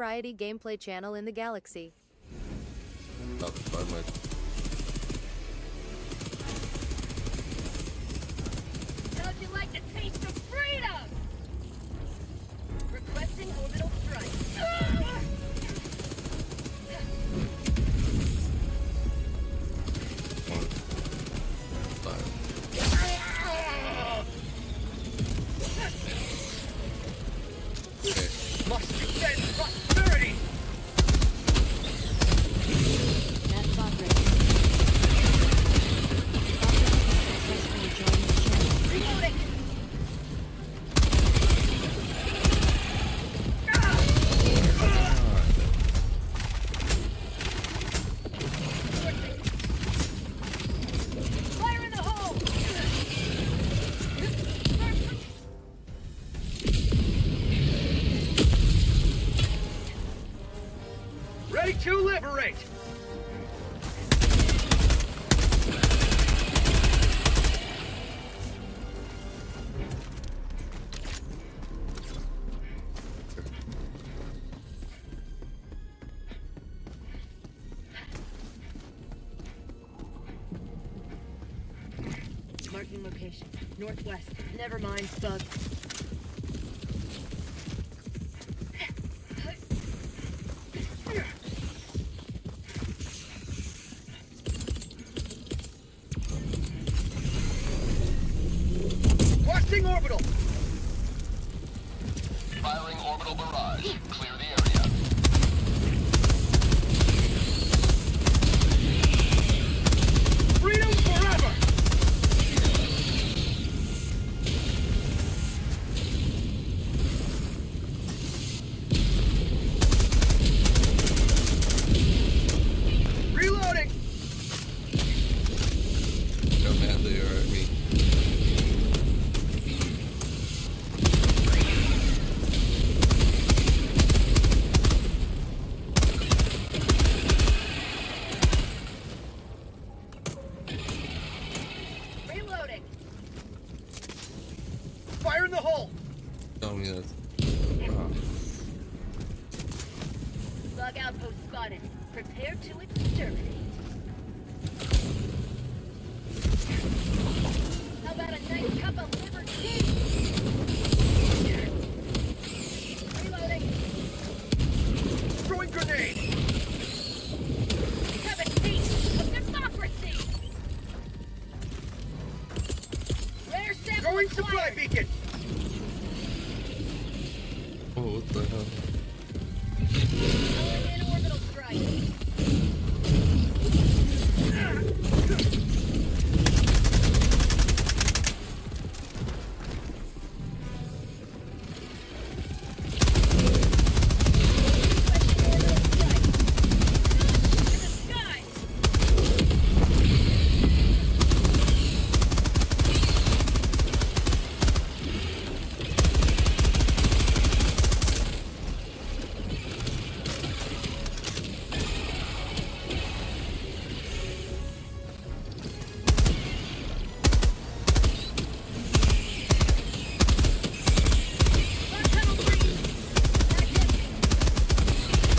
variety gameplay channel in the galaxy. How'd you like the taste of freedom? Requesting orbital strike. Must defend prosperity! That's not ready. Successfully joined the channel. Reloading! Fire in the hole! Ready to liberate! Marking location. Northwest. Never mind, bugs. Watching orbital! Firing orbital barrage. Clear the area. Freedom forever! Reloading! How mad they are at me. Reloading! Fire in the hole! Tell me that. Bug outpost spotted. Prepare to exterminate. How about a nice cup of liver tea? Reloading. Throwing grenade! Have a taste of democracy! Rare sample Throwing supply acquired. beacon! Oh, what the hell? Calling in orbital strike.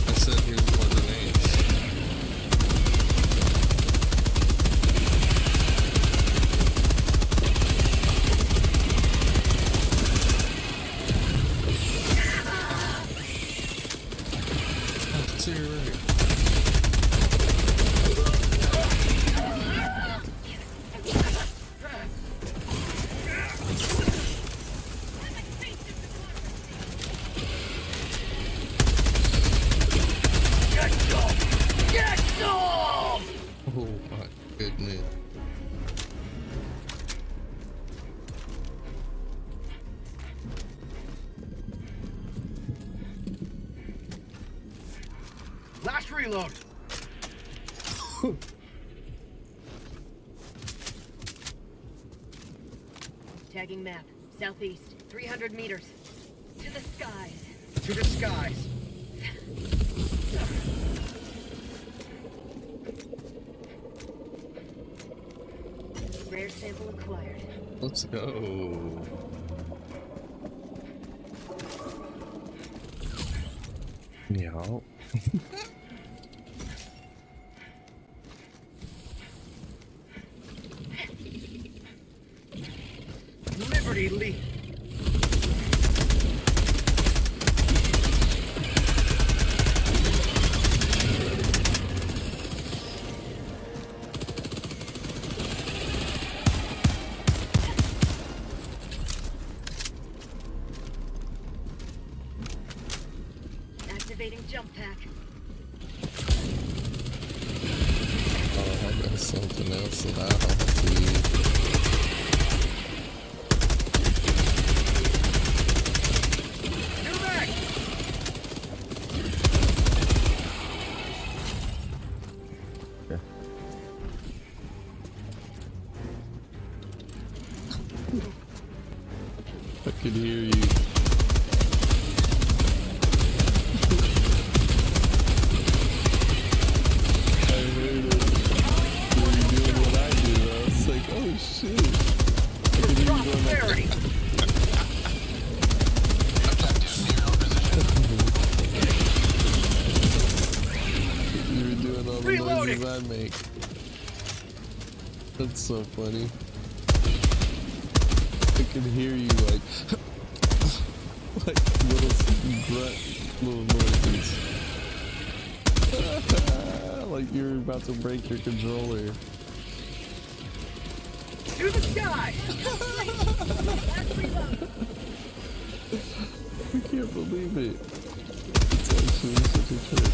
I said here's more grenades. Oh, to your right. Get some! Get some! Oh my goodness. Last reload! Tagging map. Southeast. 300 meters. To the skies. To the skies! Rare sample acquired. Let's go. Yeah. Liberty Leap. Activating jump pack. Oh, I got something else that I don't see. New mag. I could hear you. I heard it. You were doing what I do. I was like, oh shit. I could hear you going like Prosperity. you were doing all the Reloading. noises I make. That's so funny. I could hear you like little grunt little noises. Like you're about to break your controller. To the sky. Last reload. I can't believe it. It's actually such a trick.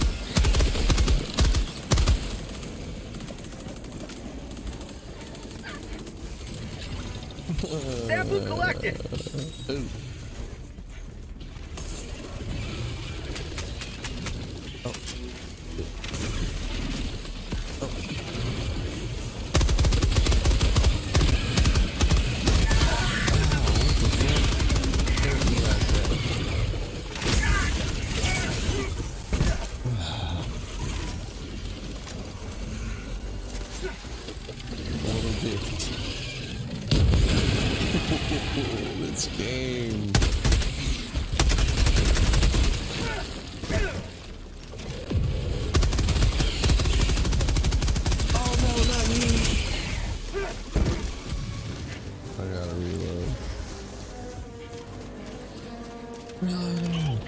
Sample collected. Ooh. Oh. This game. Oh no, not me. I gotta reload. Reloading.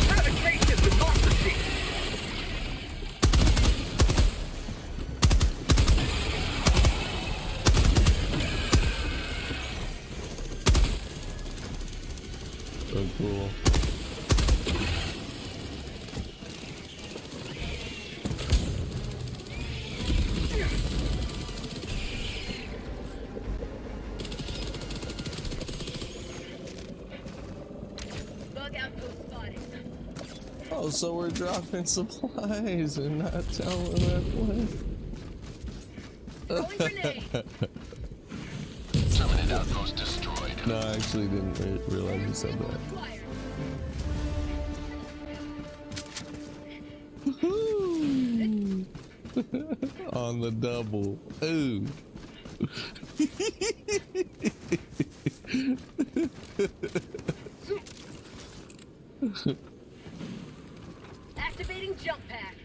Have a taste of democracy. So cool. Bug outpost spotted. Oh, so we're dropping supplies and not telling everyone. Throwing grenade. Terminate outpost destroyed. No, I actually didn't realize you said that. Acquired. Woohoo! On the double. Ooh. Activating jump pack.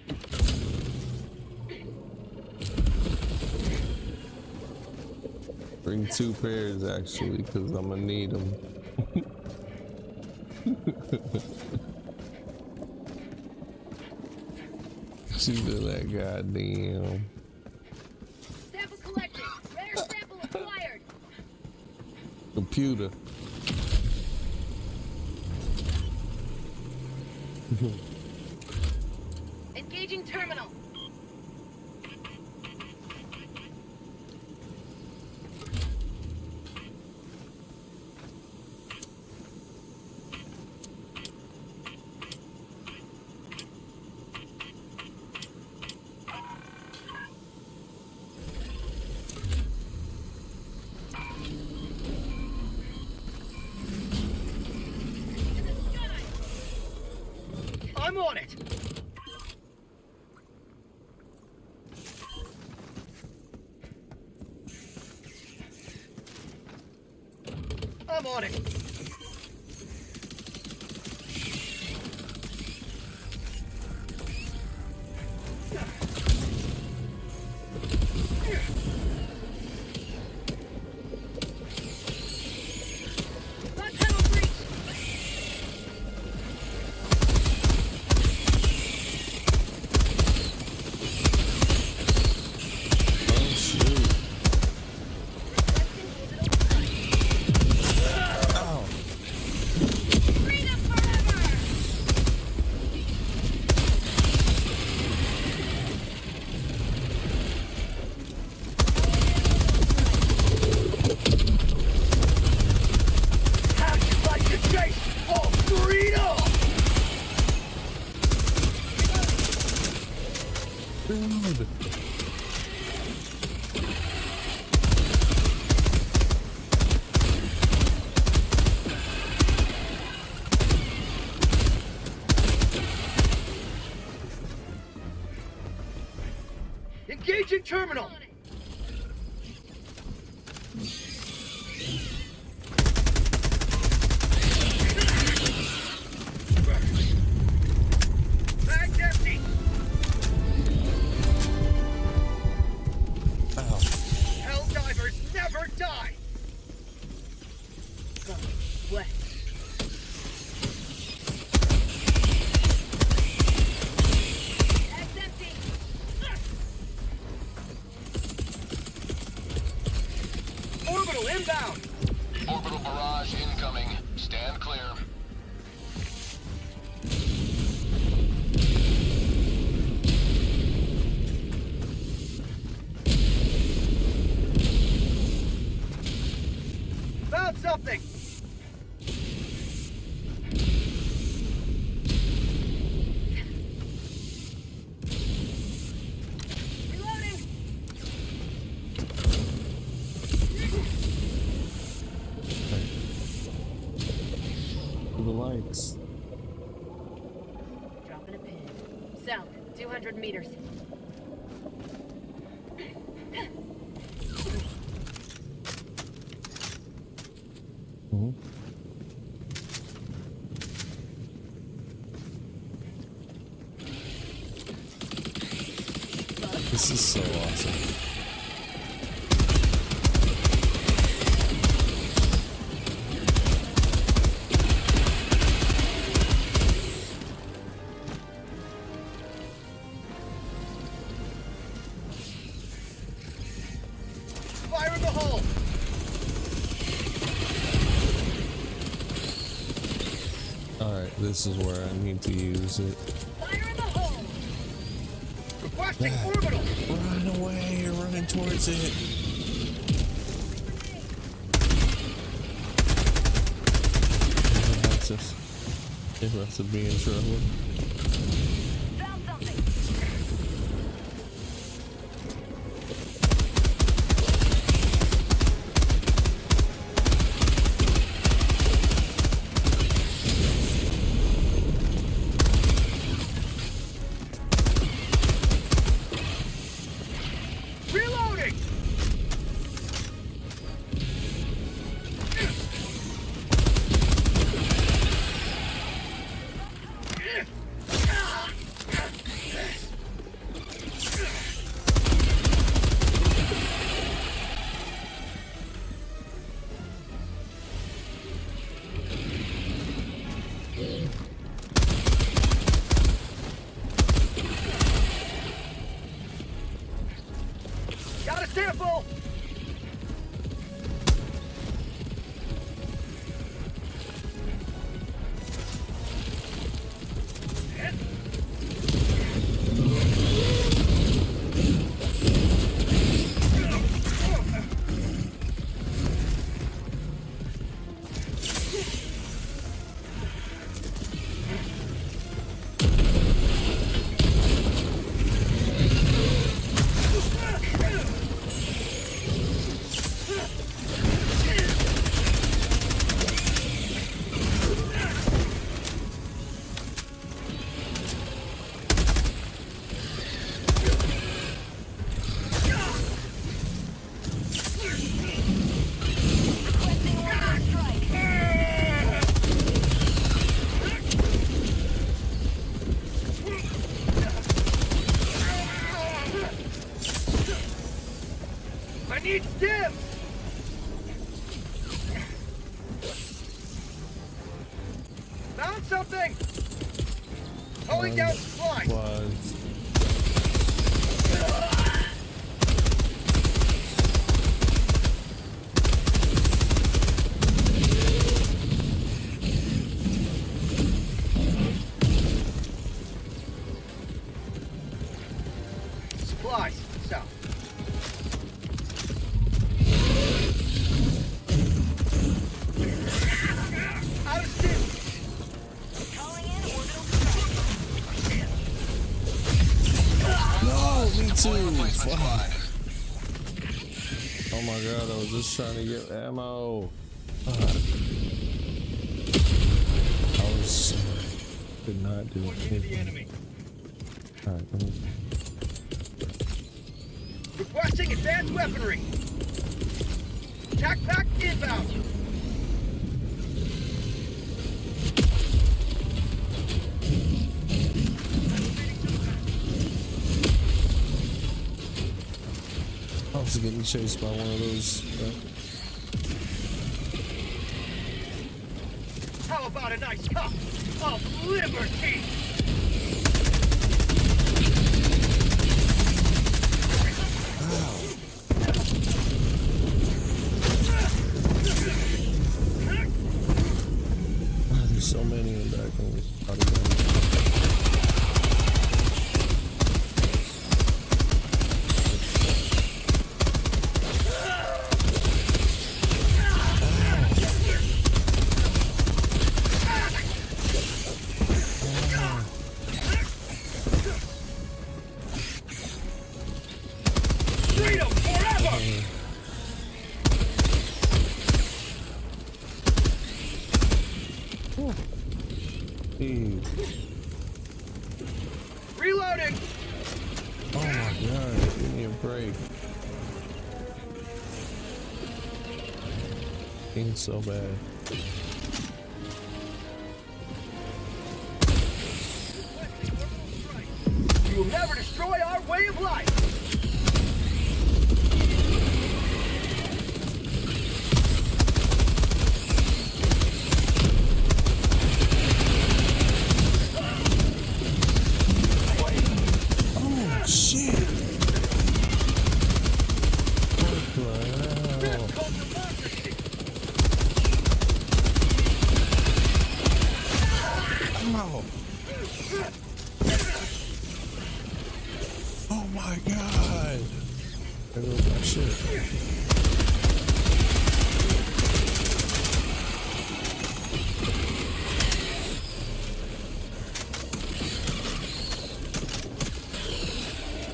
Bring 2 pairs actually, because I'm gonna need them. She did that goddamn. Sample collected. Rare sample acquired. Computer. Engaging terminal. I'm on it. on it. Got tunnel breach. Oh shoot. Ow. Freedom forever. How'd you like to chase all freedom? Dude. Engaging terminal. Bag's empty. Ow. Hell divers never die. Go west. Bag's empty. Orbital inbound. Orbital barrage incoming. Stand clear. Found something. Reloading. For the lights. Dropping a pin. South, 200 meters. Mhm. This is so awesome. Fire in the hole. Alright, this is where I need to use it. Fire in the hole. Requesting Ah. orbital. Run away, you're running towards it. It must have been in trouble. Found something. Reloading. Got a sample. Need stims! Found something! Pulling down supplies! Supplies. Supplies, south. Out of stims! Calling in orbital No, me too. Replacement Fuck. squad. Oh my god, I was just trying to get ammo. Fuck. I was did not do anything. Alright, let me. Requesting advanced weaponry! Tac pack inbound! I was getting chased by one of those. How about a nice cup of liberty? There's so many in back. Freedom forever! Dude. Reloading! Oh my god, give me a break. Being so bad. You will never destroy our way of life! Oh shit! What the hell? Called democracy! Ow. Oh my god! There goes my shit.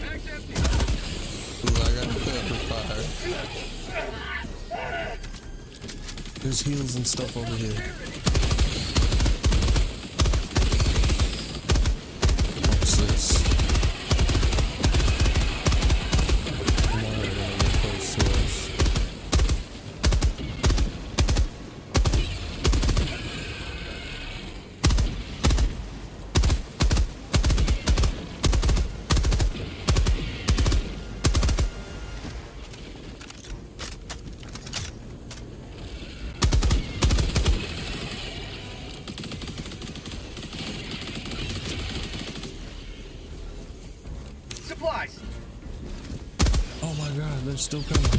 Mag's empty! Ooh, I got pepper fire. There's heals and stuff over here. What's this? Come on, they're gonna get close to us. Supplies! Oh my god, they're still coming.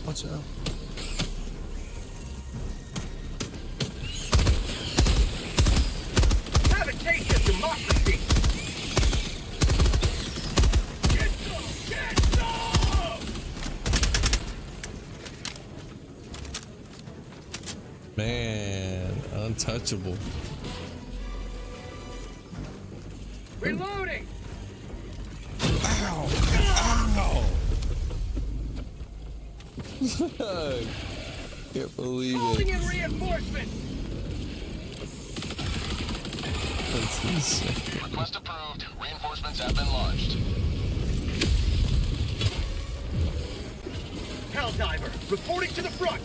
Watch out. Have a taste of democracy! Get some! Get some! Man, untouchable. Reloading! Ow! Ow! Can't believe Calling it. in reinforcements! That's insane. Request approved. Reinforcements have been launched. Helldiver, reporting to the front!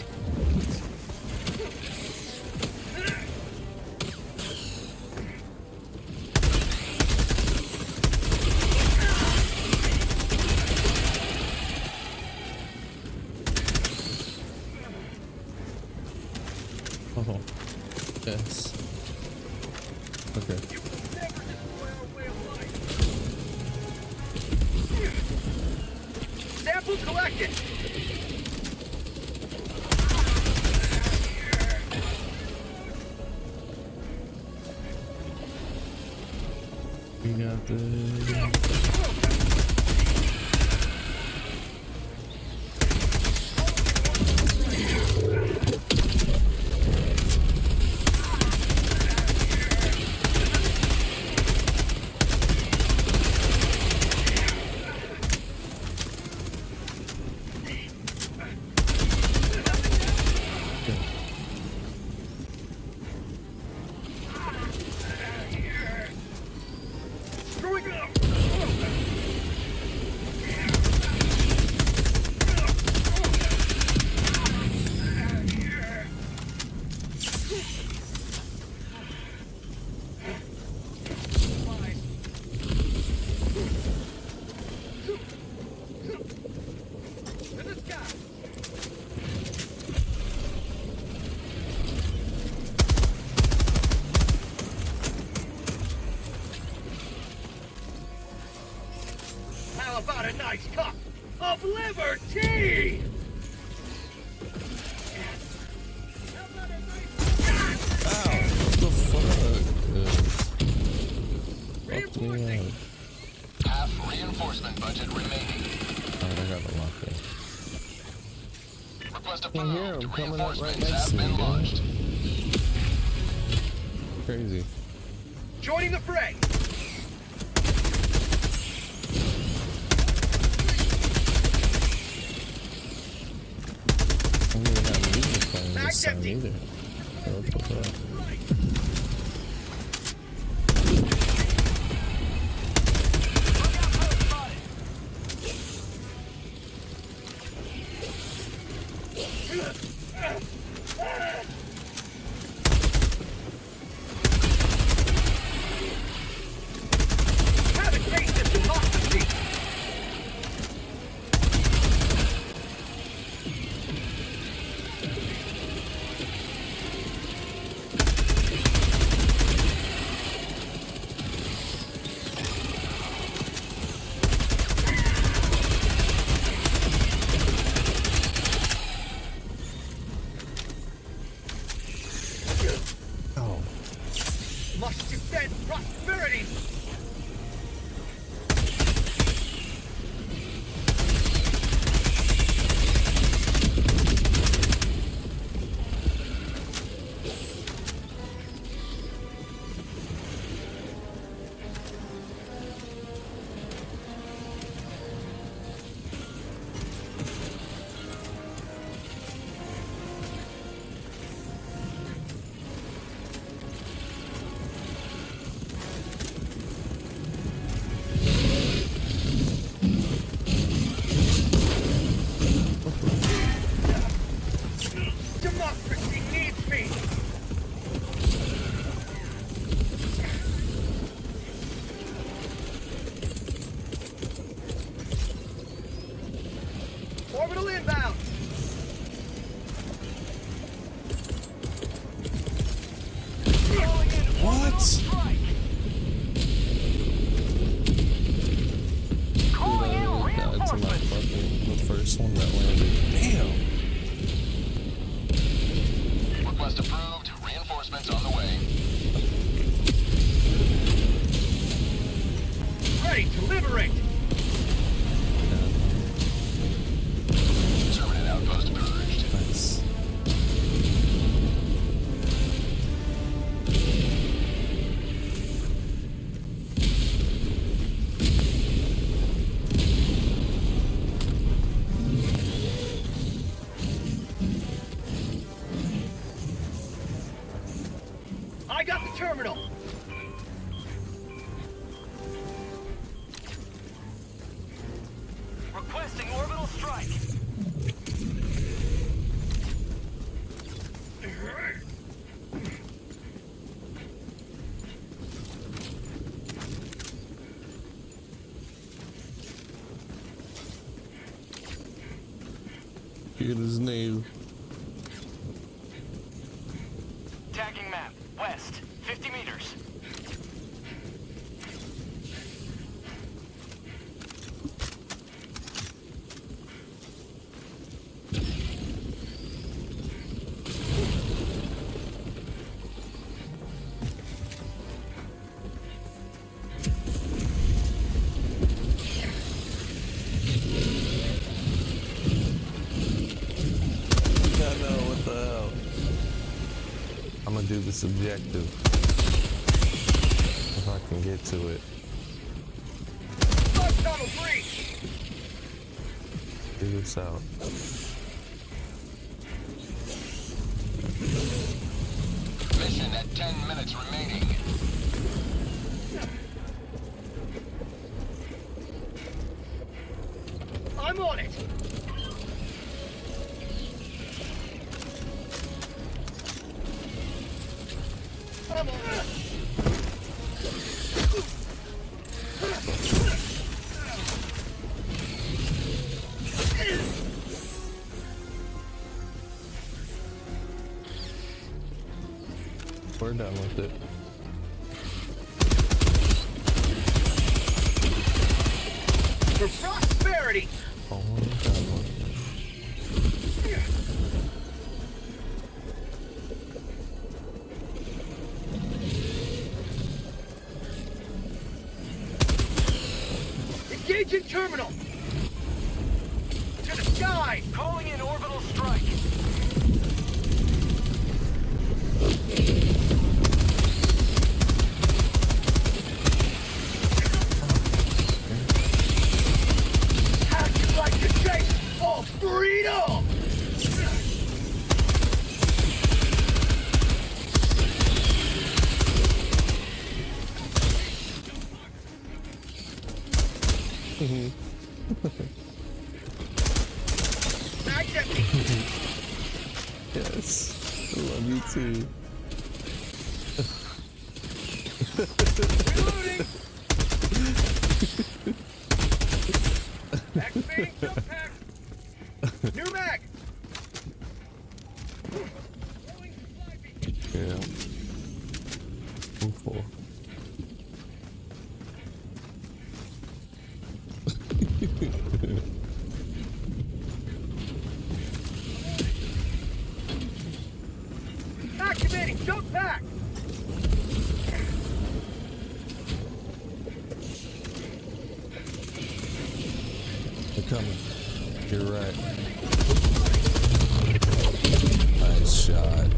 Okay. You will never destroy our way of life. Sample collected. We got this. Screwing up. How about a nice cup of liberty? What the fuck? Reinforcing. Half reinforcement budget remaining. Alright, I got the lock there. Request Can't hear approved. him coming up right Reinforcements next have to me, been dude. launched. Crazy. Joining the fray. I don't even have music playing Back this time empty. either. So what the fuck? Haven't tasted democracy. Oh. Must defend prosperity. Democracy needs me. Orbital inbound. What? Dude, I died to my fucking the first one that landed. Damn. Request approved. Reinforcements on the way. Ready to liberate. Terminate outpost purged. Nice. I got the terminal. Requesting orbital strike. Get his name. Tagging map. West. 50 meters. this objective. If I can get to it. Bus tunnel breach! Figure this out. Mission at 10 minutes remaining. I'm on it! I'm on it! We're done with it. For prosperity! Oh, we're done with it. Engaging terminal! To the sky! Calling in orbital strike. How'd you like to taste of freedom? Mag's empty! Yes. I love you too. Reloading! Activating jump pack! New mag! Rolling supply beacon. Yeah. I'm full. Activating jump pack! They're coming. You're right. Nice shot.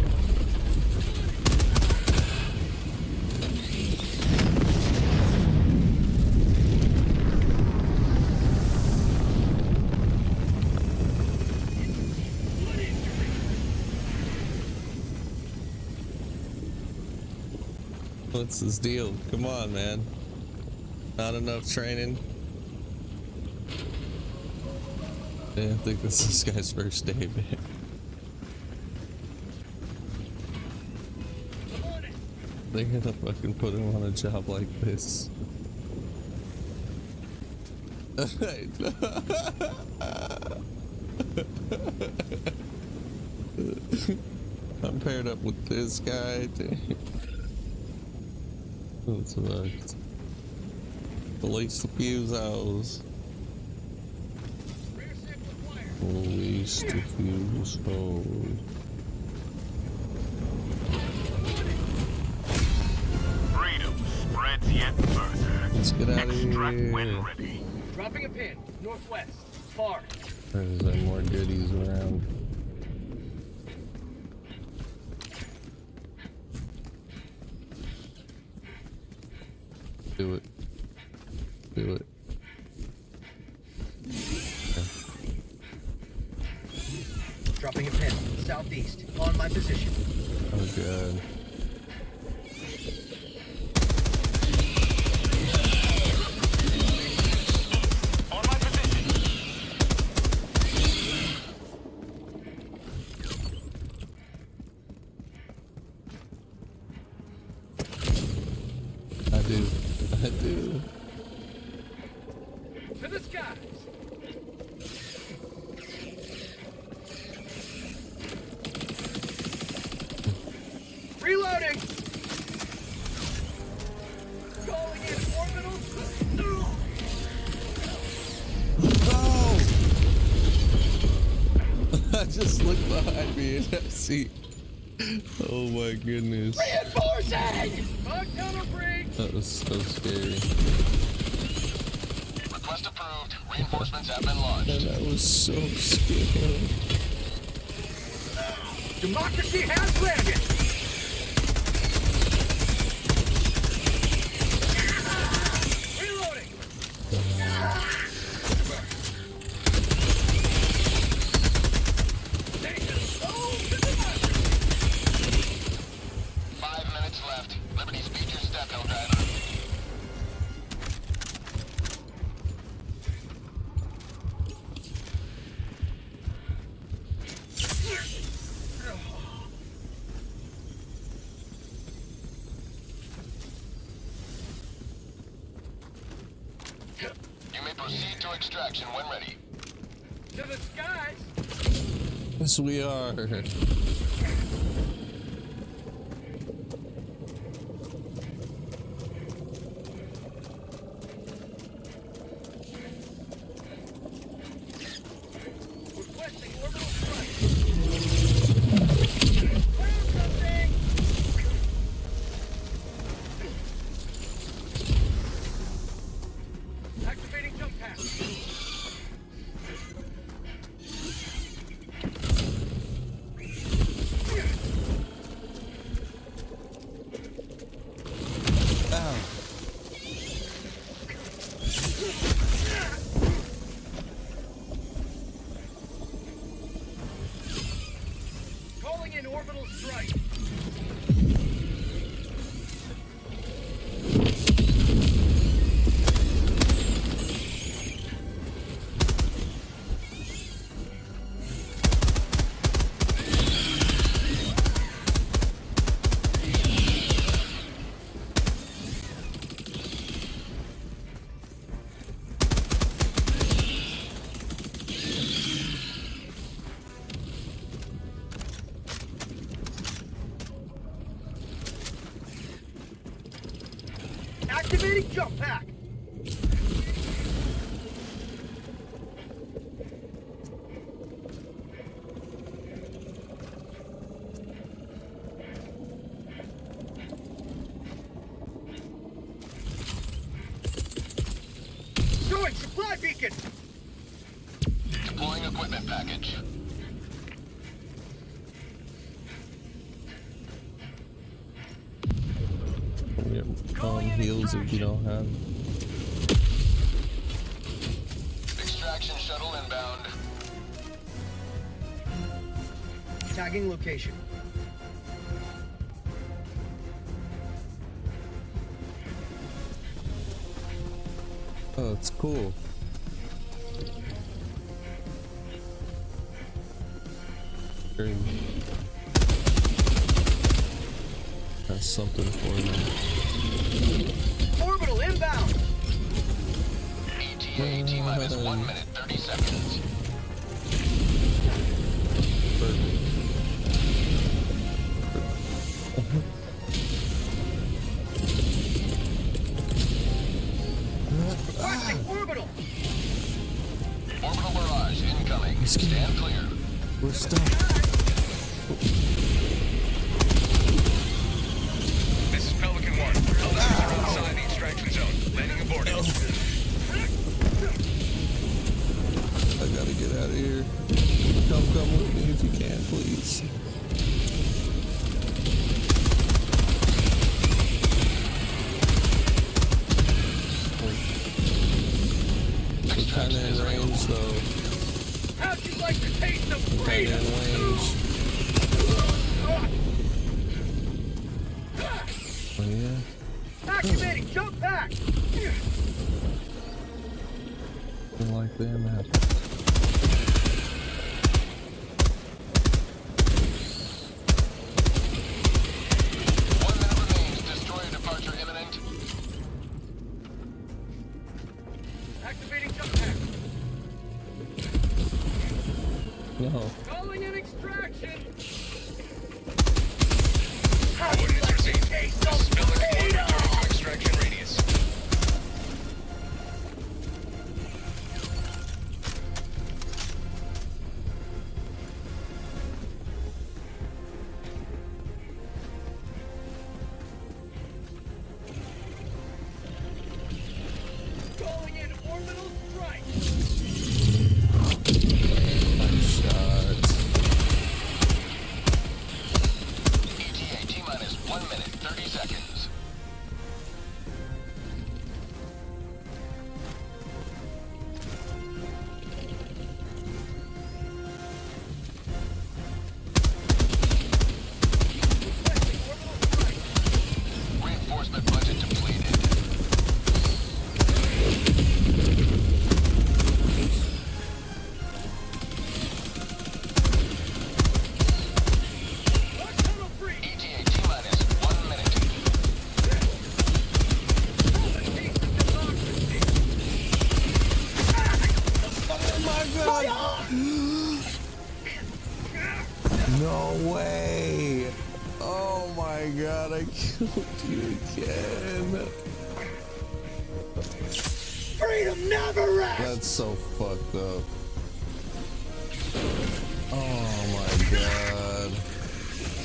What's this deal? Come on, man. Not enough training. I didn't think this is this guy's first day, man. They're gonna fucking put him on a job like this. I'm paired up with this guy. That's fucked. Police diffuse. Police diffuse hose. Freedom spreads yet further. Let's get out of Extract here. when ready. Dropping a pin. Northwest. Far. There's like more goodies around. Do it. Do it. Dropping a pin. Southeast. On my position. Oh god. On my position. I do. I do. To the skies. Reloading. Calling in orbital. Oh! I just looked behind me and I see. Oh my goodness. Reinforcing. Bug tunnel breach. That was so scary. Request approved. Reinforcements have been launched. And I was so scared. Democracy has landed. You may proceed to extraction when ready. To the skies! Yes, we are. Requesting orbital strike! Found something! Activating jump pack! Ow. Calling in orbital strike! Activating jump pack! Doing supply beacon! Deploying equipment package. Yep. Heals if you don't have. Extraction shuttle inbound. Tagging location. Oh, it's cool. Very. That's something for me. Orbital inbound! ETA T-minus 1 minute 30 seconds. Requesting orbital! Orbital barrage incoming. Stand clear. We're stuck. This is Pelican 1. Elders are outside the extraction zone. Landing aborted. I gotta get out of here. Come with me if you can, please. We're kinda in range though. How'd you like the taste of Kinda freedom? in range. Oh yeah? Activating jump pack! I like them apples. One minute remains. Destroyer departure imminent. Activating jump pack! No. Calling in extraction! Coordinates received. This is Pelican 1. Returning to extraction radius. Calling in orbital strike! Nice shot. ETA T-minus No way. Oh my god, I killed you again. Freedom never rests! That's so fucked up. Oh my god.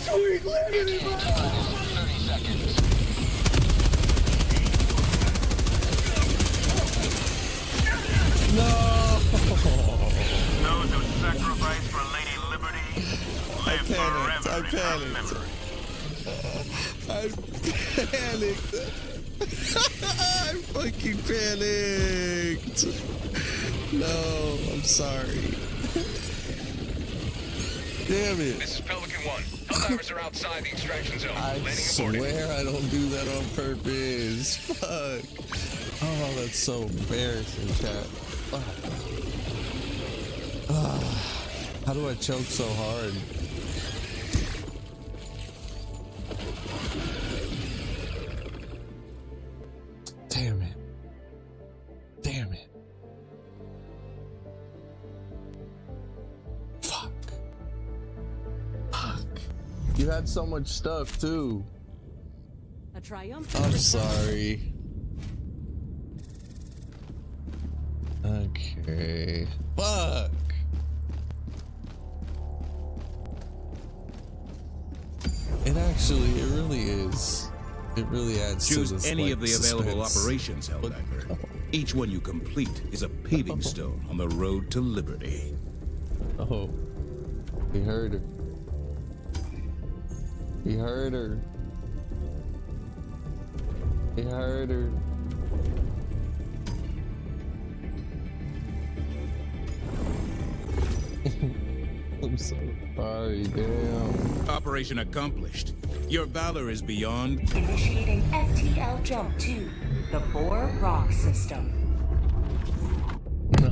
Sweet liberty! Time is 30 seconds. No! Those who sacrifice for Lady Liberty live forever in her memory. I panicked. I fucking panicked. No, I'm sorry. Damn it. This is Pelican 1. Helldivers are outside the extraction zone. I Landing swear I don't do that on purpose. Fuck. Oh, that's so embarrassing, chat. How do I choke so hard? Damn it. Damn it. Fuck. Fuck. You had so much stuff too. A triumphant. I'm sorry. Okay. Fuck. It really is. It really adds Choose to this, any like, of the available suspense. operations, Helldiver. Each one you complete is a paving stone on the road to liberty. Oh. He heard her. He heard her. He heard her. I'm so sorry, damn. Operation accomplished. Your valor is beyond. Initiating FTL jump to the Bohr Rock System. No.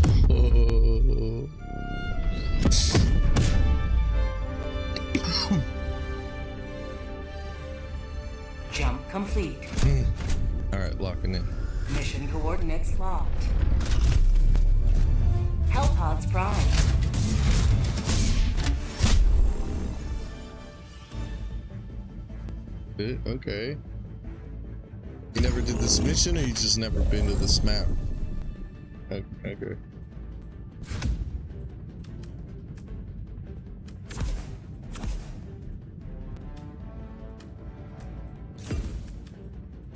Jump complete. Alright, locking in. Mission coordinates locked. Hellpods prime. Okay. You never did this mission, or you just never been to this map? Okay.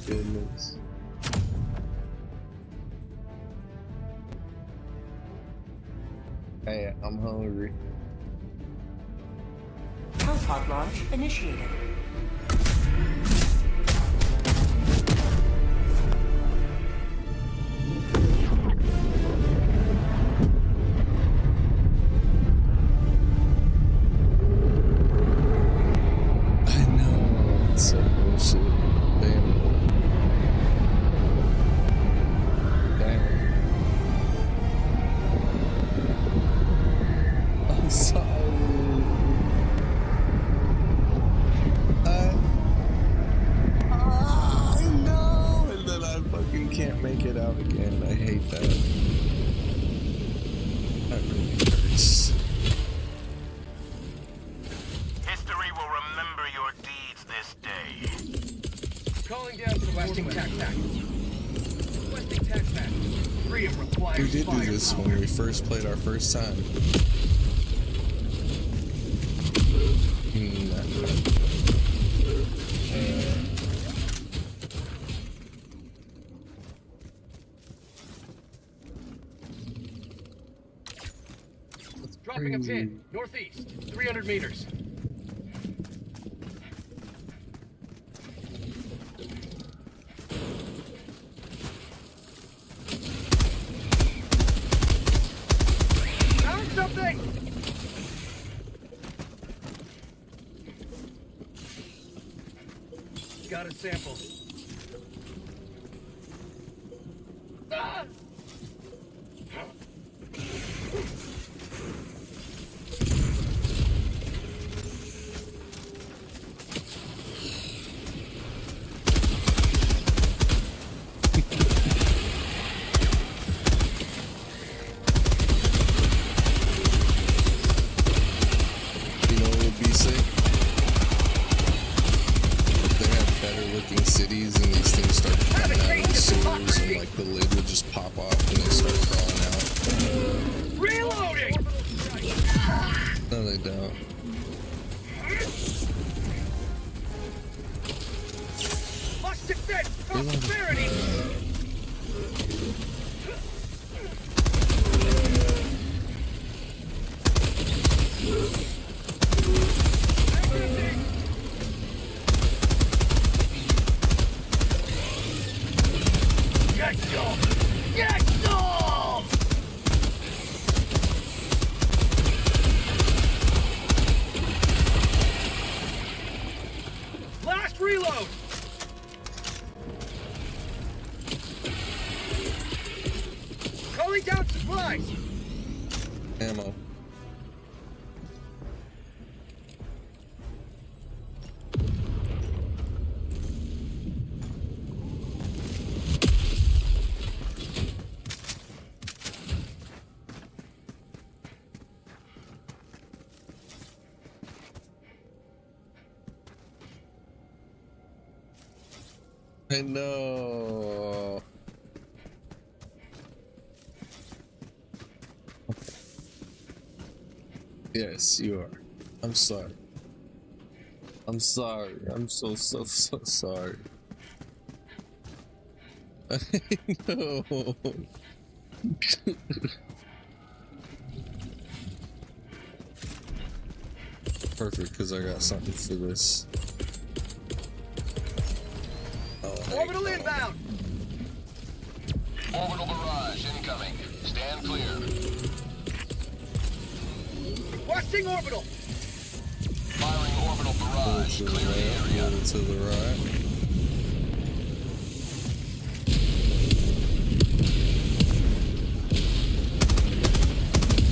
Goodness. Hey, I'm hungry. Hellpod launch initiated. I know, it's so bullshit. Damn. I'm sorry. I know, and then I fucking can't make it out again. I hate that. That really hurts. History will remember your deeds this day. Calling down requesting tac pack. Requesting tac pack. Free of required We did do this firepower. when we first played our first time. Dropping a pin. Northeast. 300 meters. Found something! Got a sample. Ah! You know what would be sick? the lid would just pop off and they start crawling out. Reloading! No, they don't. Must defend prosperity! Get some! Get some! Last reload! Calling down supplies! Ammo. I know. Yes, you are. I'm sorry. I'm sorry. I'm so sorry. I know. Perfect, because I got something for this. Orbital inbound! Orbital barrage incoming. Stand clear. Requesting orbital! Firing orbital barrage. To the Clear the left, area. little to the right.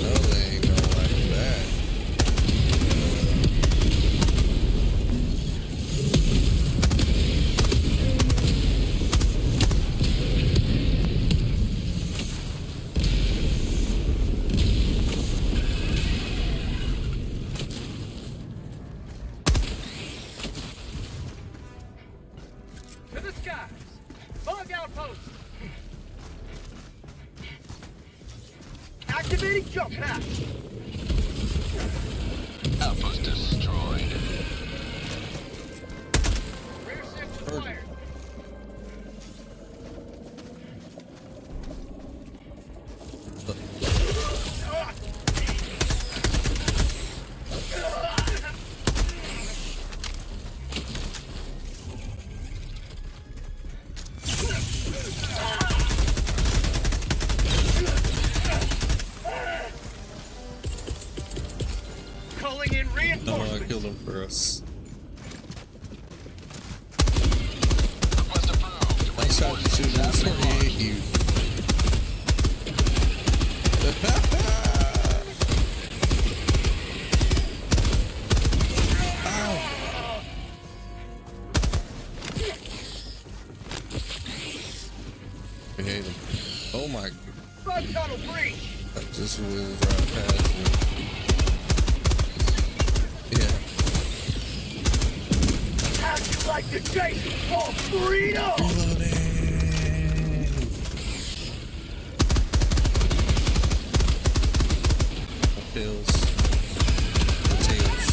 No, they ain't gonna like that. To the skies! Bug outpost! Activating jump hatch! Outpost destroyed. Rear shift fired! Calling in No, I reinforcements! killed him for us. Request approved. I tried to shoot him before he hit you. Ow! I hate him. Oh my, Bug tunnel breach! that just whizzed right past me. Yeah. How'd you like to chase for freedom? Reloading. Tails. The tails.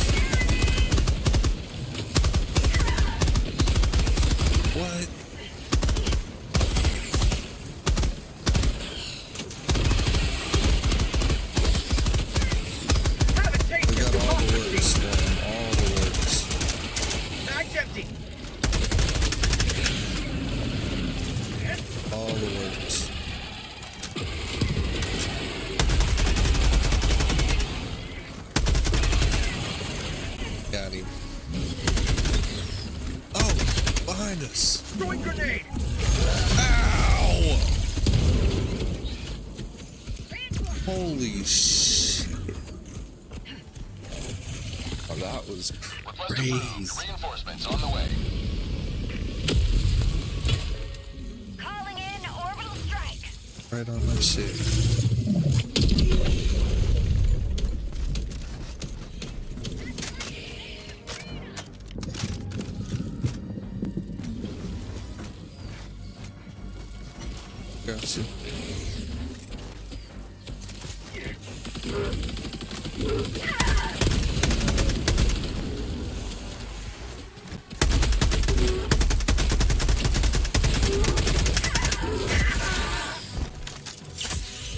What? Have a taste We of got all the democracy! works, man. All the works. Mag's empty! All the works. Got him. Oh, behind us. Throwing grenade! Ow! Holy shit. Oh, that was Request crazy. approved. Reinforcements on the way. Calling in orbital strike. Right on my shit. Gotcha.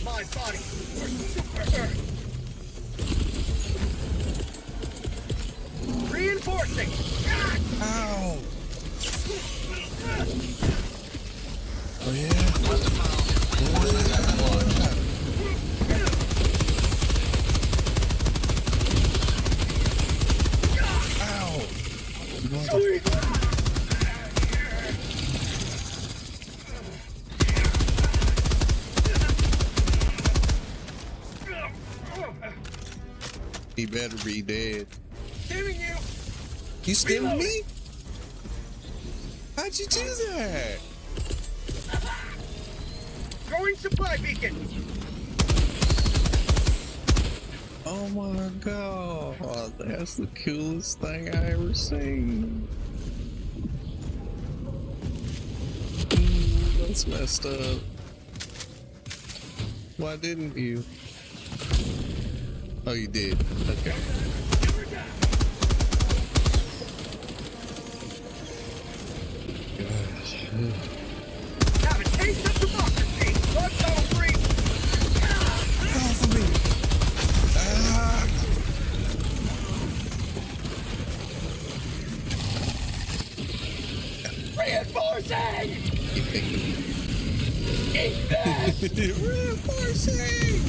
My body for super Earth. Reinforcing. Ow! Oh yeah. Request approved. Reinforcements have been launched. Ow! He better be dead. Damning you. You stimmed me? How'd you do that? Throwing supply beacon. Oh my god, that's the coolest thing I ever seen. That's messed up. Why didn't you? Oh, you did. Okay. Have a taste of democracy. Let's go free. Fall for me. Ah. Reinforcing. Reinforcing.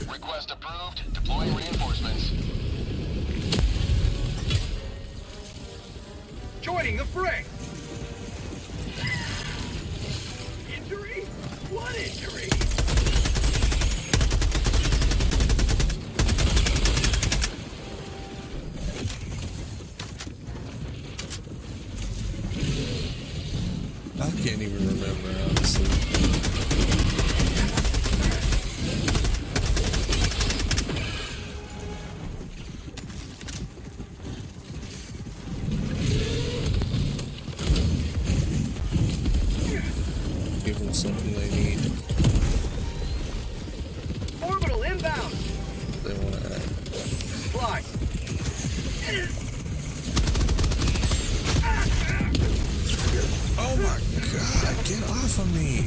Request approved. Deploying reinforcements. Joining the fray. Injury? What injury? I can't even remember, honestly. Give them something they need. Orbital inbound. They want to act. Fly. Oh my god, get off of me!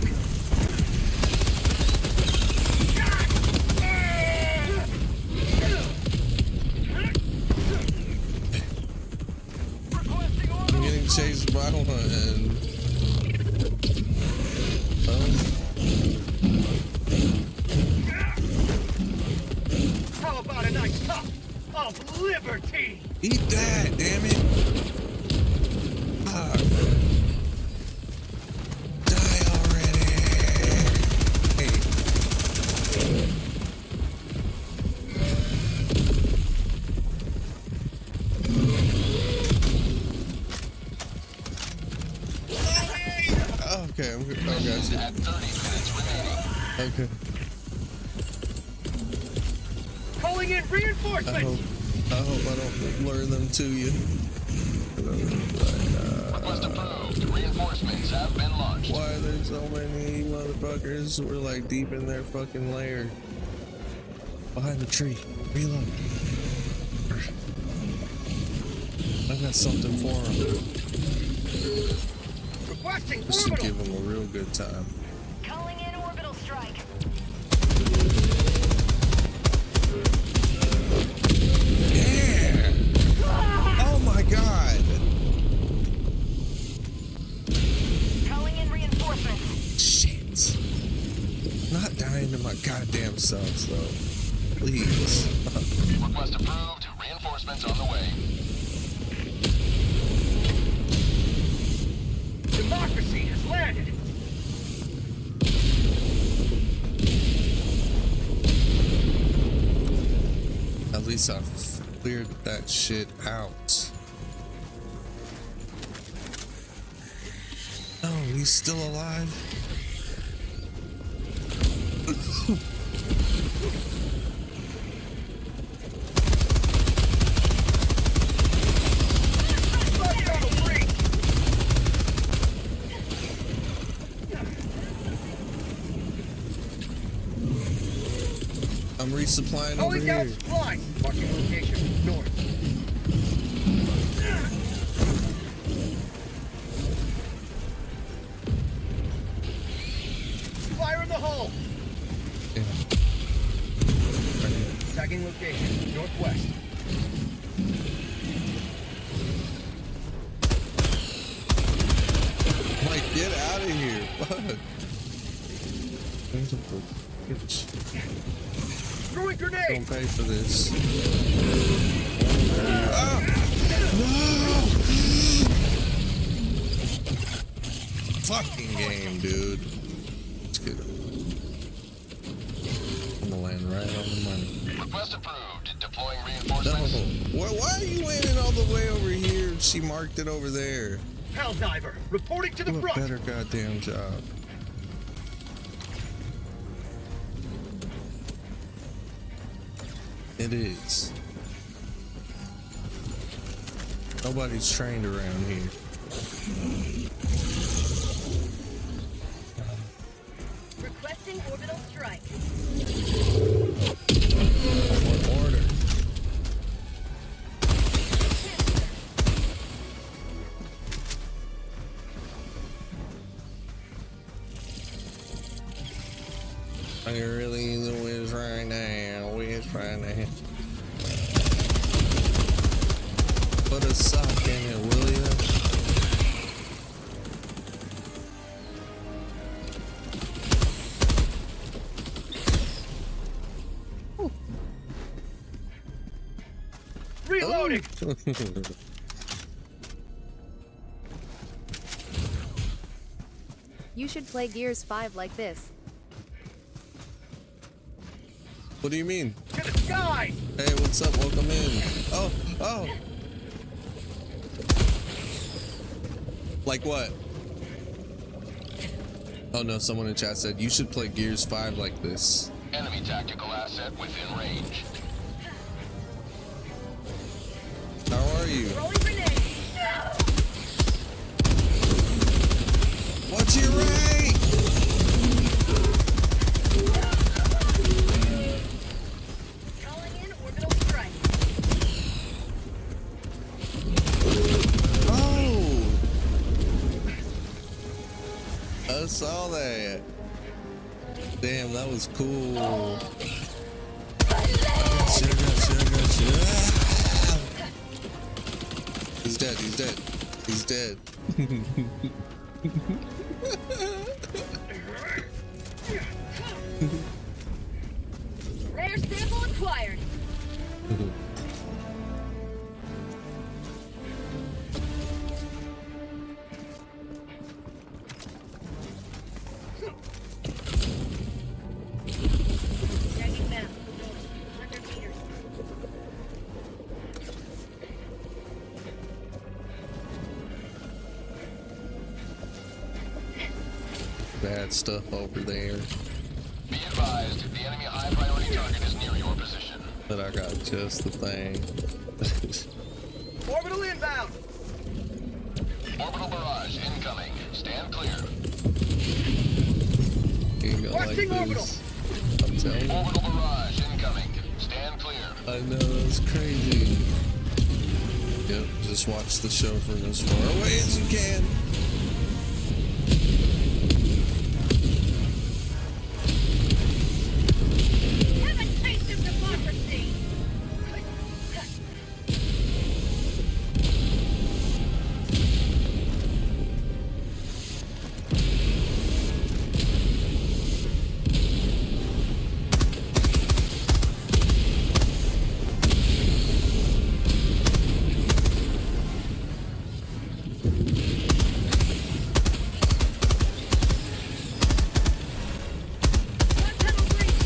I'm getting chased by one. How about a nice cup of liberty? Eat that, damn it! Ah. Die already! Hey. Okay, I got you. At 30 minutes remaining. Okay. Calling in reinforcements. I hope I don't lure them to you. Request approved. Reinforcements have been launched. Why are there so many motherfuckers? We're like deep in their fucking lair. Behind the tree. Reload. I got something for them. Requesting Just to orbital. give them a real good time. Calling in orbital strike. Yeah! Oh my god! Calling in reinforcements. Shit. Not dying to my goddamn selves though. Please. Request approved. Reinforcements on the way. Democracy has landed. At least I've cleared that shit out. Oh, he's still alive? Let's go free. I'm resupplying over Calling down here. supplies. Marking location. North. Fire in the hole. Yeah. Tagging location. Northwest. Like, get out of here. Fuck. Bitch. Throwing grenade. Don't pay for this. Ah! No! Fucking game, dude. Let's get it. I'm gonna land right on the money. Request approved. Deploying No. reinforcements. Why are you landing all the way over here? She marked it over there. Hell diver. Reporting to the Do a front. better goddamn job. It is. Nobody's trained around here. Requesting orbital strike. What order? I really the whiz right now. Whiz right now. Put a sock in it, will ya? Reloading. You should play Gears 5 like this. What do you mean? To the sky. Hey, what's up? Welcome in. Oh. Like what? Oh no, someone in chat said you should play Gears 5 like this. Enemy tactical asset within range. How are you? Throwing grenade. What's your rank? Calling in orbital strike. Oh! I saw that. Damn, that was cool. He's dead, he's dead. He's dead. Rare sample acquired. Tagging map. 100 meters. Bad stuff over there. Be advised, the enemy high priority target is near your position. But I got just the thing. Orbital inbound. Orbital barrage incoming. Stand clear. You go like Watching orbital. this. I'm telling you. Orbital barrage incoming. Stand clear. I know, that's crazy. Yep, just watch the show from as far away as you can. Have a taste of democracy. One tunnel breach.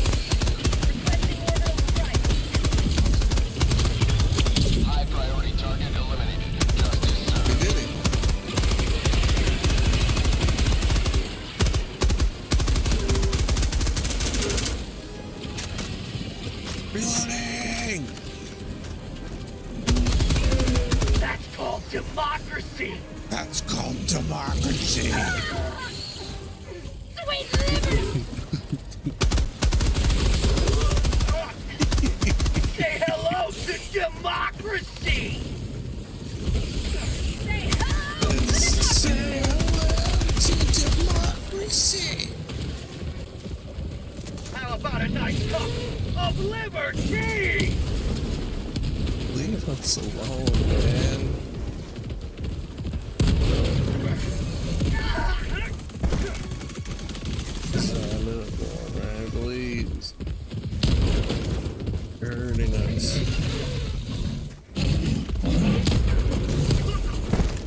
Requesting orbital strike. High priority target eliminated. Justice We served. did it. Reloading! That's called democracy. That's called democracy. Sweet liberty. about a nice cup of liberty? Leave us alone, man. Silent one, man, please. You're hurting us.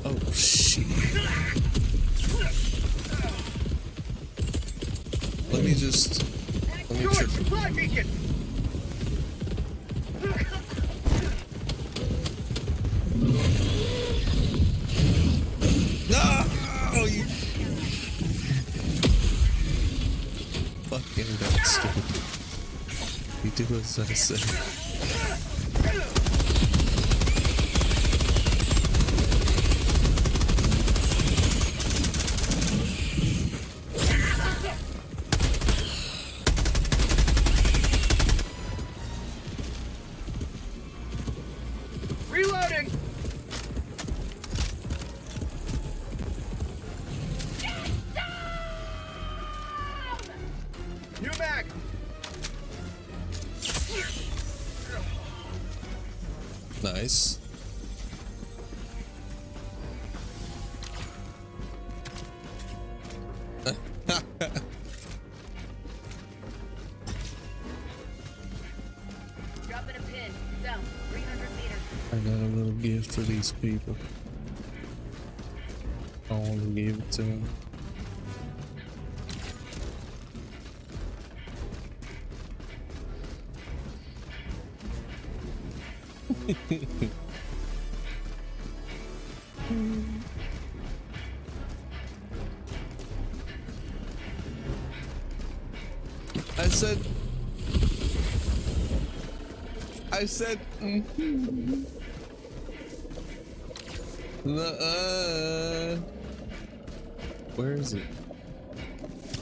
Oh, shit. Let me George, trip. supply beacon! No, you fucking bastard. You do as I say. Reloading! New mag! Nice. Dropping a pin. South, 300 meters. I got a little gift for these people. I want to give it to them. I said, where is it?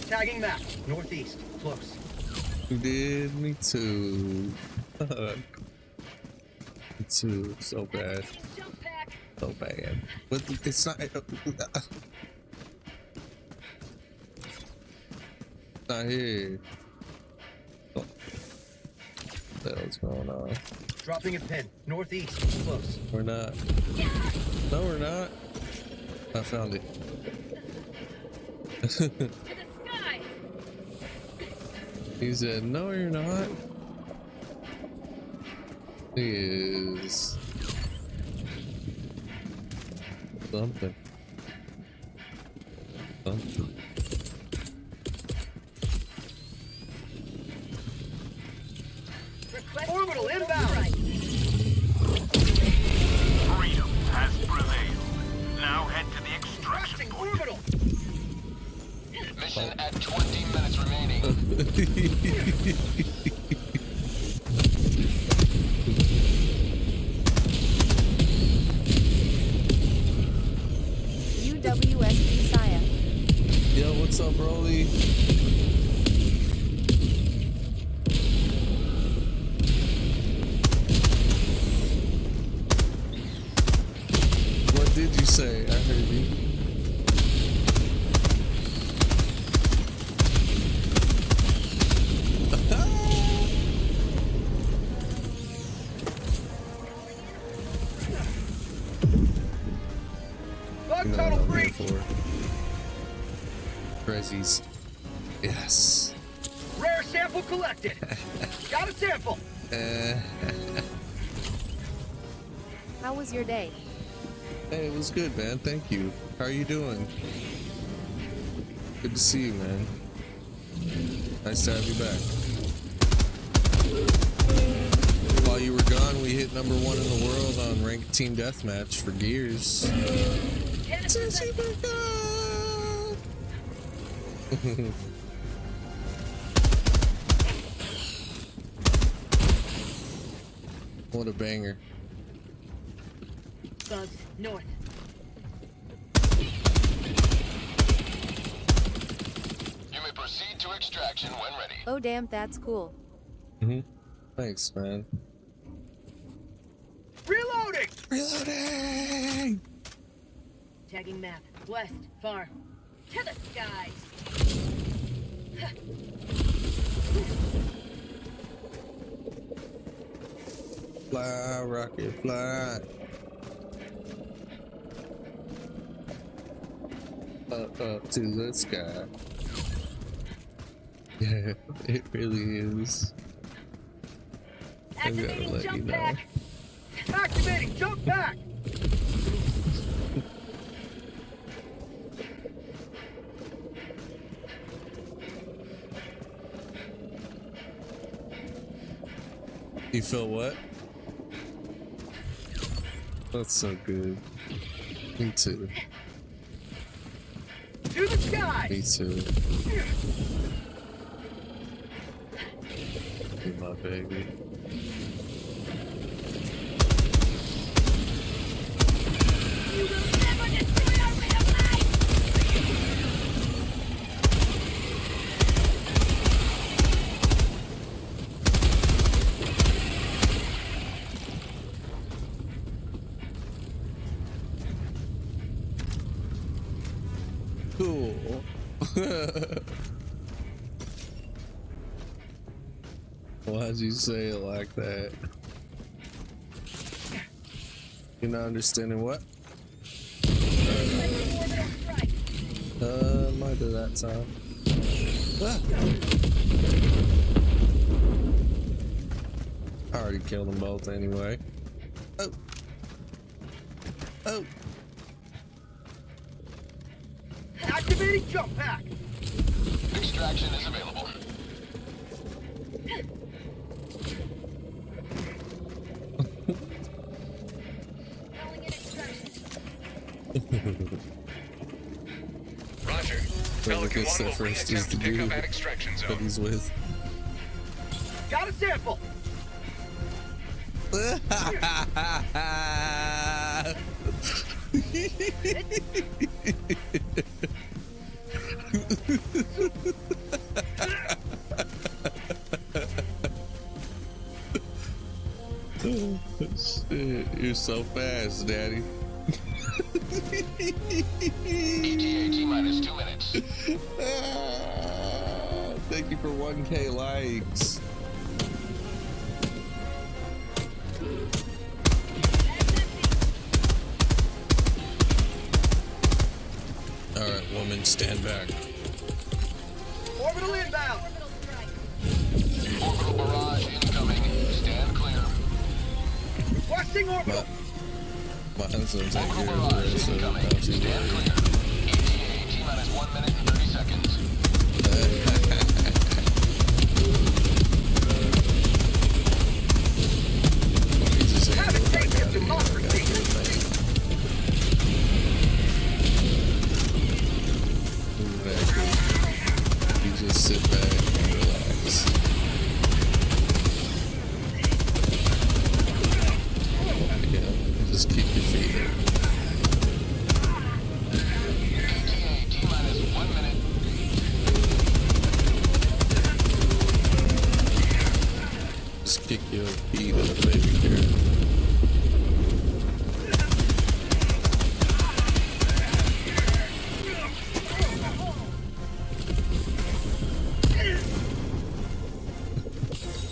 Tagging map, northeast, close. You did me too. Me too. So bad. Jump pack. So bad. But it's not. Not here. Oh. What the hell's going on? Dropping a pin, northeast, close. We're not. No, we're not. I found it. To the sky. He said, no, you're not. He is. Something. Something. Orbital inbound! Freedom has prevailed. Now head to the extraction Trusting point. orbital! Mission at 20 minutes remaining. UWSP Saya. Yo, what's up, Broly? What did you say? I heard you. Bug You know tunnel what I'm here breach! for. Prezzies. Yes. Rare sample collected! Got a sample! How was your day? Hey, it was good, man. Thank you. How are you doing? Good to see you, man. Nice to have you back. While you were gone, we hit #1 in the world on ranked team deathmatch for Gears. Since you were gone. What a banger. Bugs, north. You may proceed to extraction when ready. Oh damn, that's cool. Thanks, man. Reloading! Reloading! Tagging map. West, far. To the skies. Fly, rocket, fly. Up to the sky. Yeah, it really is. I gotta let you know. Activating jump pack! You feel what? That's so good. Me too. To the sky! Me too. Be my baby. You will never destroy our way of life! Cool. Why'd you say it like that? You're not understanding what? Might be that time. Ah. I already killed them both anyway. Oh. Oh. Activating jump pack! Extraction is available. Roger. Whoever Pelican gets 1 there will first is reattempt the to pick dude up at extraction that zone. he's with. Got a sample! Oh, shit. You're so fast, Daddy. ETA T-minus 2 minutes. Thank you for 1K likes. Alright, woman, stand back. Orbital inbound! Orbital barrage incoming. Stand clear. Requesting orbital! My husband's out Orbital here. barrage So incoming. don't you Stand worry. clear. ETA T-minus 1 minute and 30 seconds. He's just saying, Haven't "Look, I taken got it, democracy. I got it." Exactly. You just sit back and relax. Yeah, just keep your feet up. ETA T-minus 1 minute. Just kick your feet up, baby girl.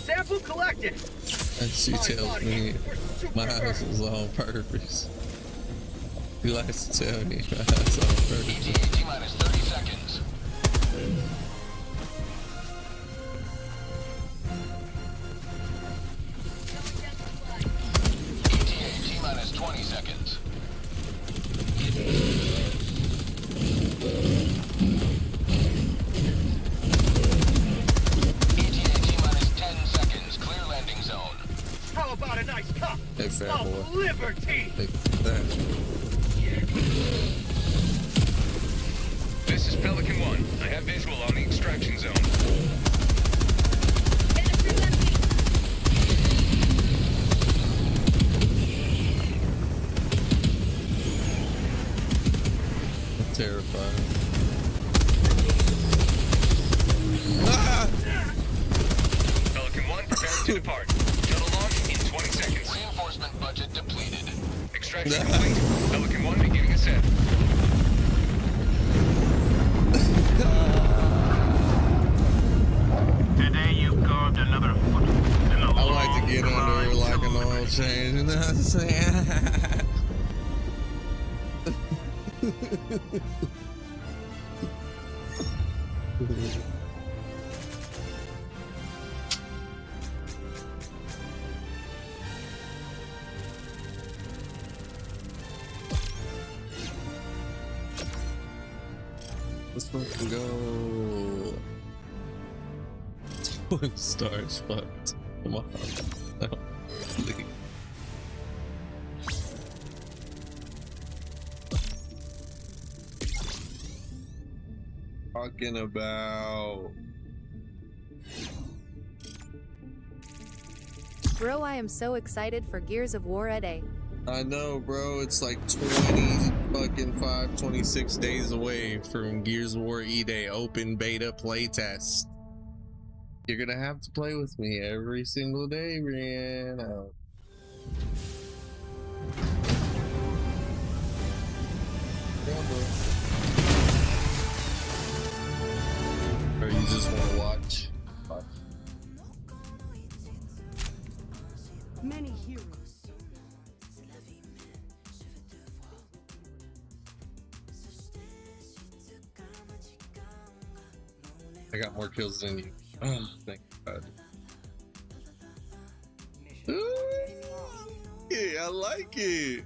Sample collected! And she tells me my house is on purpose. He likes to tell me my house is on purpose. ETA T-minus 30 seconds. ETA T-minus 20 seconds. ETA T-minus 10 seconds. Clear landing zone. How about a nice cup Hey, fat of boy. liberty? Take that. This is Pelican 1. I have visual on the extraction zone. I'm terrified. Ah! Pelican 1 preparing to depart. Shuttle launch in 20 seconds. Reinforcement budget depleted. Extraction complete. Pelican 1 beginning ascent. Today you carved another foot in the I like to get under her like an oil change. You know what I'm saying? Let's fucking go. 20 stars, fucked. Come on. No, please. Talking about. Bro, I am so excited for Gears of War A. I know, bro. It's like 26 days away from Gears of War E-Day open beta playtest. You're gonna have to play with me every single day, Brianna. Or you just want to watch? Many heroes. I got more kills than you. Oh, thank God. Ooh, yeah, I like it.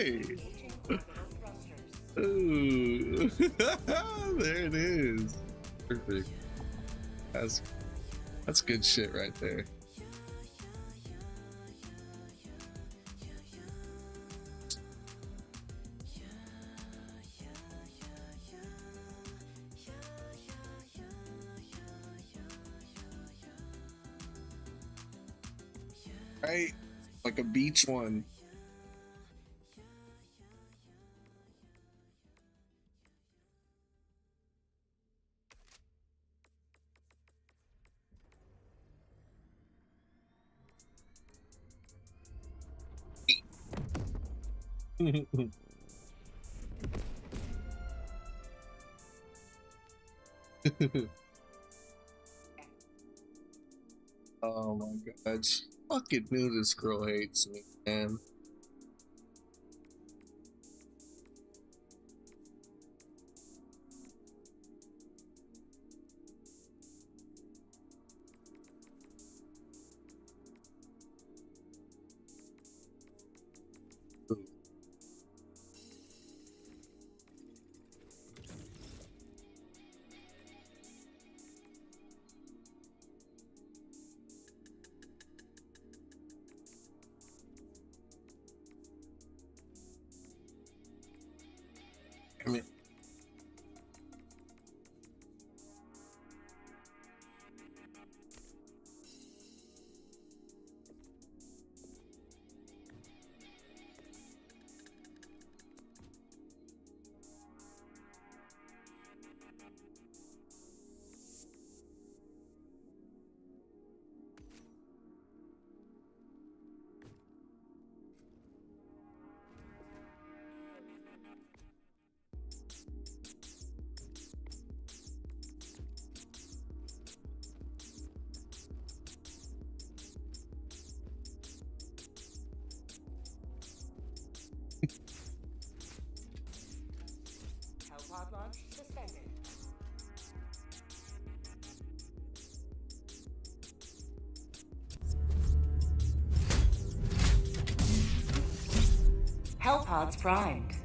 Okay. Ooh. There it is. Perfect. That's good shit right there. Right? Like a beach one. Oh my God. She fucking knew this girl hates me, man. I mean, Helipod launch suspended. Helipods primed.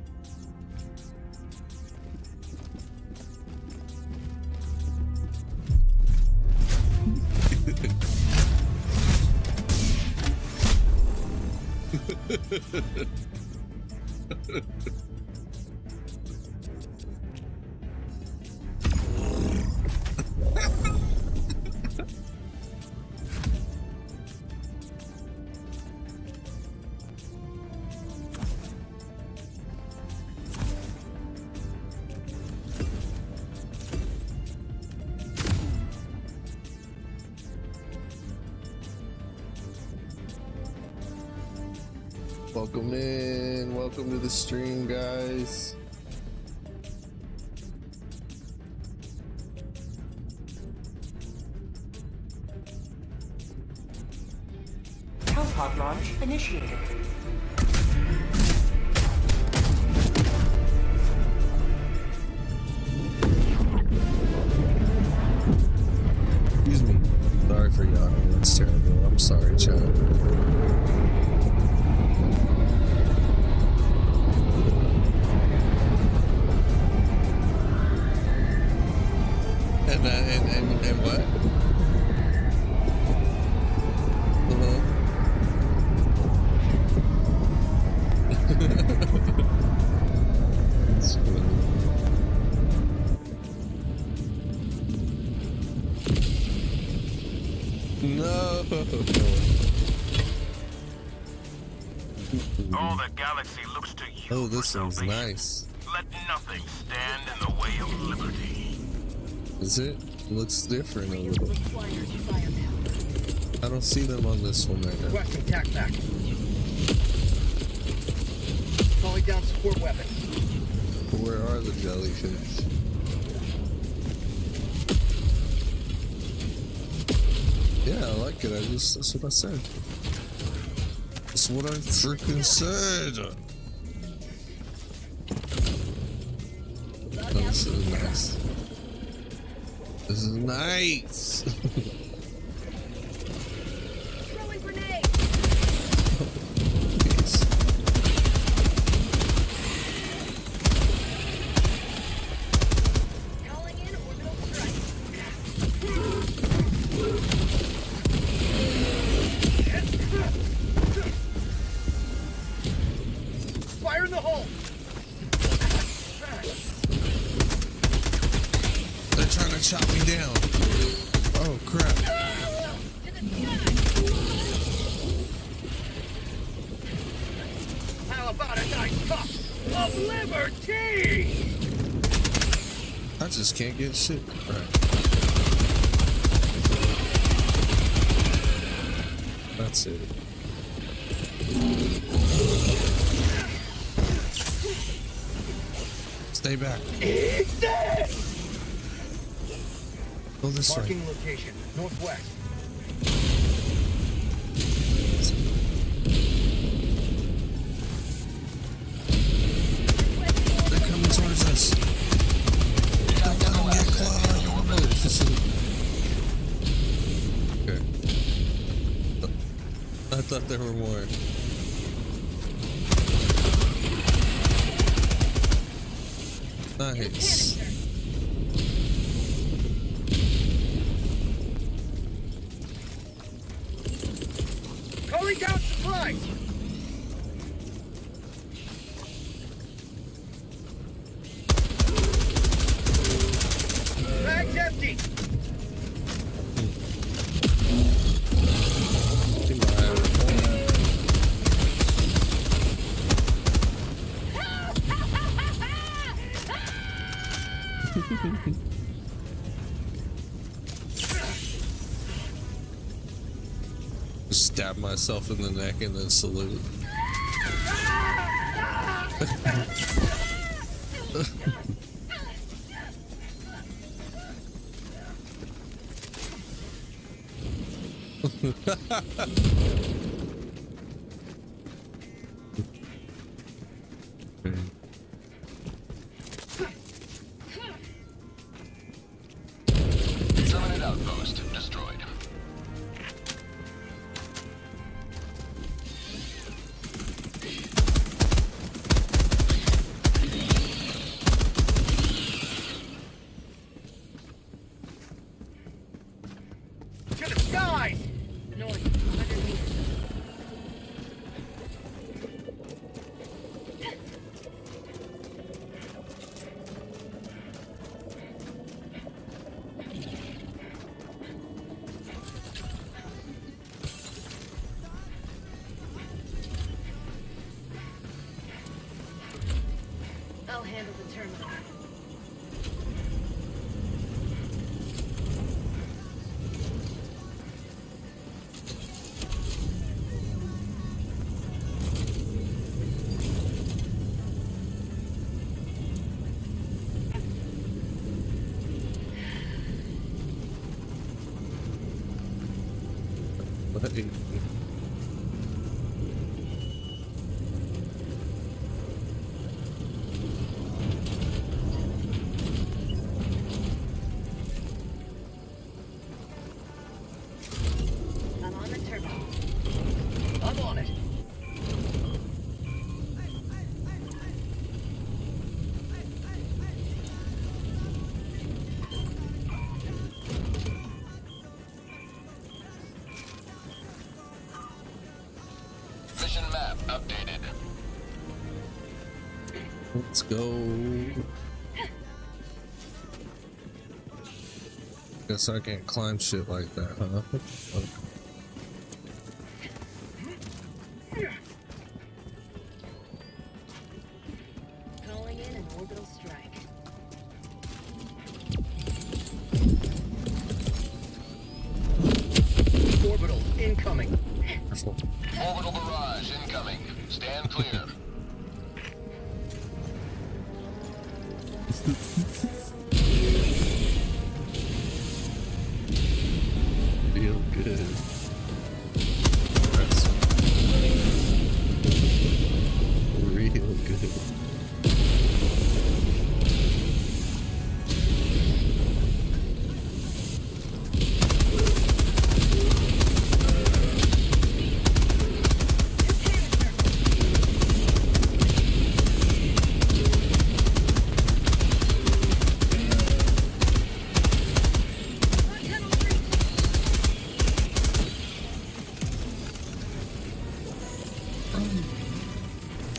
welcome in. Welcome to the stream, guys. pod launch initiated. Excuse me. Sorry for yawning. That's terrible. I'm sorry, child. And what? That's funny. No. All the galaxy looks to you. Oh, this for one's salvation. nice. Let nothing stand in the way of liberty. Is it? Looks different a little. Requires firepower. I don't see them on this one right now. Requesting tac pack. Calling down support weapon. Where are the jellyfish? Yeah, I like it. That's what I said. That's what I freaking said. Oh, this is nice. This is nice. Throwing grenade. Jeez. Calling in orbital strike. Fire in the hole. They're trying to chop me down. Oh crap. How about a nice cup of liberty? I just can't get shit. Right. That's it. Stay back. It's dead. Go this way. Marking location, northwest. They're coming towards us. Don't let them get close. Okay. I thought there were more. Nice. Calling down supplies. Bag's empty. Stab myself in the neck and then salute. Terminate outpost destroyed. To the skies. North, 100 meters. I'll handle the terminal. Buddy. Let's go. Guess I can't climb shit like that, huh? Calling in an orbital strike. Orbital incoming. Careful. Orbital barrage incoming. Stand clear. Feel good. Real good.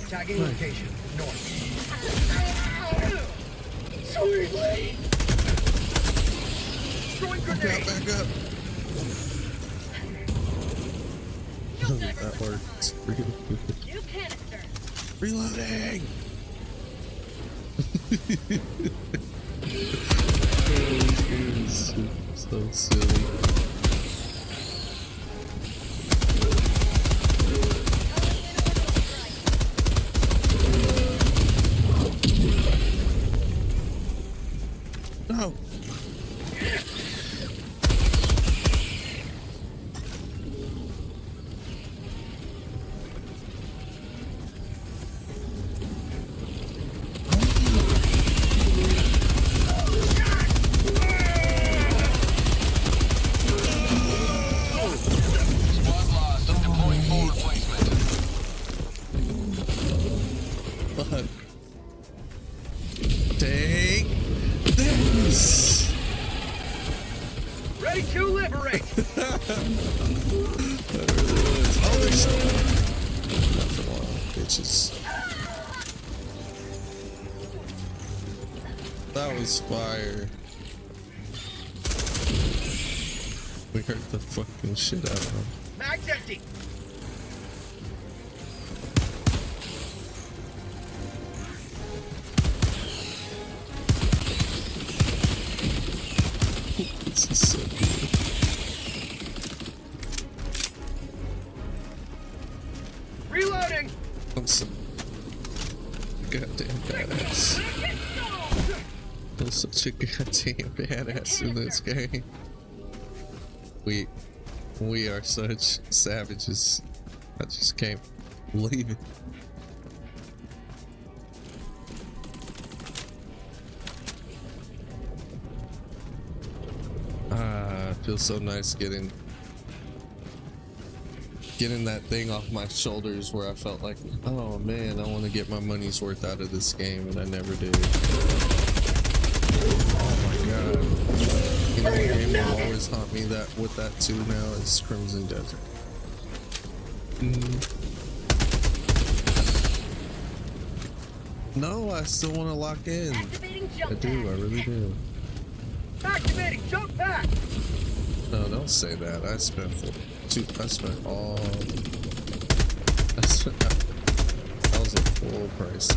Tagging location. North. Sweetly! Throwing grenade! Back up. That worked. New canister. Reloading! So silly. No! Squad lost. I'm deploying full replacement. Fuck. Take this! Ready to liberate! Oh, there's nothing wrong, bitches. That was fire. We hurt the fucking shit out of him. Mag's empty! This is so good. Reloading! I'm so goddamn badass. I'm such a goddamn badass in this game. We are such savages. I just can't believe it. It feels so nice getting that thing off my shoulders where I felt like, oh man, I want to get my money's worth out of this game, and I never did. Oh my god. You know, a game will always haunt me with that too now is Crimson Desert. No, I still want to lock in. Activating jump I do, I really do. Activating jump pack! No, don't say that. I spent that was a full price.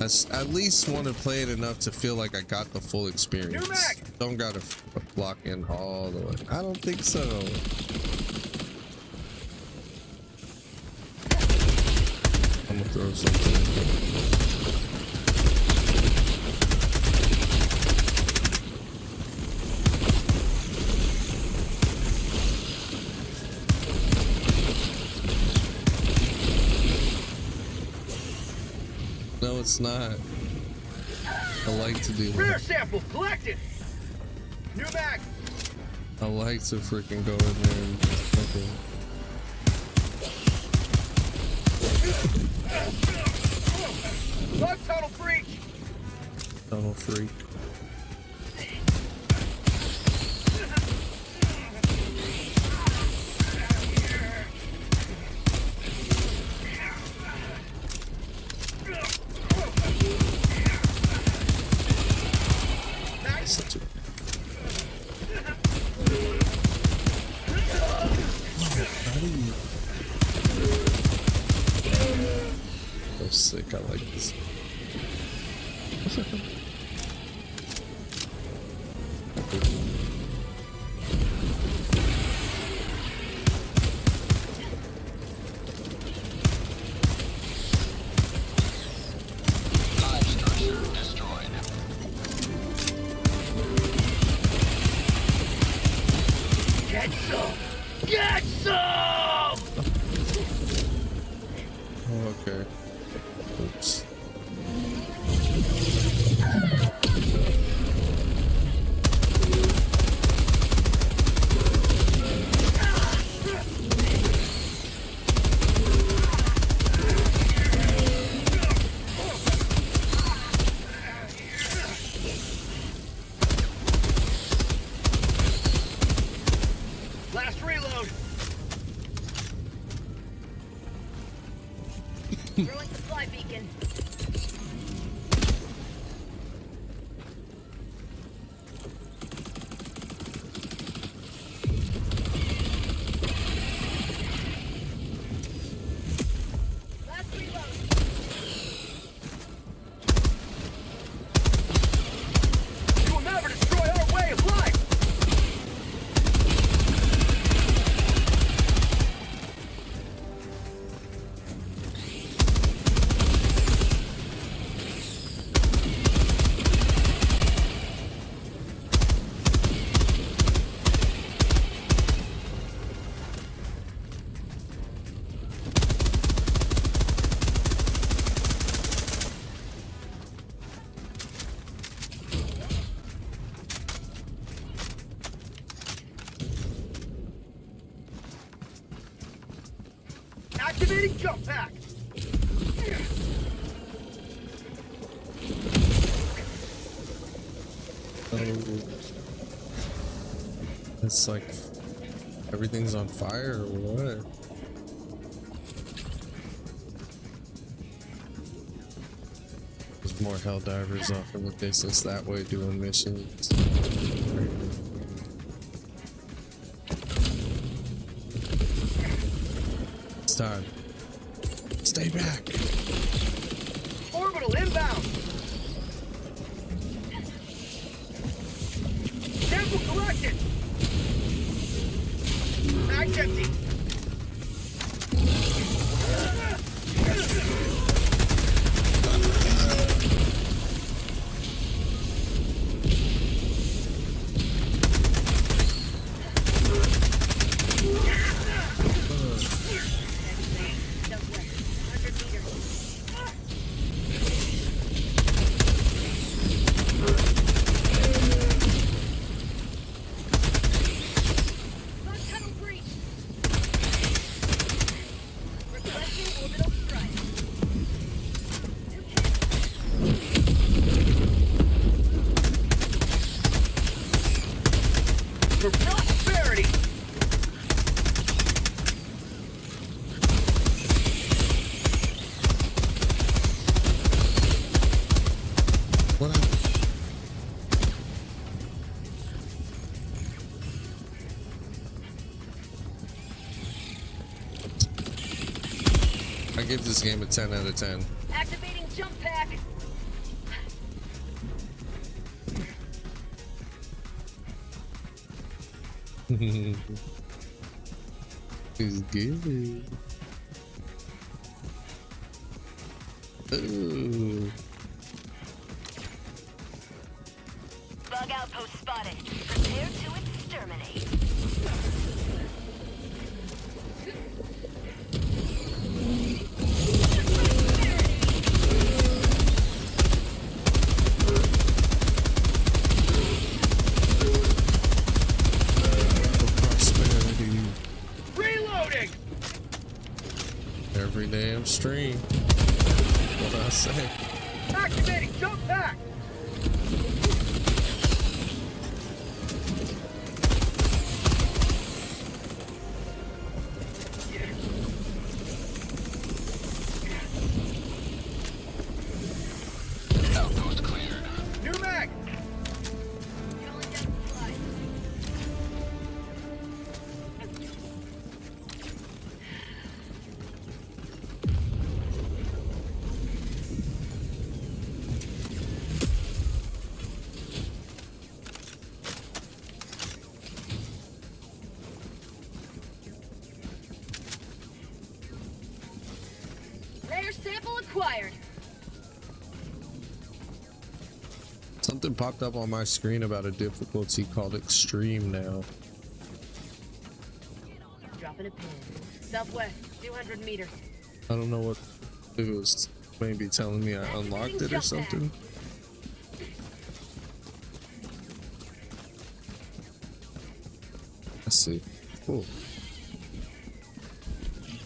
I at least want to play it enough to feel like I got the full experience. New mag! Don't gotta lock in all the way. I don't think so. I'm gonna throw something. No, it's not. I like to do Rare that. sample collected! New mag! I like to freaking go in there and just fucking... Lug tunnel breach! tunnel freak. Such a... So sick, I like this. Hive structure destroyed. Get some! Get some! Oh, okay. Oops. Last reload! Throwing supply beacon. Last reload. You will never destroy our way of life! Activating jump pack! Oh. It's like everything's on fire or what? There's more Helldivers off in the distance that way doing missions. It's time. Stay back. Orbital inbound! Sample collected! Mag's empty! Southwest. 100 meters. Bug tunnel breach. Requesting orbital strike. For prosperity! What happened? I give this game a 10 out of 10. Activating jump pack. It's good. Ooh. Bug outpost spotted. Prepare to exterminate. Prosperity. Reloading! Every damn stream. What I say? Activating jump pack! Outpost cleared. New mag! Something popped up on my screen about a difficulty called extreme now. Dropping a pin. Southwest, 200 meters. I don't know what it was, maybe telling me I unlocked it or something. Let's see. Cool.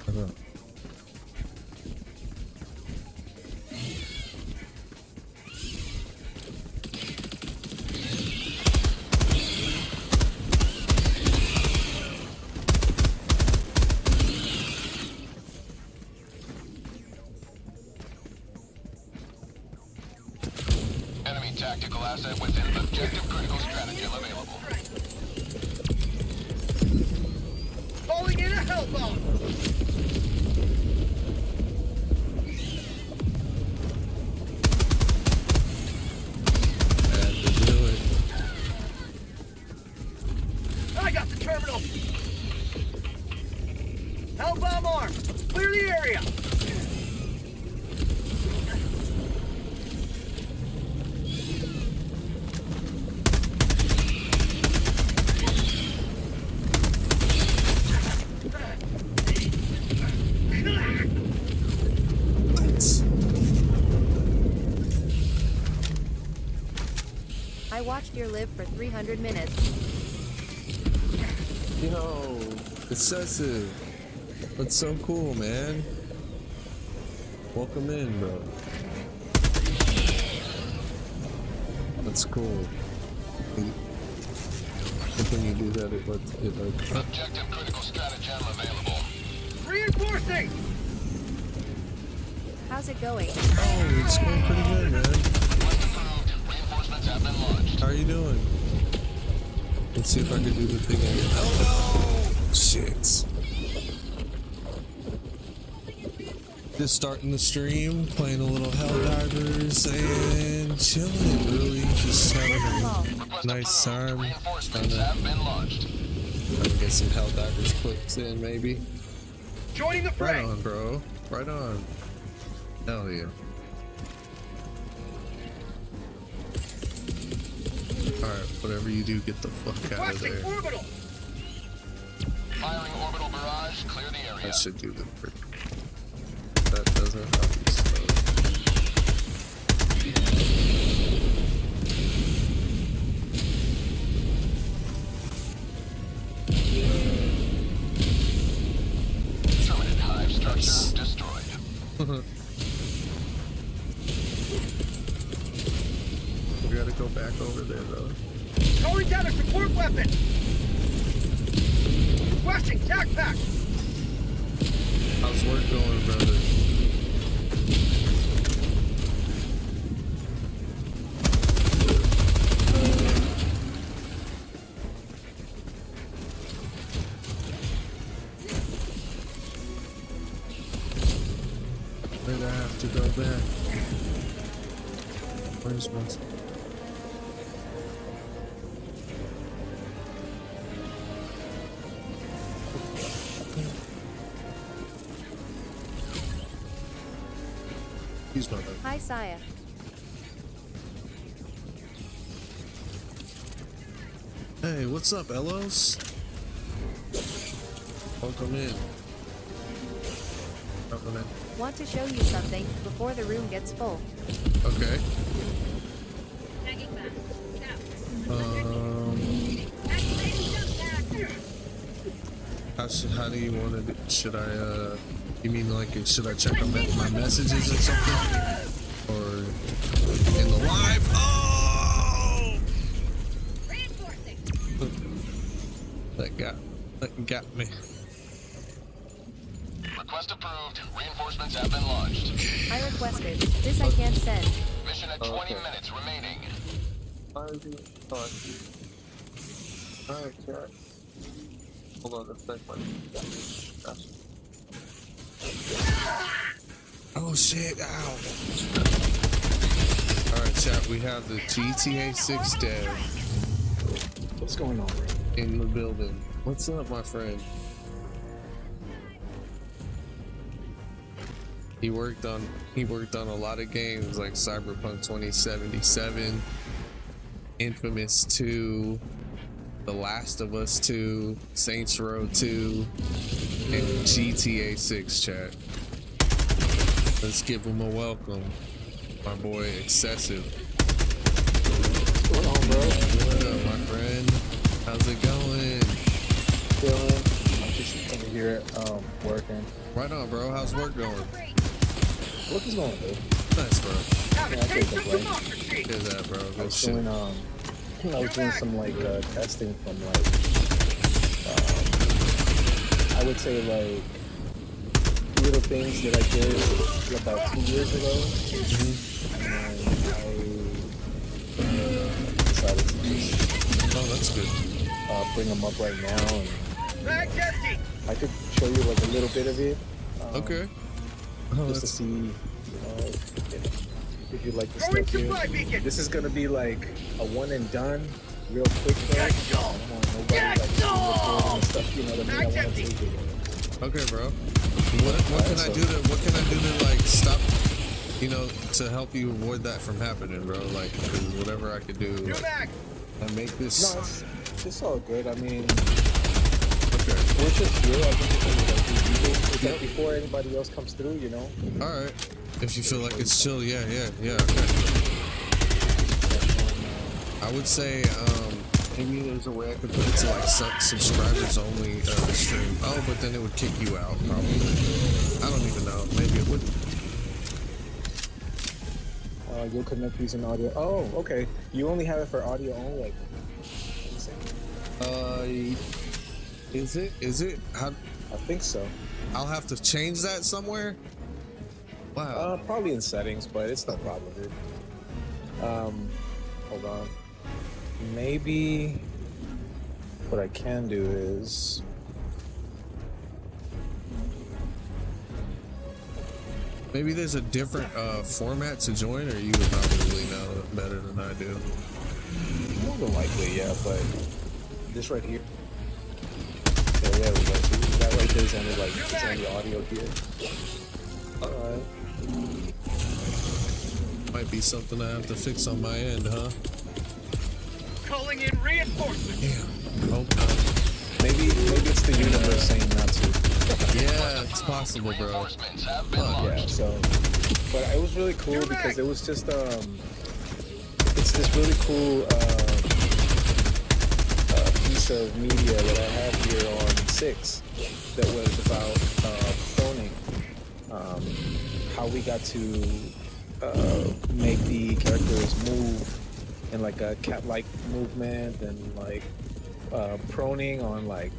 I don't know. Enemy tactical asset within objective critical stratagem available. Calling in a hell bomb! Had to do it. I got the terminal! Hell bomb armed! Clear the area! I watched your live for 300 minutes. Yo, excessive. That's so cool, man. Welcome in, bro. That's cool. I think when you do that, it like. Objective critical stratagem available. Reinforcing! How's it going? Oh, it's going pretty good, man. Reinforcements have been launched. How are you doing? Let's see if I can do the thing again. Oh no! Shit. Just starting the stream, playing a little Helldivers and chilling, really. Just having a nice time. Reinforcements have been launched. Trying to get some Helldivers clips in, maybe. Joining the fray! Right on, bro. Right on. Hell yeah. Alright, whatever you do, get the fuck out of Requesting there. orbital! Firing orbital barrage. Clear the area. That should do the trick. That doesn't obviously. Terminate hive structure destroyed. We gotta go back over there though. Calling down a support weapon! Requesting tac pack! How's work going, brother? Where'd I have to go back? Where's my... Excuse my bad. Hi, Saya. Hey, what's up, Elos? Welcome in. Welcome in. Want to show you something before the room gets full. Okay. Tagging back. How do you want to do? Should I, you mean like, should I check on my messages or something? Or in the live? Oh! Reinforcing. That got me. Request approved. Reinforcements have been launched. I requested. This I can't send. Mission at 20 Okay. minutes remaining. Alright, chat. Hold on a second. Oh shit, ow. Alright, chat, we have the GTA 6 dev. What's going on, bro? In the building. What's up, my friend? He worked on a lot of games like Cyberpunk 2077, Infamous 2, The Last of Us 2, Saints Row 2, and GTA 6, chat. Let's give him a welcome. My boy Excessive. What's going on, bro? What up, my friend? How's it going? Chilling. I'm just in here working. Right on, bro. How's work going? Work is going good. Nice, bro. Yeah, I can't complain. Hear that, bro. I Good was shit. doing I was doing some like testing from like I would say like little things that I did about 2 years ago, and I decided to just Oh, that's good. bring them up right now, and Bag's empty. I could show you like a little bit of it. Okay. Oh, Just to that's, see, you know, if you like the Throwing stuff here. supply beacon. This is gonna be like a one and done, real quick though. Get I don't want nobody Get like recording and stuff, you know what I mean? I Bag's want to empty. take it. okay, bro. What can I do to like stop, you know, to help you avoid that from happening, bro? Like, 'cause whatever I could do New mag. and make this. No, it's all good. I mean, Okay. we're just here. I think it's like people before anybody else comes through, you know. All right. If you feel like it's chill, yeah. Okay. I would say, maybe there's a way I could put it to like subscribers only stream. Oh, but then it would kick you out, probably. I don't even know. Maybe it would. You'll connect using audio. Oh, okay. You only have it for audio only. Like, Is it? How? I think so. I'll have to change that somewhere. Wow. Probably in settings, but it's no problem, dude. Hold on. Maybe what I can do is Maybe there's a different format to join, or you would probably know better than I do. more than likely, yeah, but this right here. Yeah, there we go. See, that right there is only like it's only audio here. Alright. Might be something I have to fix on my end, huh? Calling in reinforcements. Damn. Hope not. Maybe it's the universe saying not to. Yeah, it's possible, bro. Reinforcements have been Fuck. Yeah, launched. so but it was really cool because it was just it's this really cool piece of media that I have here on 6 that was about proning, how we got to make the characters move in like a cat-like movement and like proning on like,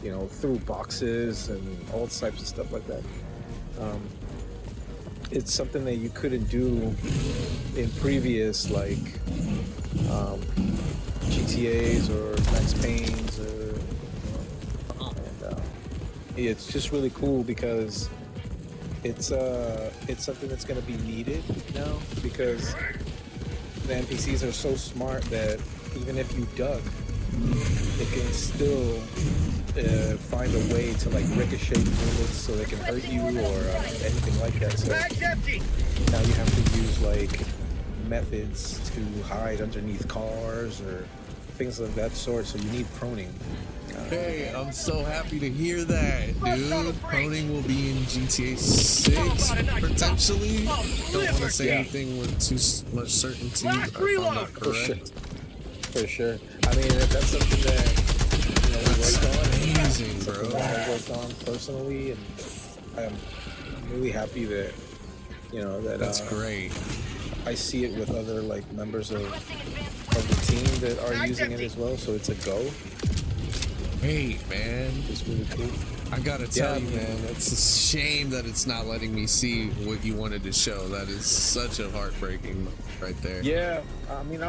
you know, through boxes and all types of stuff like that. It's something that you couldn't do in previous like GTAs or Max Paynes or, and it's just really cool because it's something that's going to be needed now because the NPCs are so smart that even if you duck, it can still find a way to like ricochet bullets so they can hurt you or anything like that. So Bag's empty. now you have to use like methods to hide underneath cars or things of that sort. So you need proning. Hey, I'm so happy to hear that, dude. Proning will be in GTA 6, potentially. Don't want to say anything with too much certainty, if I'm not correct. For sure. I mean, that's something that, you know, we worked on. Amazing, bro. Something that I worked on personally, and I'm really happy that, you know, that That's great. I see it with other like members of the team that are using it as well. So it's a go. Great, man. It's really cool. I gotta tell you, man, it's a shame that it's not letting me see what you wanted to show. That is such a heartbreaking right there. Yeah, I mean,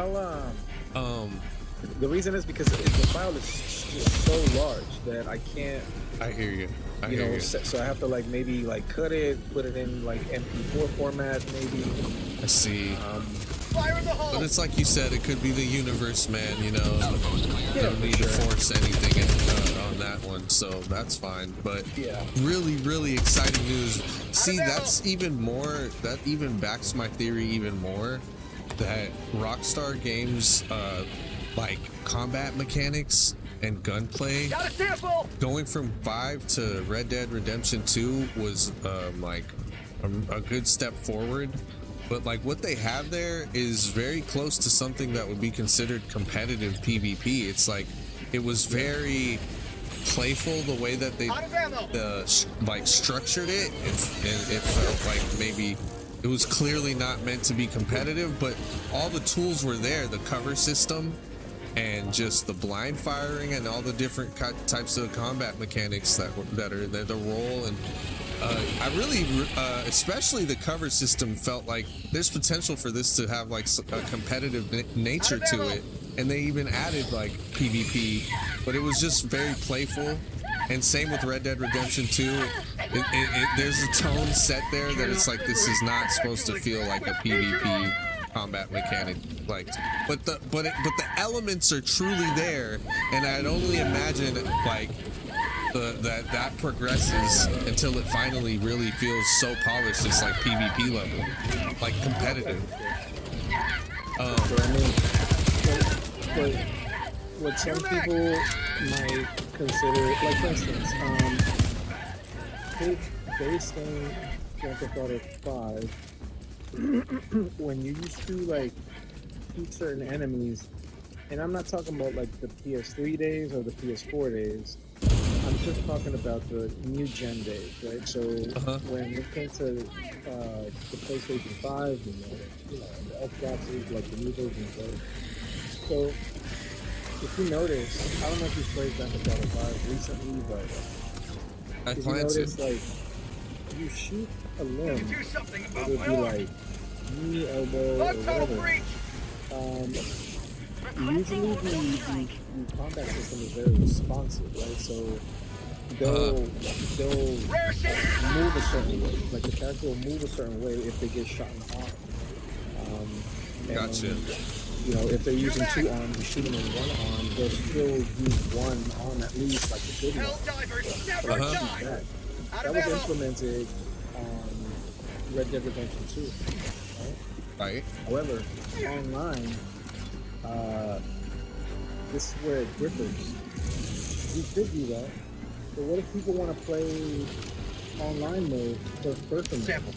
the reason is because the file is just so large that I can't. I hear you. I You hear know, you. so I have to like maybe like cut it, put it in like MP4 format, maybe. I see. Fire in the hole. But it's like you said, it could be the universe, man, you know. Yeah, Don't need to force anything on that one, so that's fine. But Yeah. really, really exciting news. See, that's even more, that even backs my theory even more. that Rockstar Games like combat mechanics and gunplay Got a sample! going from 5 to Red Dead Redemption 2 was like a good step forward, but like what they have there is very close to something that would be considered competitive PvP. It's like it was very playful the way that they like structured it. It felt like maybe it was clearly not meant to be competitive, but all the tools were there, the cover system and just the blind firing and all the different types of combat mechanics that are there, the roll. And I really especially the cover system felt like there's potential for this to have like a competitive nature to it, and they even added like PvP, but it was just very playful. And same with Red Dead Redemption 2. There's a tone set there that it's like this is not supposed to feel like a PvP combat mechanic, like, but the elements are truly there, and I'd only imagine like that progresses until it finally really feels so polished. It's like PvP level, like competitive. What some people might consider, like for instance, take base game Grand Theft Auto 5. When you used to like shoot certain enemies, and I'm not talking about like the PS3 days or the PS4 days, I'm just talking about the new gen days, right? So when it came to the PlayStation 5 and the Xboxes, like the new versions, right? So if you notice, I don't know if you've played Grand Theft Auto 5 recently, but if you notice, like, you shoot a limb, it would be like knee, elbow, or whatever. Usually the combat system is very responsive, right? So they'll move a certain way. Like the character will move a certain way if they get shot in the arm. Gotcha. You know, if they're using 2 arms, you shoot them in 1 arm, they'll still use 1 arm at least, like a good one. That was implemented on Red Dead Redemption 2. Right. However, online, this is where it differs. You could do that, but what if people want to play online mode first person mode?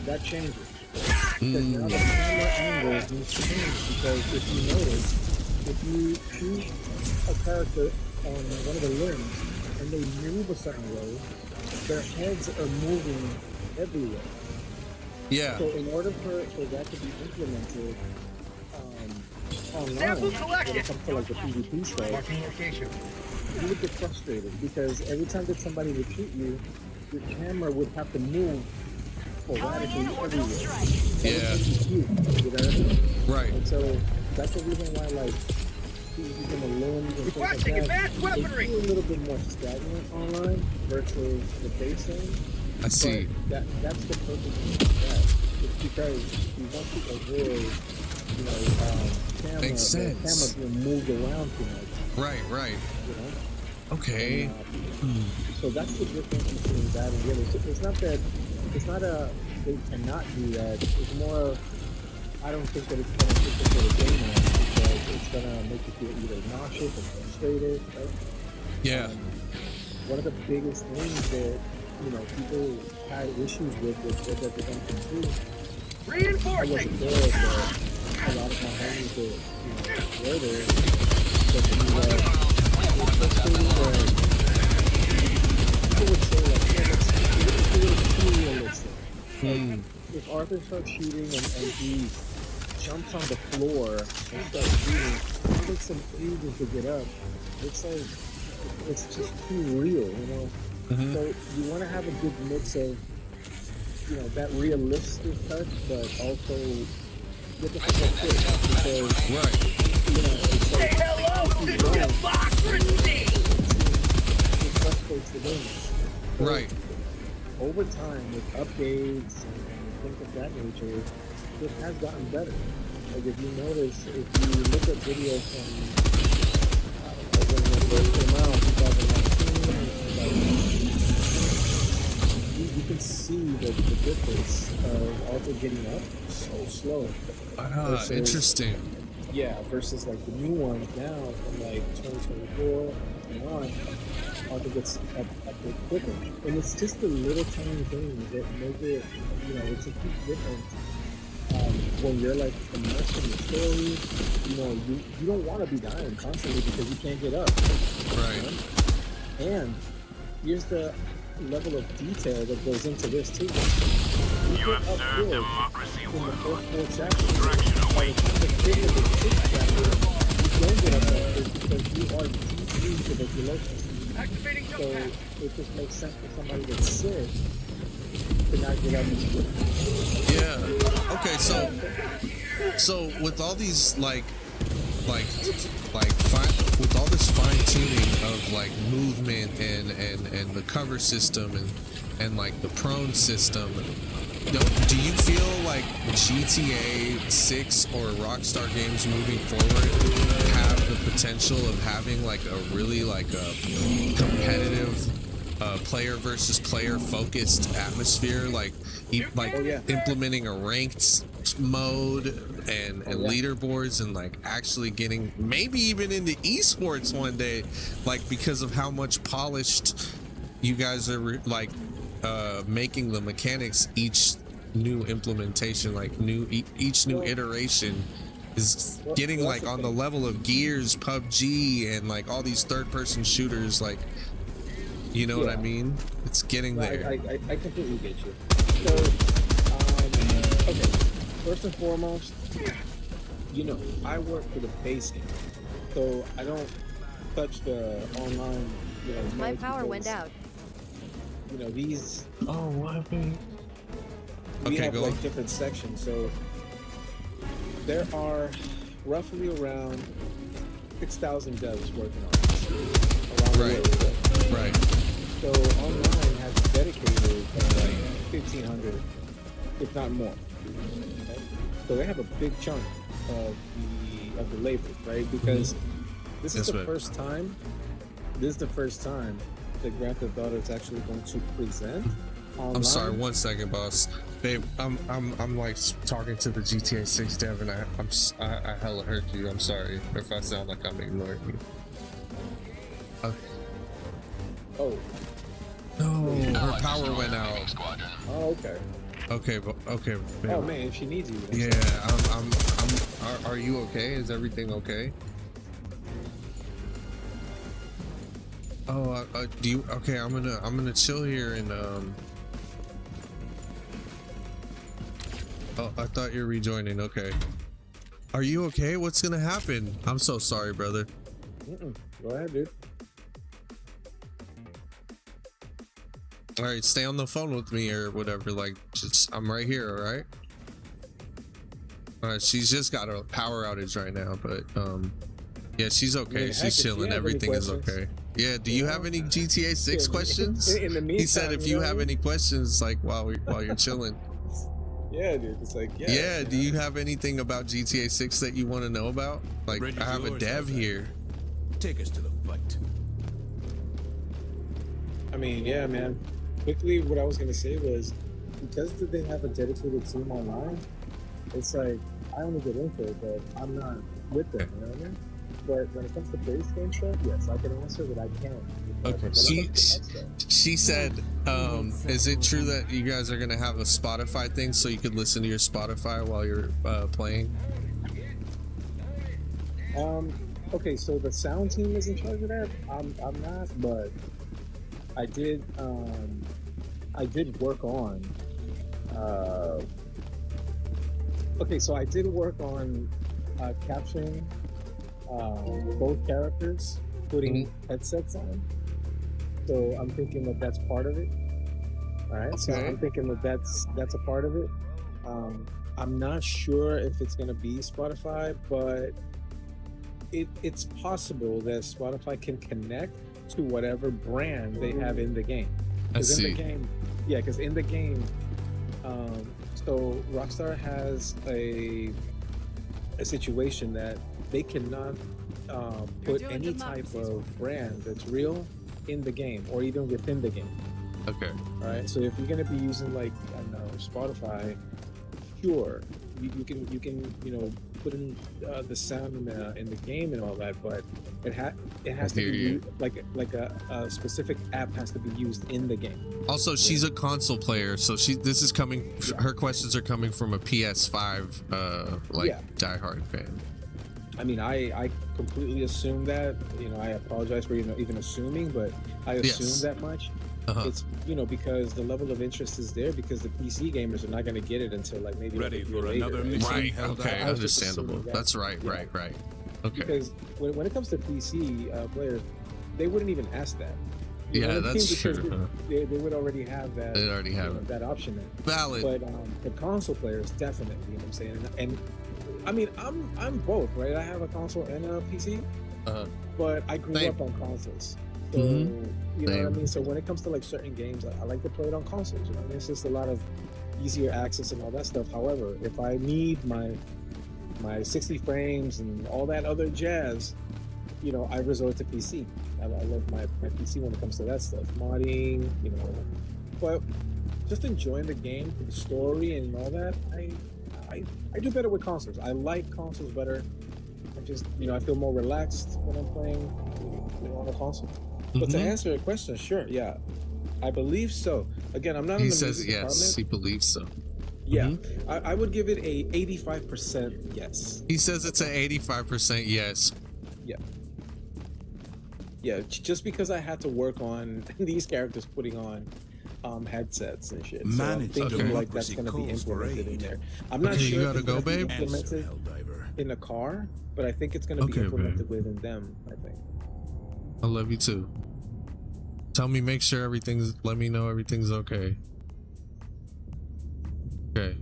That changes. Because now the camera angles need to change, because if you notice, if you shoot a character on one of the limbs and they move a certain way, their heads are moving everywhere. Yeah. So in order for that to be implemented online, when it comes to like the PvP stuff, you would get frustrated because every time that somebody would shoot you, your camera would have to move sporadically everywhere. Yeah. You know what I mean? Right. And so that's the reason why, like, using the limbs and things like that, they feel a little bit more stagnant online versus the base game. I see. But that's the purpose of that. It's because you want to avoid, camera being moved around too much. Right. You know? Okay. And, so that's the difference between that and the other. It's not they cannot do that. It's more, I don't think that it's beneficial for the gamer because it's gonna make you feel either nauseous or frustrated, right? Yeah. One of the biggest things that people had issues with Red Dead Redemption 2. I wasn't there, but a lot of my homies that were there said to me that it's frustrating that people would say like, it's too realistic. Like, if Arthur starts shooting and he jumps on the floor and starts shooting, it takes him ages to get up. It's like, it's just too real, you know? So you want to have a good mix of, that realistic touch, but also get the thing quick because, it's like, say hello to democracy! It frustrates the game. So Right. over time, with updates and things of that nature, it has gotten better. Like if you notice, if you look at videos from when it first came out, 2019, you can see the difference of Arthur getting up so slow. Versus, Interesting. Yeah, versus like the new ones now from like 2024 and on, Arthur gets up a bit quicker. And it's just the little tiny things that make it, you know, it's a huge difference. When you're like immersed in the story, you know, you don't want to be dying constantly because you can't get up. Right. You know? And here's the level of detail that goes into this too. You have served democracy In the well. first 4 chapters, Distraction by the awaits. time the fifth of the 6th chapter, you don't get up there because you are deep into tuberculosis. Activating So jump pad. it just makes sense for somebody that's sick to not get up as quick. Yeah. Okay. So with all these with all this fine tuning of like movement and the cover system and like the prone system, do you feel like GTA 6 or Rockstar games moving forward have the potential of having like a really like a competitive player versus player focused atmosphere, like implementing a ranked mode and leaderboards and like actually getting maybe even into esports one day, like because of how much polished you guys are making the mechanics. Each new implementation, like each new iteration is getting like on the level of Gears, PUBG, and like all these third-person shooters, like, you know what I mean? It's getting there. I completely get you. So, okay, first and foremost, you know, I work for the base game, so I don't touch the online, you know, My modes power because, went out. You know, these... Oh, what happened? We Okay, have go like on. different sections, so there are roughly around 6,000 devs working on this around the world. Right. So online has dedicated like 1,500, if not more. Okay? So they have a big chunk of the labor, right? Because this is the first time. This is the first time that Grand Theft Auto is actually going to present. Online. I'm sorry, 1 second, boss. Babe, I'm like talking to the GTA 6 dev, and I hella hurt you. I'm sorry if I sound like I'm ignoring you. Okay. Oh. No, her power went out. Oh, okay. Okay, okay. Babe. Oh man, if she needs you. Yeah, are you okay? Is everything okay? Oh, do you? Okay, I'm gonna chill here and Oh, I thought you were rejoining. Okay. Are you okay? What's gonna happen? I'm so sorry, brother. Go ahead, dude. All right, stay on the phone with me or whatever. Like, just I'm right here. All right. All right. She's just got a power outage right now, but yeah, she's okay. I mean, she's chilling. Everything is okay. Yeah. Do you have any GTA 6 questions? In the meantime, He said if you have any questions, like while you're chilling. Yeah, dude. It's like Yeah. Do you have anything about GTA 6 that you want to know about? Like, I have a dev here. Take us to the fight. I mean, yeah, man. Quickly, what I was gonna say was, because they have a dedicated team online, it's like I only get into it, but I'm not with them. You know what I mean? But when it comes to base game stuff, yes, I can answer that I can. Okay. She said, is it true that you guys are gonna have a Spotify thing so you could listen to your Spotify while you're playing? Okay, so the sound team is in charge of that. I'm not, but I did work on. Okay, so I did work on capturing both characters, putting headsets on. So I'm thinking that that's part of it. All right, so I'm thinking that that's a part of it. I'm not sure if it's gonna be Spotify, but it's possible that Spotify can connect to whatever brand they have in the game. Because in the game, so Rockstar has a situation that they cannot put any type of brand that's real in the game or even within the game. Okay. All right. So if you're gonna be using like I don't know Spotify, sure, you can put in the sound in the game and all that, but it has to hear be you. like a specific app has to be used in the game. Also, she's a console player, so this is coming. Her questions are coming from a PS5 diehard fan. I mean, I completely assume that. I apologize for even assuming, but I assume that much. It's because the level of interest is there because the PC gamers are not going to get it until like maybe ready like a year for later, another right? mission. Right. held Okay. out. I was just Understandable. assuming that. That's right. Yeah. Right. Okay. Because when it comes to PC players, they wouldn't even ask that. You know Yeah, what I mean? that's Because true. They would already have that. They already have it. that option there. Valid. But the console players definitely, you know what I'm saying? And I mean, I'm both, right? I have a console and a PC, but I grew Same. up on consoles. So, you know what I mean? So when it comes to like certain games, I like to play it on consoles. You know, it's just a lot of easier access and all that stuff. However, if I need my 60 frames and all that other jazz, I resort to PC. I love my PC when it comes to that stuff, modding, but just enjoying the game, the story, and all that. I do better with consoles. I like consoles better. I just, I feel more relaxed when I'm playing on a console. But to answer your question, sure, yeah, I believe so. Again, I'm not in the says music yes. He department. believes so. Yeah, I would give it a 85% yes. He says it's an 85% yes. Yeah, just because I had to work on these characters putting on headsets and shit. So I'm thinking like that's going to be implemented in there. I'm not sure you gotta if it's go, gonna be babe? implemented in a car, but I think it's going to be implemented within them, I think. I love you too. Tell me, let me know everything's okay. Okay.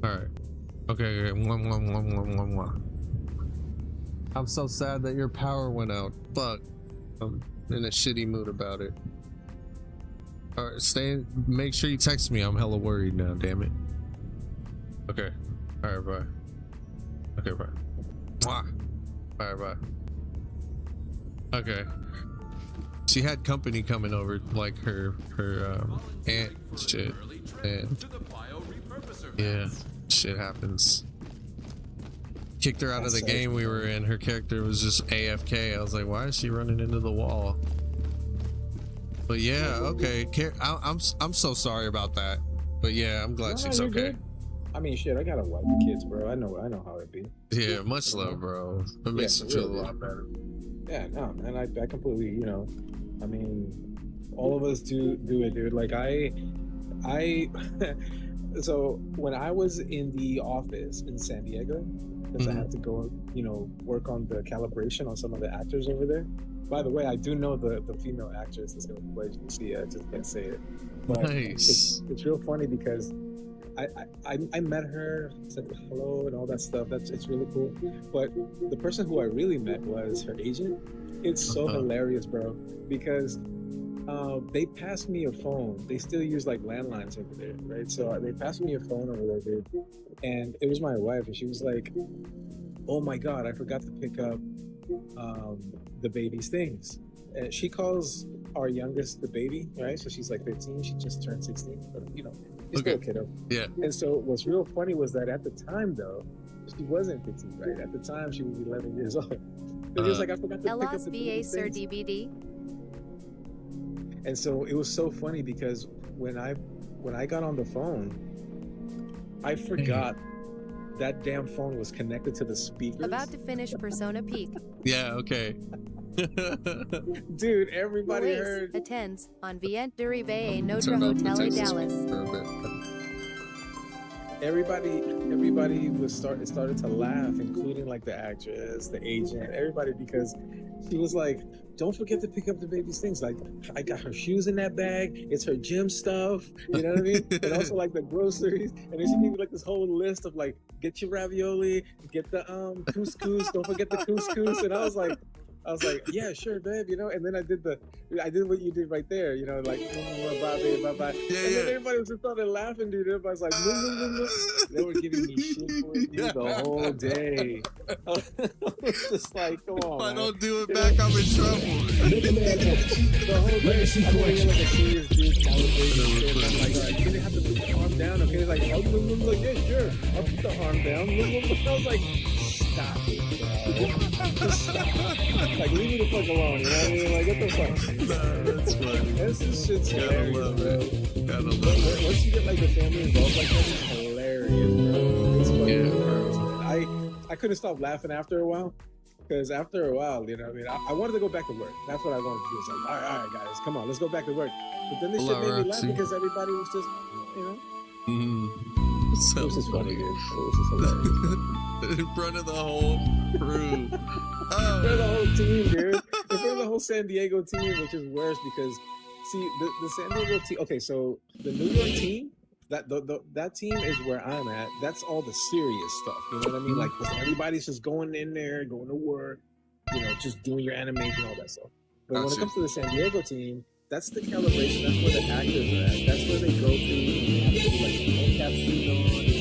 Alright. Okay. Mwah. I'm so sad that your power went out. Fuck. I'm in a shitty mood about it. Alright, make sure you text me. I'm hella worried now, damn it. Okay. Alright, bye. Okay, bye. Mwah. Alright, bye. Okay. She had company coming over, like her aunt shit. And yeah, shit happens. Kicked her out of the game we were in. Her character was just AFK. I was like, why is she running into the wall? But yeah, okay. I'm so sorry about that. But yeah, I'm glad she's okay. Good. I mean, shit, I got a wife and kids, bro. I know how it be. Yeah, much love, bro. It makes me feel a lot better. Yeah, no, and I completely, I mean, all of us do it, dude. Like I so when I was in the office in San Diego, because I had to go, work on the calibration on some of the actors over there. By the way, I do know the female actress that's going to play Lucia. I just can't say it. But nice. It's real funny because I met her, said hello and all that stuff. It's really cool. But the person who I really met was her agent. It's so hilarious, bro, because they passed me a phone. They still use like landlines over there, right? So they passed me a phone over there, dude. And it was my wife, and she was like, oh my God, I forgot to pick up the baby's things. And she calls our youngest the baby, right? So she's like 15, she just turned 16, but she's still a kiddo. Yeah. And so what's real funny was that at the time though, she wasn't 15, right? At the time she was 11 years old. So she was like, I forgot to pick up the baby's Sir things. DVD. And so it was so funny because when I got on the phone, I forgot that damn phone was connected to the speakers. About to finish Persona Peak. Yeah, okay. Dude, everybody Luis heard. attends on Vient Duribe a Notre Hotel Dallas. Everybody started to laugh, including like the actress, the agent, everybody, because she was like, don't forget to pick up the baby's things. Like, I got her shoes in that bag. It's her gym stuff. You know what I mean? And also like the groceries. And then she gave me like this whole list of like, get your ravioli, get the couscous. Don't forget the couscous. And I was like, I was like, yeah, sure, babe, you know. And then I did what you did right there, you know, like bye, babe, bye, bye. Yeah, and then yeah. everybody was just started laughing, dude. Everybody's like, They were giving me shit for it, dude, the whole day. I was just like, come on, If I man. don't do it back, I'm in trouble. The whole day, I'm being like a serious dude, celebrating shit. I'm like, all right, can they have to put the arm down? Okay, it's like, oh, like, yeah, sure, I'll put the arm down. I was like, stop it, bro. Just stop. Like, leave me the fuck alone, you know what I mean? Like, what the fuck? Nah, that's funny. This shit's Gotta hilarious, love bro. it. Gotta love it. Once you get like the family involved like that, it's hilarious, bro. It's fucking Yeah. hilarious, man. I couldn't stop laughing after a while. Because after a while, you know what I mean? I wanted to go back to work. That's what I wanted to do. It's like, all right, guys, come on, let's go back to work. But then this shit made me laugh Roxy. because everybody was just, you know? So It was just funny, dude. It was just hilarious. in front of the whole crew. In front of the whole team, dude. In front of the whole San Diego team, which is worse because, see, the San Diego team. Okay, so the New York team, that team is where I'm at. That's all the serious stuff. You know what I mean? Like everybody's just going in there, going to work, you know, just doing your animation, all that stuff. But when it comes to the San Diego team, that's the calibration. That's where the actors are at. That's where they go through. They have to do like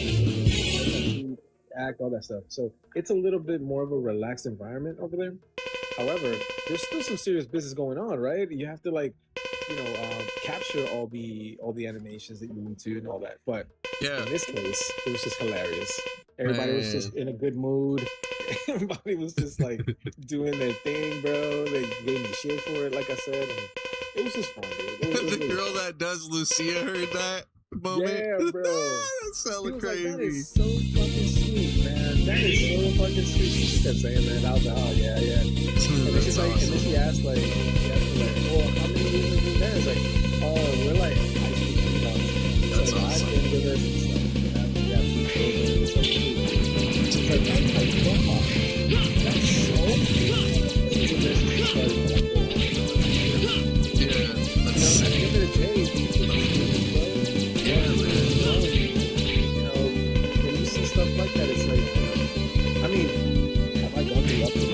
encapsulate, act, all that stuff. So it's a little bit more of a relaxed environment over there. However, there's still some serious business going on, right? You have to like, you know, capture all the animations that you need to and all that. But in this case, it was just hilarious. Everybody was just in a good mood. Everybody was just like doing their thing, bro. They gave me shit for it, like I said. And it was just fun, dude. It was The really girl fun. that does Lucia heard that moment. Yeah, bro. That's hella crazy. Like, that is so fucking sweet, man. That is so fucking sweet. She kept saying that. I was like, oh, yeah, yeah. And then she's like, and then she asked, like, well, how many years have you been there? It's like, oh, we're like high school sweethearts. That's So awesome. I've been with her since like, yeah, it's so cute. She's like, that's like, wow. That's so cute. She's a business started like, Yeah, that's at sick. the end of the day, when you see stuff like that, it's like, I mean, have I gone through up to it?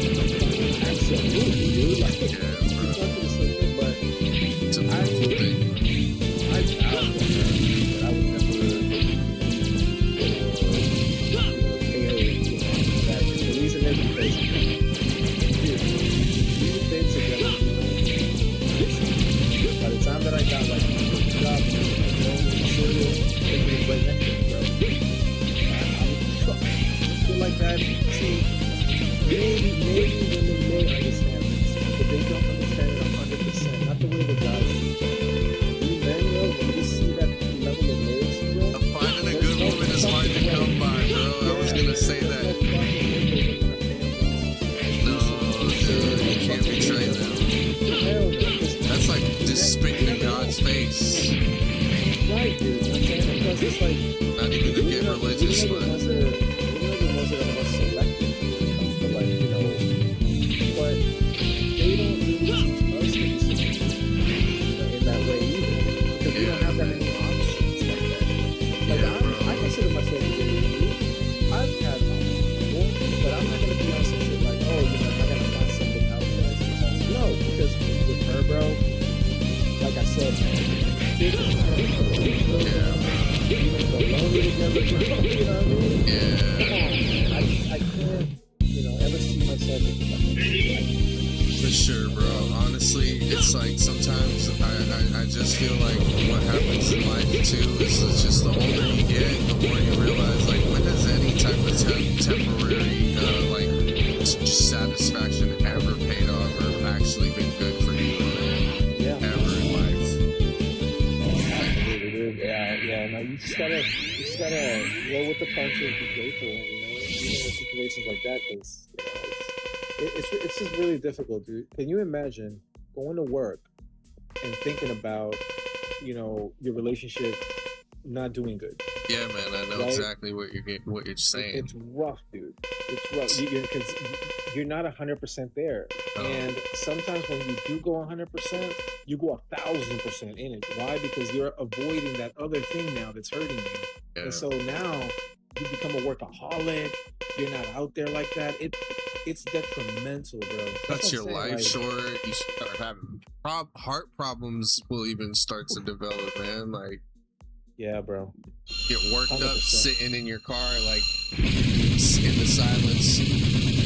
Absolutely, dude. Like, Yeah, bro. it's not the same thing, but It's a beautiful thing. I would never, that the reason is because, dude, we've been together. By the time that I got like a job, it was right next to me, bro. I feel like that. See, maybe women may understand this, but they don't understand it 100%. Not the way the guys do. We men, bro, when we see that level of loyalty, bro. Finding a good woman is hard to come by, bro. I was gonna say that. No, dude, you can't betray them. That's like just spitting in God's face. Right, dude. I'm saying because it's like Not even to get religious, we're but the ones that are the most selective when it comes to like, you know, but they don't really teach us in that way either. Because we don't have that many options like that. Like I consider myself a good dude. I've had options before, but I'm not gonna be on some shit like, oh, you know, I gotta find something out there. No, because with her, bro, like I said, you know what I mean? yeah, I can't, you know, ever see myself as like, for sure, bro. Honestly, it's like sometimes I just feel like what happens in life too is it's just the older you get, the more you realize like when has any type of temporary like satisfaction ever paid off or actually been good for you ever in life. absolutely, dude. Yeah. No, you just gotta roll with the punches, be grateful, you know, even in situations like that, because you know, it's just really difficult, dude. Can you imagine going to work and thinking about, you know, your relationship not doing good? Yeah, man, I know Right? exactly what you're saying. It's rough, dude. It's rough because you're not 100% there, and sometimes when you do go 100%, you go 1,000% in it. Why? Because you're avoiding that other thing now that's hurting you, and so now you become a workaholic. You're not out there like that. it's detrimental, bro. Cuts what your I'm saying, life like, short. You start having heart problems will even start to develop, man. Like, yeah, bro. get worked up 100%. sitting in your car, like in the silence.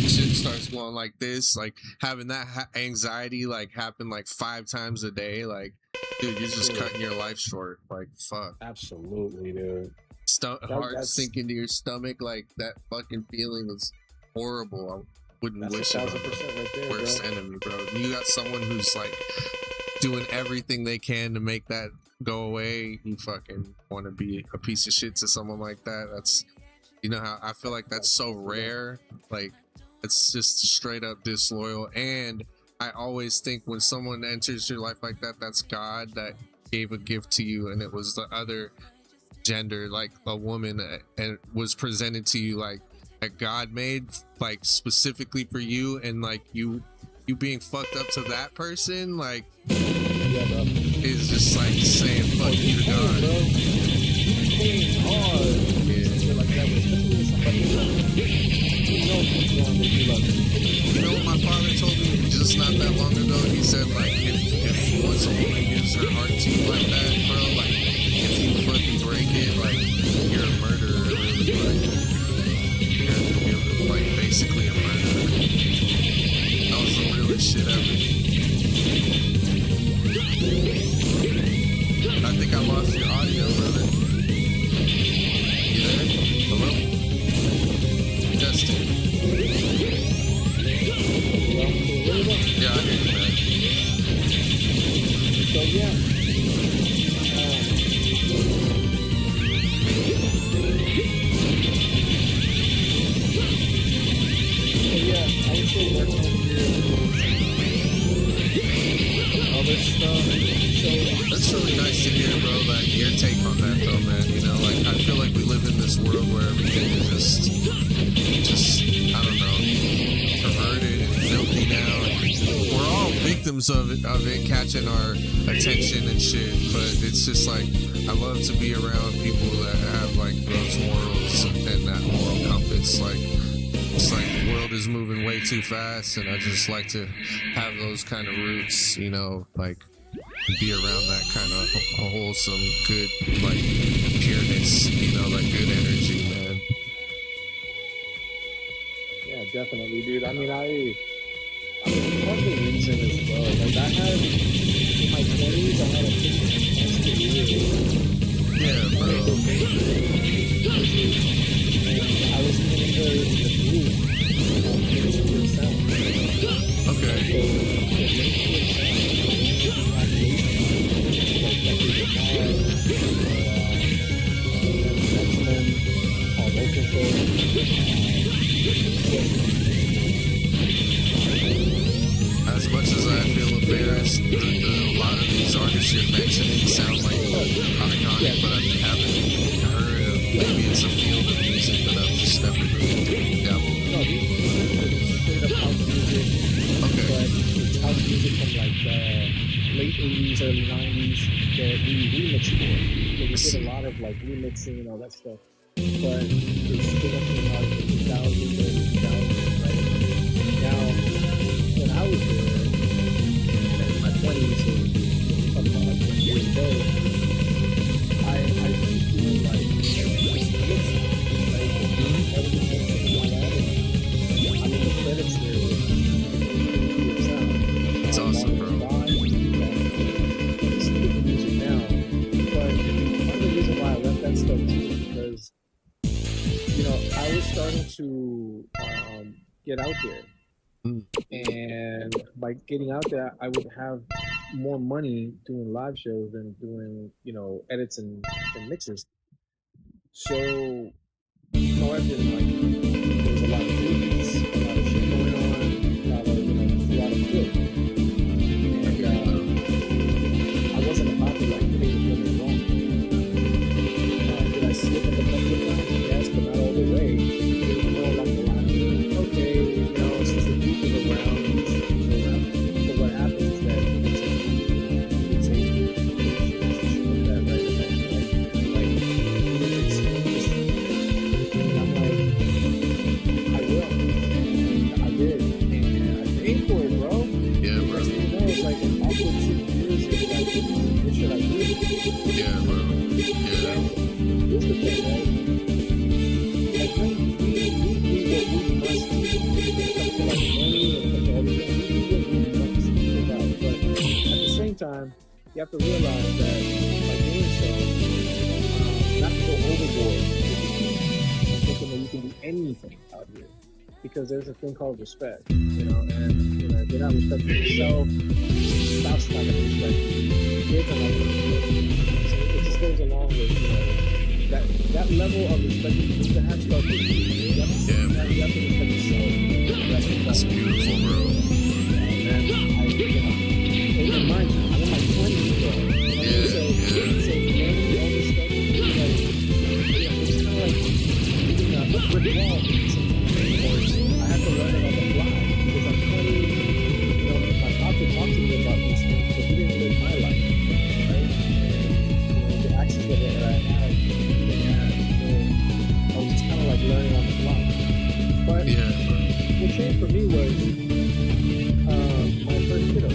Shit starts going like this, like having that anxiety like happen like 5 times a day. Like, dude, you're just cutting your life short. Like, fuck. Absolutely, dude. Heart that's- sinking to your stomach, like that fucking feeling was horrible. I wouldn't That's wish it on 1,000% right there, worst bro. enemy, bro. You got someone who's like doing everything they can to make that go away. You fucking want to be a piece of shit to someone like that. That's, you know how I feel like that's so rare. Like, it's just straight up disloyal. And I always think when someone enters your life like that, that's God that gave a gift to you, and it was the other gender, like a woman, and was presented to you like that God made like specifically for you, and like you being fucked up to that person, like, Yeah, bro. is just like saying fuck you to God. Bro. It's hard. Yeah. Like that, especially with somebody you know deep down that you love. You know what my father told me just not that long ago? He said, like, if once a woman gives her heart to you like that, bro, like, if you fucking break it, like, you're a murderer, really. Like, you're like basically a murderer. That was the realest shit ever. I think I lost your audio, brother. You there? Hello? Justin. Yeah, I hear you, man. So yeah. I would say working over here other stuff. So That's really nice to hear, bro, that your take on that, though, man. You know, like, I feel like we live in this world where everything is just, I don't know, perverted and filthy now. And we're all victims of it catching our attention and shit. But it's just like, I love to be around people that have, like, those morals and that moral compass. Like, it's like the world is moving way too fast, and I just like to have those kind of roots, you know, like, be around that kind of wholesome, good, like, pureness, you know, like good energy, man. yeah, definitely, dude. I mean, part of the reason as well, like I had in my 20s, I had a Yeah, bro. I was even in the group of Ministry of Sound. Okay. As much as I feel embarrassed, a lot of these artists you're mentioning sound like iconic, but I haven't heard of. Maybe it's a field of music that I've just never really dabbled in. No, these are straight up house music. Okay. But it's house music from like the late 80s, early 90s that we remixed for. So we did a lot of like remixing and all that stuff. But it's still up in like the 2000s, early 2000s, right? Now, when I was there, in my 20s, so we're talking about like 20 years ago, I used to do like just mixing, right? Everything mixing and all that. And I mean, the credits there with sound. It's awesome, bro. It's good music now. But part of the reason why I left that stuff too is because, you know, I was starting to get out there. And by getting out there, I would have more money doing live shows than doing, you know, edits and mixes. So, you know, I've been like, there was a lot of movies, a lot of shit going on, a lot of good. And I wasn't about to like pay the money wrong. Did I slip in the couple of times? Yes, but not all the way. It was more like a lot of, okay, you know, since the group is around, but what happens is that you take that right away. Like, it's just, and I'm like, I will. should I do? Yeah, bro. Yeah. Here's the thing, right? I think we do what we must do. When it comes to like money and comes to everything, we do what we must without. But at the same time, you have to realize that by doing so, not to go overboard with thinking that you can do anything out here. Because there's a thing called respect, you know, and you know, if you're not respecting yourself, spouse not gonna respect you, kids are not gonna respect you. So it just goes along with, you know, that level of respect that you need to have starts with you. You have to respect yourself. That's beautiful, bro. And in my 20s, bro. Yeah. So learning all this stuff, it's kind of like moving a brick wall. I have to learn it on the fly because I'm 20. You know, my father talked to me about these things, but he didn't live my life, right? And the access that I had, he didn't have. So I was just kind of like learning on the fly. But what changed for me was my first kiddo.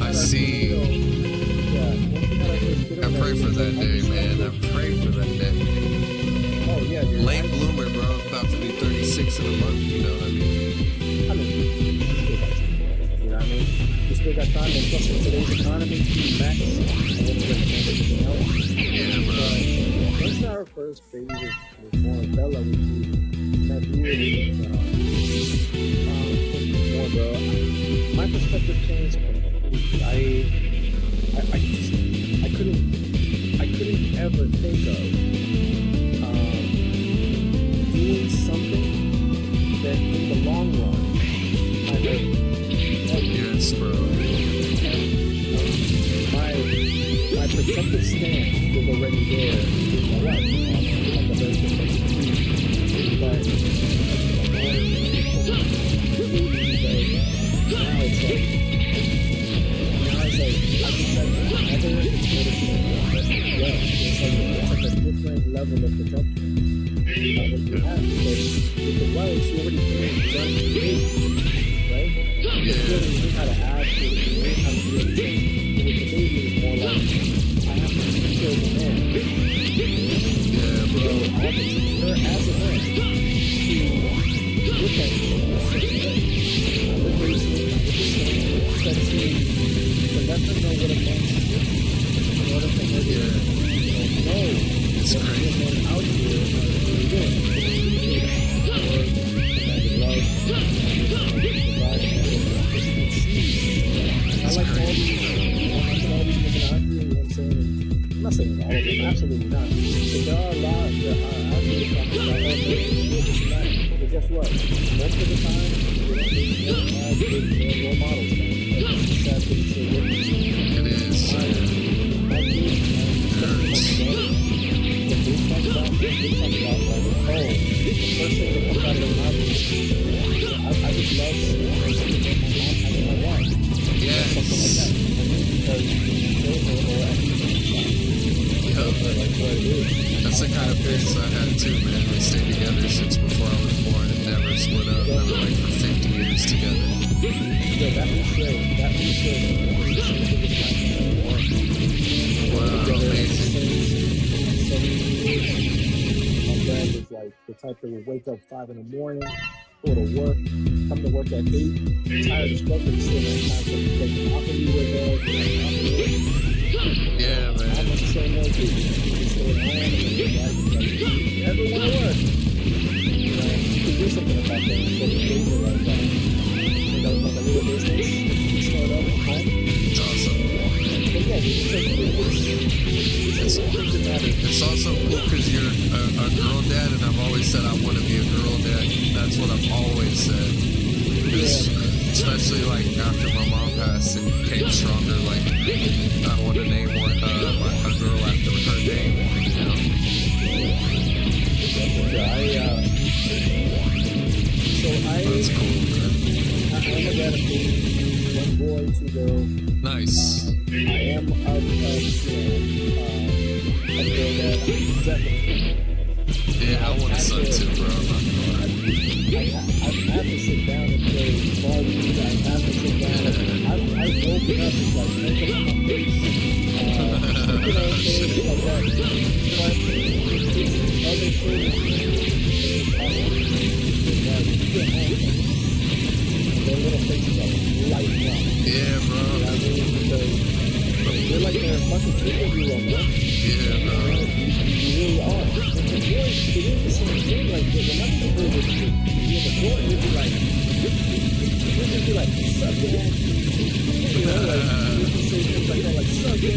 I see. I pray for that day, man. I pray for that day. Oh yeah, dude. Late bloomer, bro. About to be 36 in a month. You know what I mean? You know what I mean? You still got time, and plus in today's economy, max. I wouldn't recommend anything else. Yeah, bro. Once our first baby was born, Bella, we met you, more, bro. My perspective changed completely. I couldn't ever think of doing something that in the long run I hurt. Yes, bro. My protective stance was already there with my wife. Like a very good person. But now it's like I just like never noticed it. It's like a different level of protection that you have because with the wife, she already done right? You already knew how to act, you already knew how to do everything. But with the baby, it's more like I have to teach her the man. Yeah, bro. So I have to teach her as a man to look at me in a certain way. I'm embracing, sexy, to let her know what a man is. In order for her to know it's great. Men out here are really good. Love, I like all these women out here, you know what I'm saying? I'm not saying all of them, absolutely not. But there are a lot that are out here talking about all this and but guess what? Most of the time, they don't have good role models, man. That's the sad thing to say. It is. My kids, they talk about like, oh, the first thing that comes out of their mouth is, I just love seeing my mom having my wife. Yeah. Something like that. Because that's the kind of parents I had too, man. We stayed together since before I was born and never split up. We were like for 50 years together. Yeah, that we should. Wow, amazing. My dad was like the type that would wake up 5 in the morning, go to work, come to work at 8, tired as fuck, but he still had time to take the coffee with us. Yeah, man. I'm the same way too. You stay at home and never want to work. You know, you can do something about that. So the days are like that. You know, like a little business, you start up at home. It's awesome. But yeah, It's also cool because you're a girl dad, and I've always said I want to be a girl dad. That's what I've always said. Especially like after my mom passed and came stronger, like I want to name one a girl after her name. You know? That's cool, man. I'm a dad of 1 boy, 2 girls. Nice. I am a girl dad, definitely. Yeah, I want a son too, bro. I have to sit down and play Barbie. I have to sit down. I've woken up and like making up my face. faces are lighting up. Yeah, bro. You know what I mean? Because they're like they're a fucking superhero, man. Yeah, bro. You really are. And before, it is the same thing. Like, remember before before it would be like, suck it. You know, like, you can say things like that, like, suck it.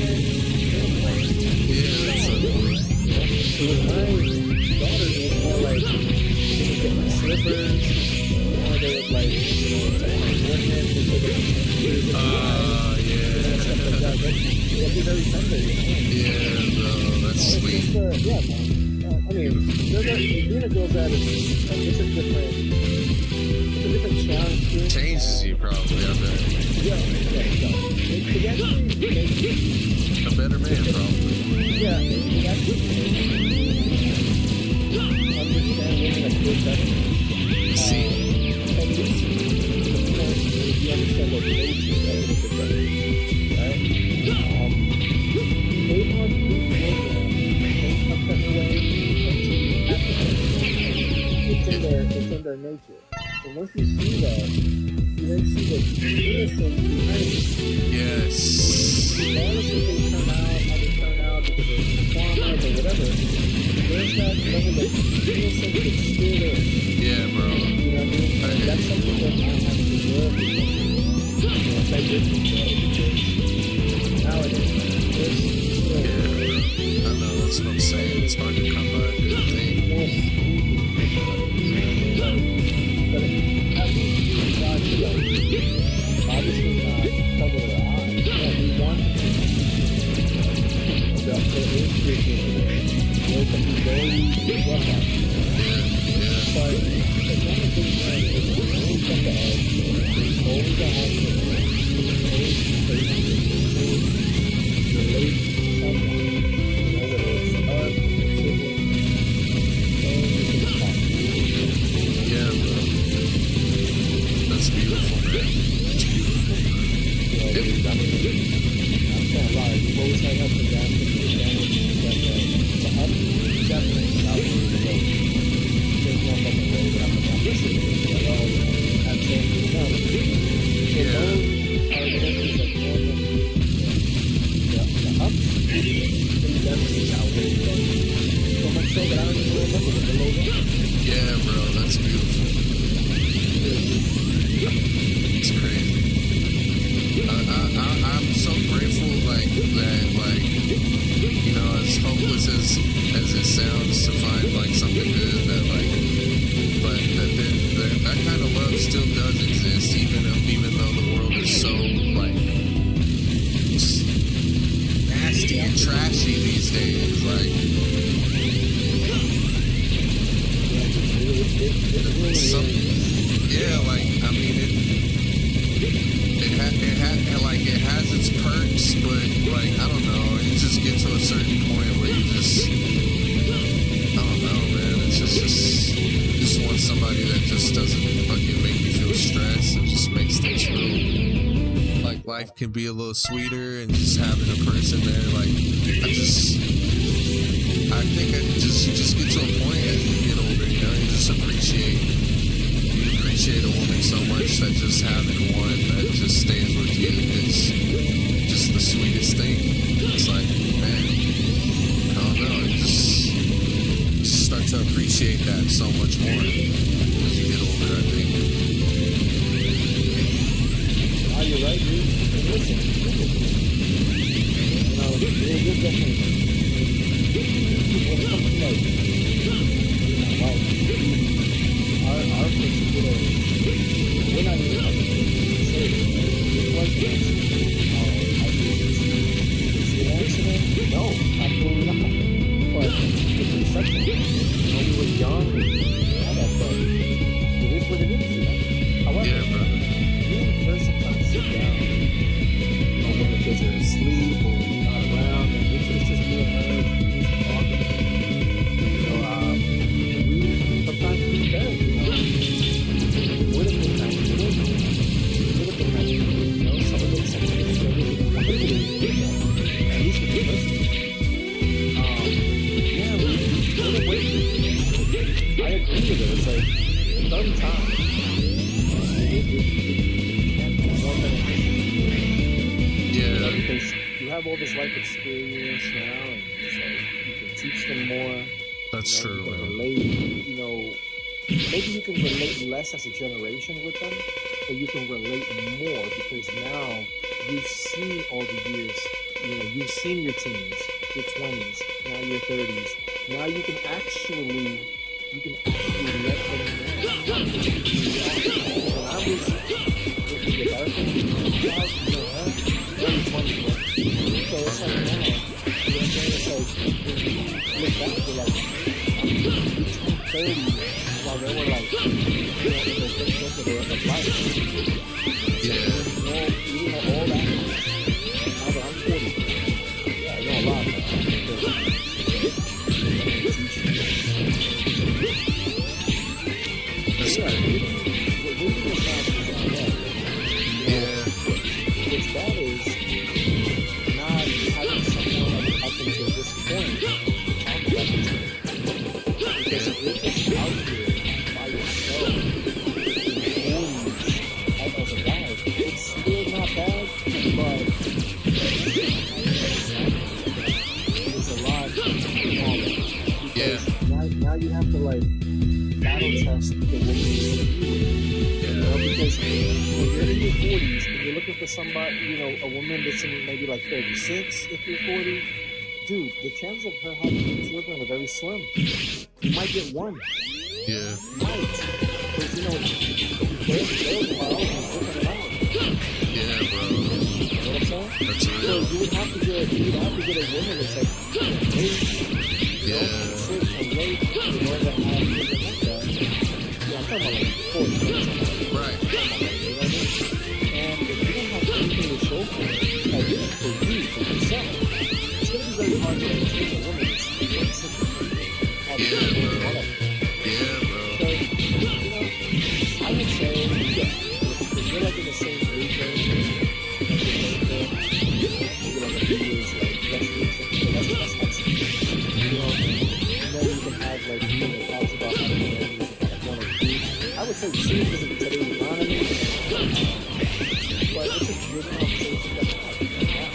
Yeah, that's so cool. So with my daughters, it was more like, they would get my slippers, or they would like, touch my forehead, they would get yeah. stuff like that. But it would be very tender, you know? Yeah, bro, that's sweet. Yeah, man. I mean, being a girl's dad is it's a different challenge. Changes you probably, I bet. Yeah. It actually makes you A better man, probably. yeah, it actually understand women a bit better. See? At least to the point where you understand their nature a little bit better, right? They want to be some kind of way it's in their nature. And once you see that, you then see the innocence behind it. Yes. Regardless if they turn out, how they turn out, because they're performers or whatever, there's that level of innocence that's still there. Yeah, bro. You know what I mean? And that's something that I have to learn once I get to know, because nowadays, there's still Yeah, I know, that's what I'm saying. It's hard to come by a good thing. But at least you try to, like, obviously not cover their eyes. Yeah, we want to there is freaking there can be very rough out there. But it's not a big thing. It's always at the edge. It's always a hospital. It's always facing relate to someone. You know, whether it's us, siblings, anything possible. Yeah, bro. That's beautiful, man. It's beautiful. You know, I mean, I'm saying, like, we've always had ups and downs, but the ups definitely not where to go. There's no fucking way that I'm not listening to it at all. I'm saying, no. So Yeah. those are the entries that normal. The ups, they definitely outweigh the lows. So much so that I don't even remember what the lows are. Yeah, bro, that's beautiful. It's crazy. I'm so grateful, like, that, like, you know, as hopeless as it sounds to find, like, something good that, like, but that kind of love still does exist, even though the world is so, like, nasty and trashy these days, like, yeah, like, I mean, it has its perks, but, like, I don't know, you just get to a certain point where you just, I don't know, man, it's just want somebody that just doesn't fucking make me feel stressed and just makes things real, like, life can be a little sweeter, and just having a person there, like, I think you just get to a point as you get older, you know, you just appreciate a woman so much that just having one that just stays with you is just the sweetest thing. It's like, man, I don't know, you just start to appreciate that so much more as you get older, I think. Oh, you're right, dude. And listen. You know, you're definitely when it comes to, like, life, our particular, we're not even having to say it. It was this. I think it's an accident? No, absolutely not. But it's inception. You know, we were young and all that stuff. It is what it is, you know? However, Yeah, brother. you and the person kind of sit down, you know, have all this life experience now, and it's like you can teach them more. That's you know, true, you can man. relate, you know, maybe you can relate less as a generation with them, but you can relate more because now you've seen all the years. You know, you've seen your teens, your 20s, now your 30s. Now you can actually let them know. When I was with the darker, you know, early 20s, so it's like now, you know what I'm saying? It's like, when you look back, you're like, you turned 30 while they were like, you know, in their first decade of life. Yeah. You know all that. Now that I'm 40, yeah, I know a lot now. That's Yeah, great. Yeah. What's bad is not having someone like up until this point talk about it. Because if you're just out here by yourself in 40s as a guy, it's still not bad, but it's a lot smaller. Yeah. Because now you have to like battle test the woman you're you know, because when you're in your 40s and you're looking for somebody, you know, a woman that's in maybe like 36 if you're 40, dude, the chances of her having children are very slim. You might get one. Yeah. Might. Because, you know, there's biology different about it. Yeah, bro. You know what I'm saying? That's So real. you would have to get a woman that's like, Yeah. late, in order to have children like that. Yeah, I'm talking about like 40. Right. You know what I mean? And if you don't have anything to show for it, like for yourself, it's going to be very hard to maintain a woman that's 26 or 30. Yeah, bro. So, you know, I would say, yeah, if you're like in the same age range, maybe like a few years, like less than that's excellent. You know, and then you can have like, you know, talks about how to manage like one or two. I would say two because of today's economy, but it's a good conversation to have.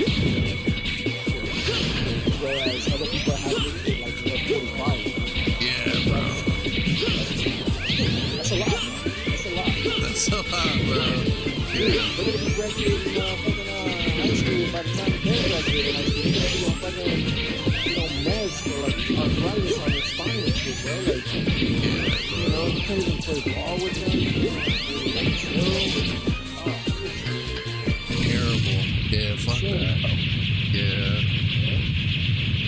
Whereas other people have it like, you know, 45. Yeah, bro. That's a lot, man. That's a lot. That's a lot, bro. They're gonna be graduating fucking high school by the time they're graduating high school. They're gonna be on fucking, you know, meds for like arthritis on their spine and shit, bro. Like, you know, you can't even play ball with them. Like, chill. Terrible. Yeah, fuck that. Yeah.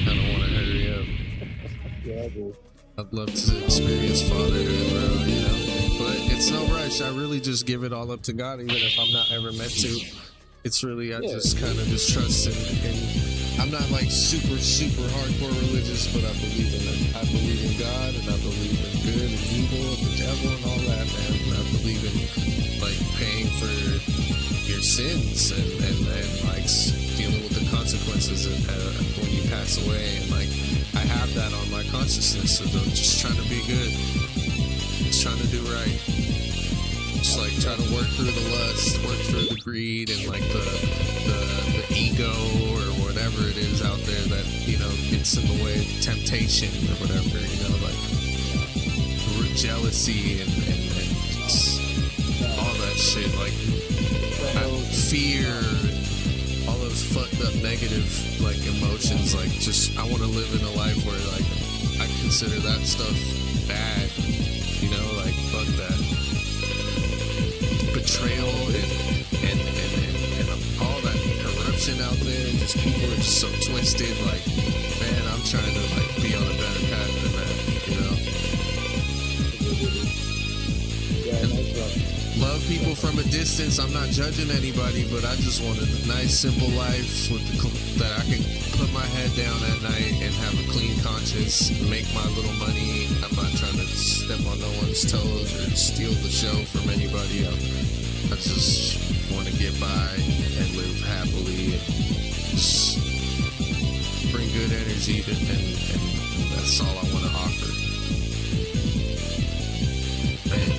I don't want to hurry up. Yeah, dude. I'd love to experience fatherhood, bro, you know? But it's no rush. I really just give it all up to God, even if I'm not ever meant to. It's really, I just kind of just trust and I'm not like super hardcore religious, but I believe in it. I believe in God, and I believe in good and evil and the devil and all that, man. And I believe in like paying for your sins and like dealing with the consequences when you pass away. And like, I have that on my consciousness, so I'm just trying to be good. Just trying to do right. Just like try to work through the lust, work through the greed, and like the ego or whatever it is out there that, you know, gets in the way of temptation or whatever, you know, like jealousy and just all that shit, like fear, all those fucked up negative like emotions. Like, just I want to live in a life where like I consider that stuff bad, you know, like fuck that betrayal and all that corruption out there, and just people are just so twisted. Like, man, I'm trying to like be on a better path than that, you know. Love people from a distance. I'm not judging anybody, but I just want a nice, simple life with that I can put my head down at night and have a clean conscience, make my little money. I'm not trying to step on no one's toes or steal the show from anybody else. I just want to get by and live happily and just bring good energy and that's all I want to offer. Man,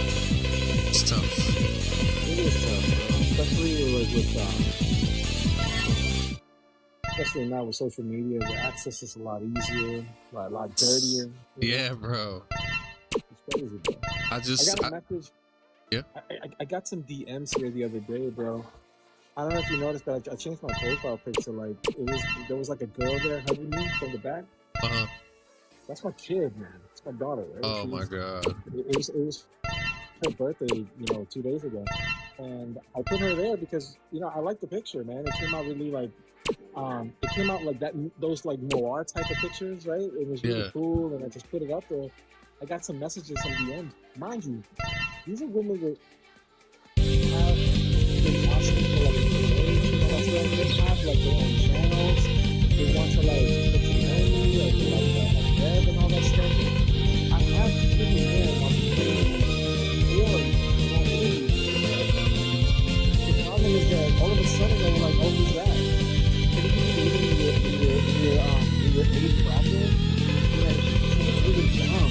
it's tough. It is tough, especially like with especially now with social media, the access is a lot easier, a lot dirtier. Yeah, bro. It's crazy, bro. I got a message. Yeah. I got some DMs here the other day, bro. I don't know if you noticed, but I changed my profile picture. Like there was like a girl there hugging me from the back. That's my kid, man. It's my daughter. Right? Oh my god. It was her birthday, 2 days ago, and I put her there because I like the picture, man. It came out really like, it came out like that. Those like noir type of pictures, right? It was really cool, and I just put it up there. I got some messages, some DMs. Mind you, these are women that have been asking for like they have like their own channels. They want to like get to know me, like web and all that stuff. I have people there on the the problem is that all of a sudden they were like, "Oh, who's that?" Can you believe in your age bracket? She's really young.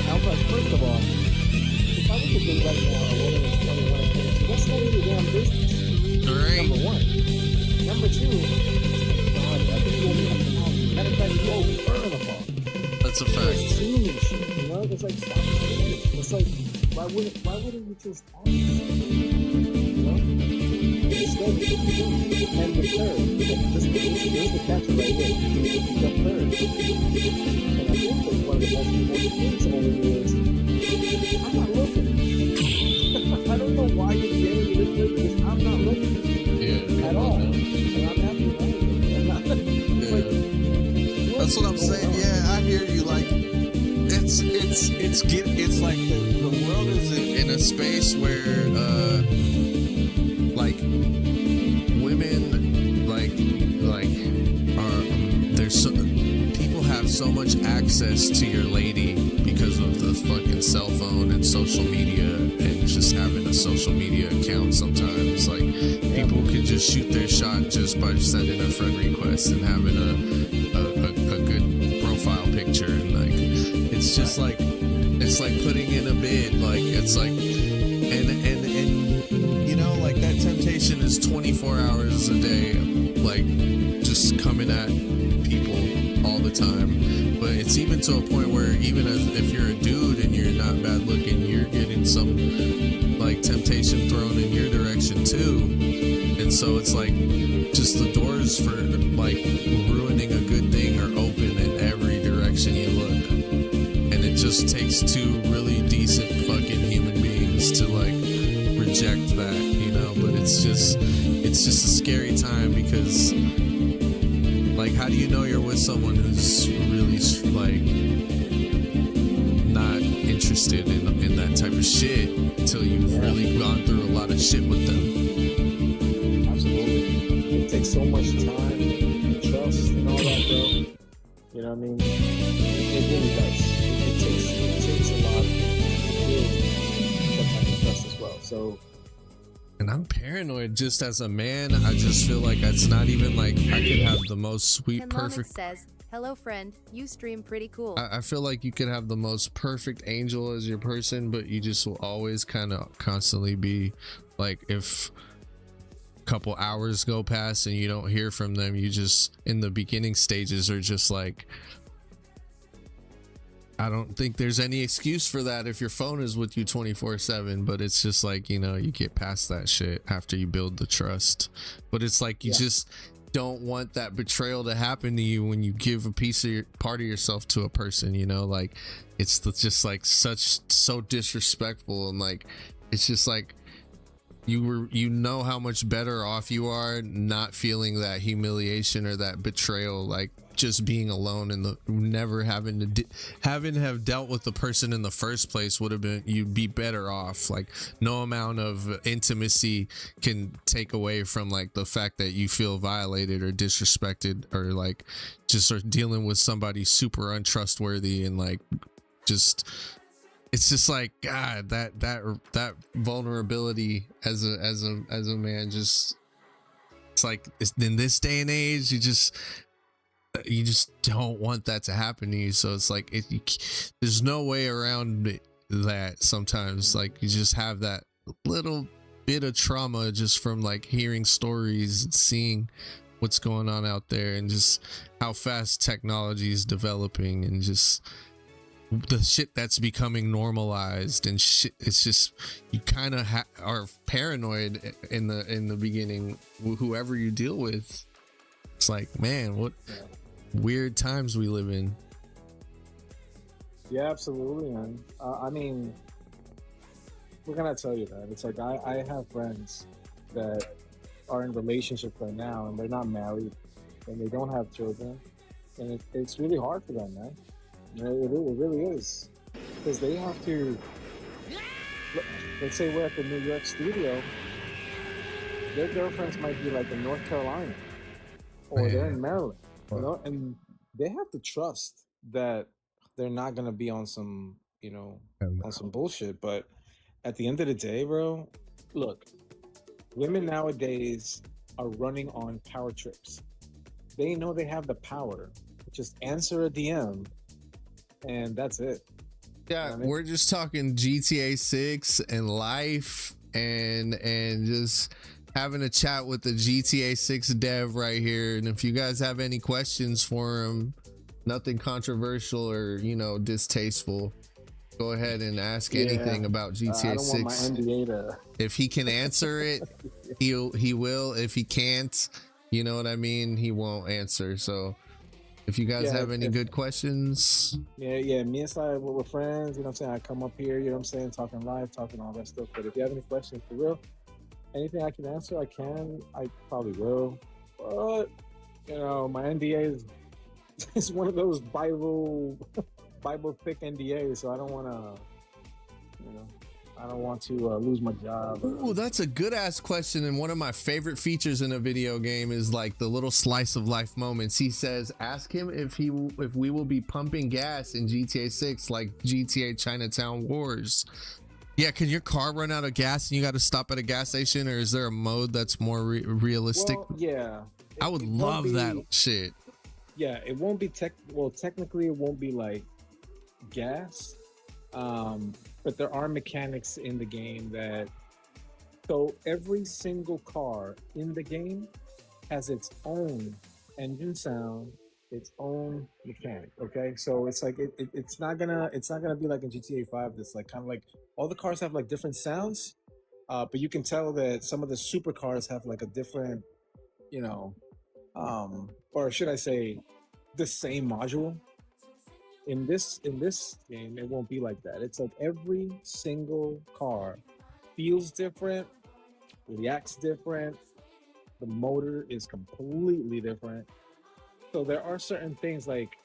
I'm like, first of all, if I was to do right now, a woman is 21 and 22, that's not even damn business. Right. Number one. Number two, God, I think you only have to have, matter of fact, you owe her the ball. That's a fact. It's seeing shit, It's like, stop seeing it. It's like, why wouldn't you just ask? Instead, what you do, and the third, here's the catch right here, the third. And I think that's one of the most important things over here is, I'm not looking. I don't know why you're getting this because I'm not looking at all. And I'm happy about it. I'm not, that's what I'm saying. Yeah, I hear you. Like, it's like the world is in a space where, like, women, there's people have so much access to your lady because of the fucking cell phone and social media and just having a social media account. Sometimes like people can just shoot their shot just by sending a friend request and having a good profile picture, and like it's just like it's like putting in a bid. Like it's like and like that temptation is 24 hours a day, like just coming at people all the time. But it's even to a point where even if you're a dude and you're not bad looking, you're getting some like temptation thrown in your direction too. And so it's like just the doors for like ruining a good thing are open in every direction you look. And it just takes two really decent fucking human beings to like reject that, but it's just a scary time because like, how do you know you're with someone who's really like not interested in that type of shit until you've really gone through a lot of shit with them? Absolutely. It takes so much time and trust and all that, bro. You know what I mean? It really does. It takes a lot to build that type of trust as well. So. And I'm paranoid just as a man. I just feel like it's not even like I could have the most sweet, perfect. says, "Hello, friend. You stream pretty cool." I feel like you could have the most perfect angel as your person, but you just will always kind of constantly be like, if a couple hours go past and you don't hear from them, you just in the beginning stages are just like, I don't think there's any excuse for that if your phone is with you 24/7, but it's just like, you get past that shit after you build the trust. But it's like you just don't want that betrayal to happen to you when you give a part of yourself to a person, like it's just like so disrespectful, and like it's just like you know how much better off you are not feeling that humiliation or that betrayal, like just being alone and never having to have dealt with the person in the first place would have been, you'd be better off. Like no amount of intimacy can take away from like the fact that you feel violated or disrespected, or like just are dealing with somebody super untrustworthy, and like just it's just like, God, that vulnerability as a man, just it's like in this day and age you just don't want that to happen to you. So it's like there's no way around that. Sometimes like you just have that little bit of trauma just from like hearing stories and seeing what's going on out there, and just how fast technology is developing, and just the shit that's becoming normalized and shit. It's just, you kind of are paranoid in the beginning, whoever you deal with. It's like, man, what weird times we live in. Yeah, absolutely, man. I mean, we're gonna tell you that. It's like I have friends that are in relationships right now, and they're not married, and they don't have children, and it's really hard for them, man. You know, it really is, because they have to. Let's say we're at the New York studio. Their girlfriends might be like in North Carolina, or they're in Maryland, you know, and they have to trust that they're not gonna be on some, you know, on some bullshit. But at the end of the day, bro, look, women nowadays are running on power trips. They know they have the power. Just answer a DM, and that's it. Yeah, you know what I mean? we're just talking GTA 6 and life, and just having a chat with the GTA 6 dev right here. And if you guys have any questions for him, nothing controversial or, you know, distasteful, go ahead and ask anything about GTA I don't 6. want my NDA to... If he can answer it, he will. If he can't, you know what I mean, he won't answer. So if you guys have any good questions, me and Sai, we're friends, you know what I'm saying? I come up here, you know what I'm saying, talking live, talking all that stuff. But if you have any questions for real, anything I can answer, I probably will. But you know, my NDA is one of those Bible thick NDAs, so I don't want to, you know, I don't want to lose my job. Ooh, that's a good ass question. And one of my favorite features in a video game is like the little slice of life moments. He says, ask him if we will be pumping gas in GTA 6 like GTA Chinatown Wars. Yeah, can your car run out of gas and you got to stop at a gas station, or is there a mode that's more realistic? Well, yeah, I would love that shit. Yeah, it won't be technically it won't be like gas, but there are mechanics in the game that, so every single car in the game has its own engine sound, its own mechanic. Okay, so it's like it's not gonna be like in GTA 5. That's like kind of like all the cars have like different sounds, but you can tell that some of the supercars have like a different, you know, or should I say, the same module. In this game, it won't be like that. It's like every single car feels different, reacts different. The motor is completely different. So there are certain things like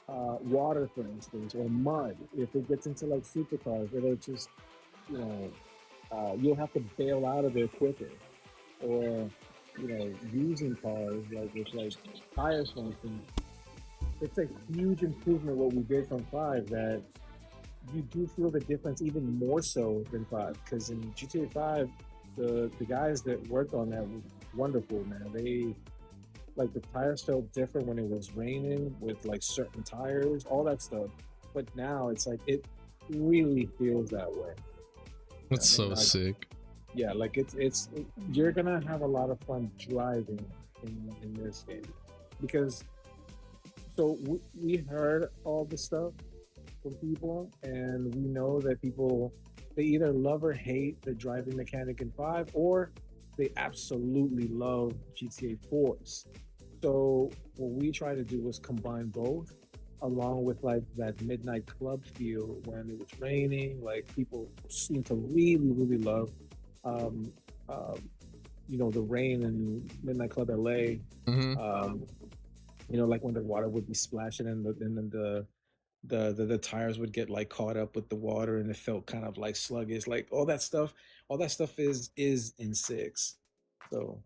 water, for instance, or mud. If it gets into like supercars, it'll just, you know, you'll have to bail out of there quicker. Or, you know, using cars like with like tires, for instance. It's a huge improvement what we did from 5, that you do feel the difference even more so than 5. Because in GTA 5, the guys that worked on that were wonderful, man. They, like, the tires felt different when it was raining with like certain tires, all that stuff. But now it's like it really feels that way. That's so sick. Yeah, like it's you're gonna have a lot of fun driving in this game, because so we heard all the stuff from people, and we know that people, they either love or hate the driving mechanic in 5, or they absolutely love GTA 4's. So what we try to do was combine both, along with like that midnight club feel when it was raining. Like people seem to really love, you know, the rain in Midnight Club LA. Mm-hmm. You know, like when the water would be splashing and then the tires would get like caught up with the water, and it felt kind of like sluggish. Like all that stuff is in 6. So,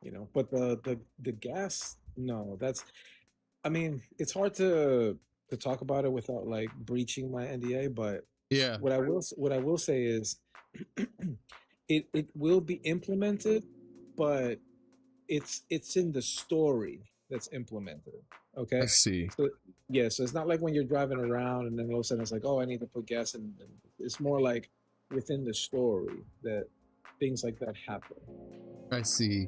you know, but the gas, no, that's, I mean, it's hard to talk about it without like breaching my NDA. But yeah, what I will say is it will be implemented, but it's in the story that's implemented. Okay, I see. So yeah, so it's not like when you're driving around and then all of a sudden it's like, oh, I need to put gas in. It's more like within the story that things like that happen. I see.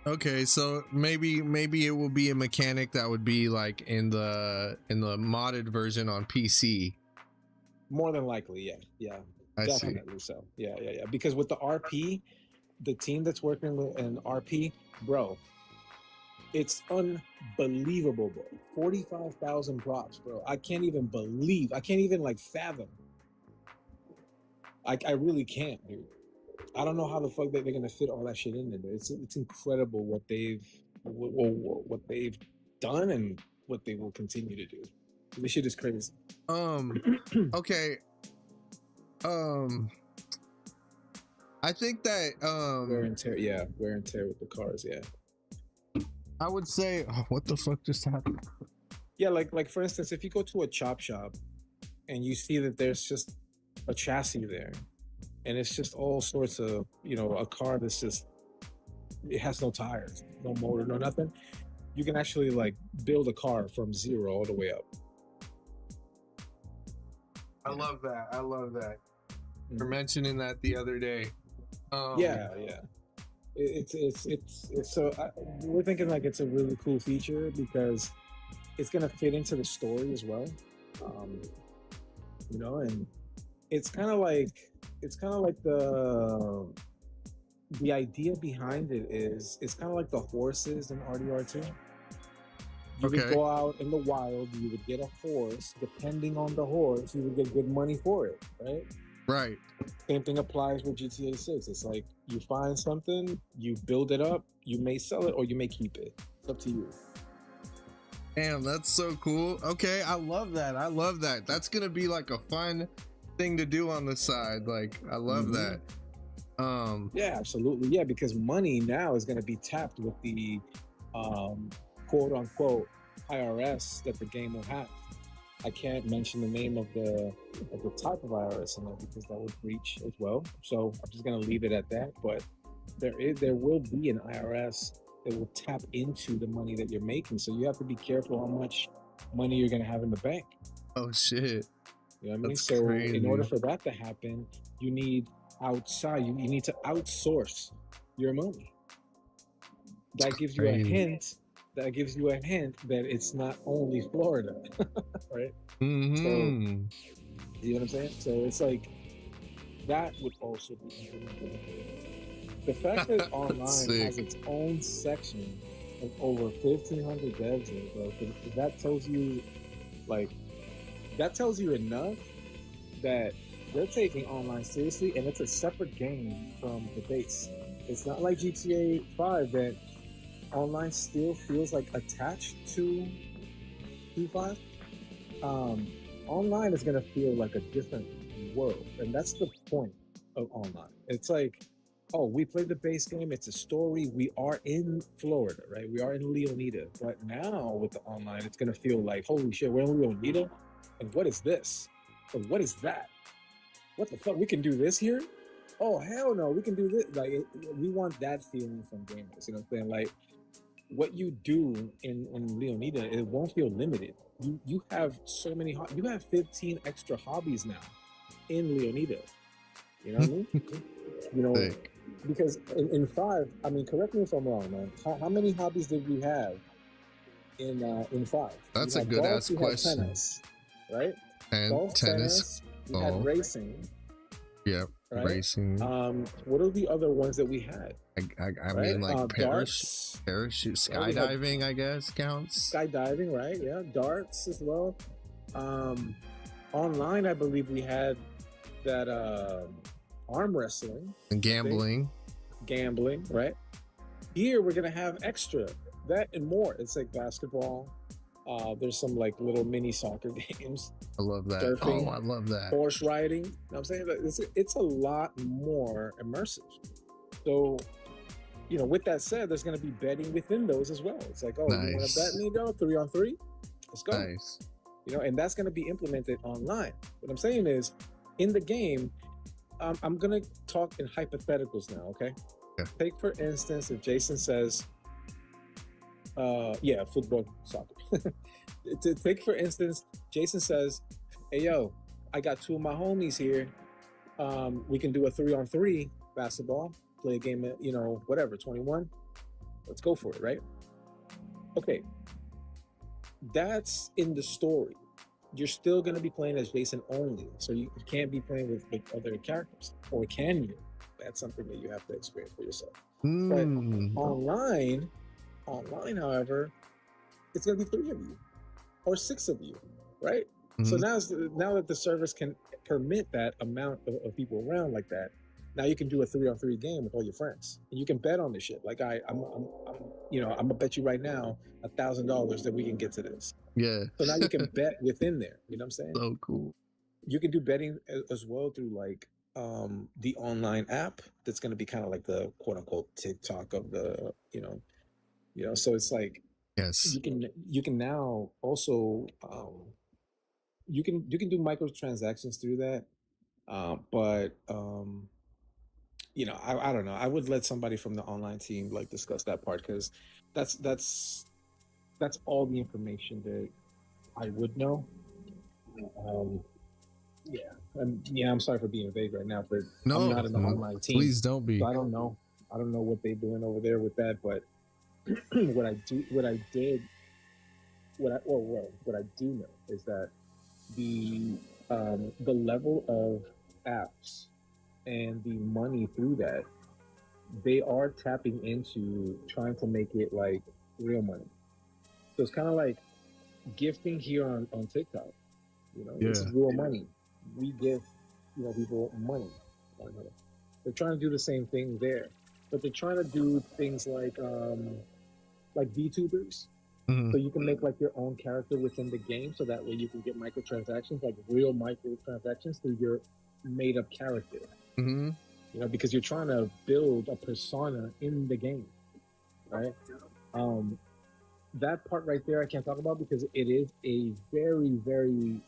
Okay, so maybe it will be a mechanic that would be like in the modded version on PC. More than likely, yeah, I see. definitely so. Yeah. Because with the RP, the team that's working with an RP, bro, it's unbelievable, bro. 45,000 props, bro. I can't even like fathom. I really can't, dude. I don't know how the fuck they're gonna fit all that shit in there. It's incredible what they've done and what they will continue to do. This shit is crazy. Okay. I think that wear and tear with the cars, yeah. I would say, what the fuck just happened? Yeah, like for instance, if you go to a chop shop and you see that there's just a chassis there, and it's just all sorts of, a car that's just, it has no tires, no motor, no nothing. You can actually like build a car from zero all the way up. I love that. You're mentioning that the other day. Yeah. It's so we're thinking like it's a really cool feature because it's gonna fit into the story as well. And it's kind of like the idea behind it is it's kind of like the horses in RDR2. You would go out in the wild, you would get a horse. Depending on the horse, you would get good money for it, right? Right. Same thing applies with GTA 6. It's like you find something, you build it up, you may sell it or you may keep it. It's up to you. Damn, that's so cool. Okay, I love that. That's gonna be like a fun thing to do on the side. Like, I love that. Yeah, absolutely. Yeah, because money now is gonna be tapped with the quote unquote IRS that the game will have. I can't mention the name of the type of IRS in there because that would breach as well. So I'm just gonna leave it at that. But there will be an IRS that will tap into the money that you're making. So you have to be careful how much money you're gonna have in the bank. Oh shit. You know what I mean? That's so crazy. In order for that to happen, you need outside. You need to outsource your money. That gives you a hint. That gives you a hint that it's not only Florida, right? Mm-hmm. So, you know what I'm saying? So it's like that would also be the fact that online has its own section of over 1,500 devs, bro. That tells you, enough that they're taking online seriously, and it's a separate game from the base. It's not like GTA 5 that online still feels like attached to P5. Online is gonna feel like a different world, and that's the point of online. It's like, oh, we played the base game, it's a story, we are in Florida, right? We are in Leonida, but now with the online, it's gonna feel like, holy shit, we're in Leonida, and what is this? And what is that? What the fuck? We can do this here? Oh, hell no, we can do this. Like, we want that feeling from gamers, you know what I'm saying? Like, what you do in Leonida, it won't feel limited. You have so many, you have 15 extra hobbies now in Leonida. You know what I mean? Because in 5, I mean, correct me if I'm wrong, man. How many hobbies did we have in 5? That's a good ass question. Tennis, right? And golf, tennis. We had racing. Yep. Right? Racing. What are the other ones that we had? I mean, like parachute, skydiving, I guess counts. Skydiving, right? Yeah, darts as well. Online, I believe we had that arm wrestling and gambling. Gambling, right? Here we're gonna have extra that and more. It's like basketball. There's some like little mini soccer games. I love that. Surfing, I love that. Horse riding. You know what I'm saying? It's a lot more immersive. So, with that said, there's going to be betting within those as well. It's like, oh, you want to bet me, though? 3-on-3? Let's go. Nice. And that's going to be implemented online. What I'm saying is, in the game, I'm going to talk in hypotheticals now, okay? Take, for instance, if Jason says, football, soccer. To take, for instance, Jason says, hey, yo, I got 2 of my homies here. We can do a 3-on-3 basketball, play a game at, whatever, 21. Let's go for it, right? Okay. That's in the story. You're still going to be playing as Jason only, so you can't be playing with other characters, or can you? That's something that you have to experience for yourself. But online, however, it's going to be 3 of you or 6 of you, right? So now that the servers can permit that amount of people around like that, now you can do a 3-on-3 game with all your friends, and you can bet on this shit. Like I'm gonna bet you right now $1,000 that we can get to this. Yeah. So now you can bet within there. You know what I'm saying? So cool. You can do betting as well through like the online app. That's gonna be kind of like the quote unquote TikTok of the you know. So it's like yes, you can now also you can do microtransactions through that, but I don't know. I would let somebody from the online team like discuss that part, because that's all the information that I would know. I'm sorry for being vague right now, but I'm not in the online team. Please don't be. So I don't know what they're doing over there with that, but what I do know is that the level of apps and the money through that, they are tapping into trying to make it like real money. So it's kind of like gifting here on TikTok. This is real money. We give people money. They're trying to do the same thing there, but they're trying to do things like VTubers. So you can make like your own character within the game, so that way you can get microtransactions, like real microtransactions through your made up character. Because you're trying to build a persona in the game, right? That part right there I can't talk about, because it is a very, very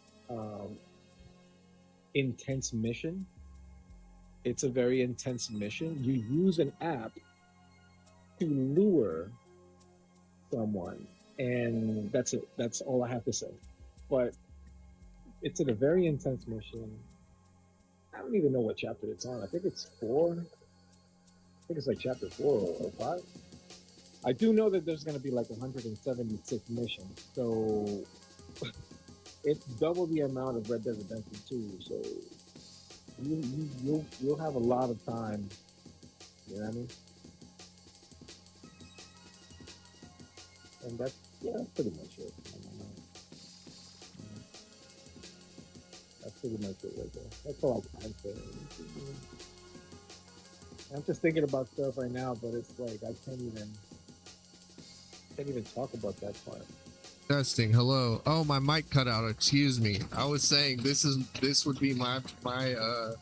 intense mission. It's a very intense mission. You use an app to lure someone, and that's it. That's all I have to say. But it's a very intense mission. I don't even know what chapter it's on. I think it's 4. I think it's like chapter 4 or 5. I do know that there's going to be like 176 missions, so it's double the amount of Red Dead Redemption 2. So you'll have a lot of time. You know what I mean? And that's pretty much it. That's pretty much it right there. That's all I can say. I'm just thinking about stuff right now, but it's like I can't even talk about that part. Testing. Hello. Oh, my mic cut out. Excuse me. I was saying this would be my the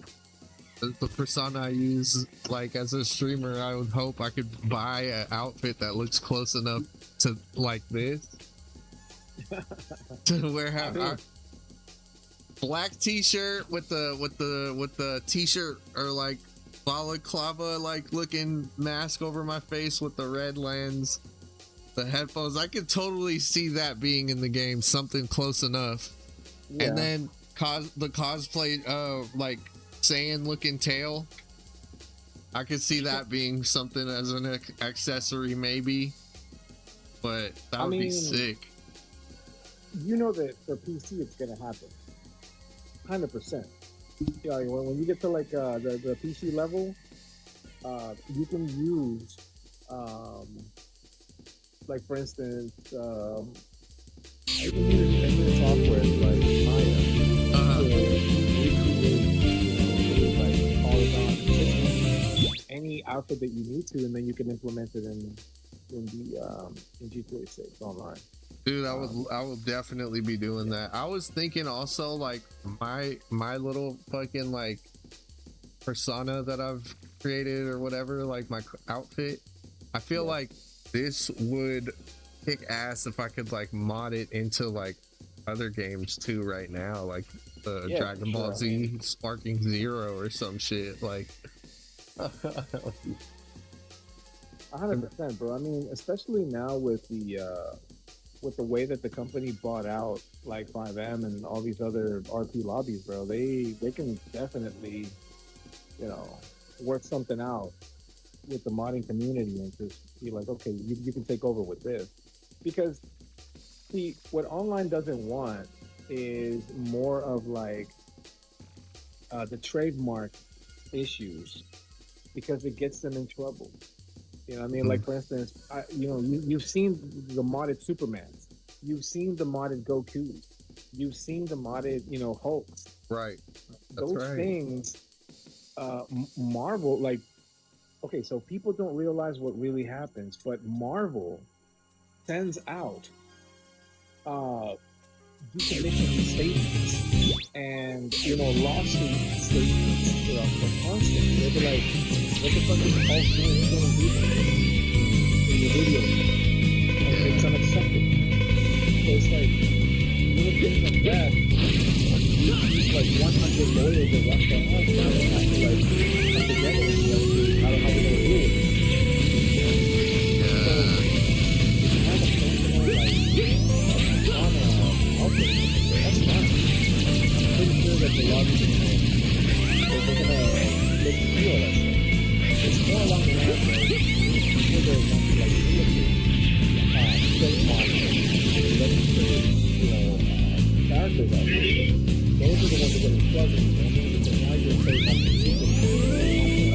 persona I use like as a streamer. I would hope I could buy an outfit that looks close enough to like this to wear black t-shirt with the t-shirt, or like balaclava like looking mask over my face with the red lens, the headphones. I could totally see that being in the game, something close enough. And then the cosplay like Saiyan looking tail, I could see that being something as an accessory maybe, but that would be sick. You know that for PC it's gonna happen 100%. When you get to like the PC level, you can use like for instance you can use software like Maya to recreate like polygon any outfit that you need to, and then you can implement it in GTA 6 online. Dude, I will definitely be doing that. I was thinking also like my little fucking like persona that I've created or whatever, like my outfit. I feel like this would kick ass if I could like mod it into like other games too right now, like the Dragon Ball Z Sparking Zero or some shit like. 100%, bro. I mean, especially now with the way that the company bought out like 5M and all these other RP lobbies, bro, they can definitely, work something out with the modding community and just be like, okay, you can take over with this, because see, what online doesn't want is more of like the trademark issues, because it gets them in trouble. You know what I mean? Like, for instance, you've seen the modded Supermans. You've seen the modded Goku. You've seen the modded, Hulks. Right. Those things, Marvel, like, okay, so people don't realize what really happens, but Marvel sends out decommissioned statements and lawsuit statements for constant. They'll be like, what the fuck is Hulk doing in your video? And it's unacceptable. So it's like little things like that. These like 100 lawyers that watch the house now, they have to like come together and be like, how are we gonna do it? So it's kind of personal, like that's not. I'm pretty sure that the lobbies are gonna make you feel that stuff. It's more along the lines of people that want to like trademark characters out there. Those are the ones that get in trouble. Because now you're trademarking people. You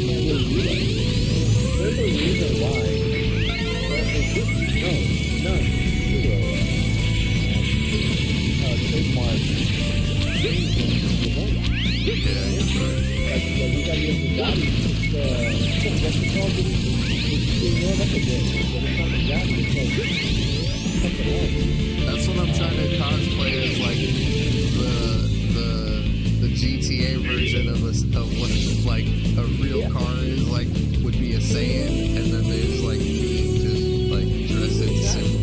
can't really do that. There's a reason why. None. Zero. Trademark. Like we got to use the body. What's it called? That's what I'm trying to cosplay as, like the GTA version of what like a real car is, like would be a Saiyan, and then there's like me just like dressed in simple.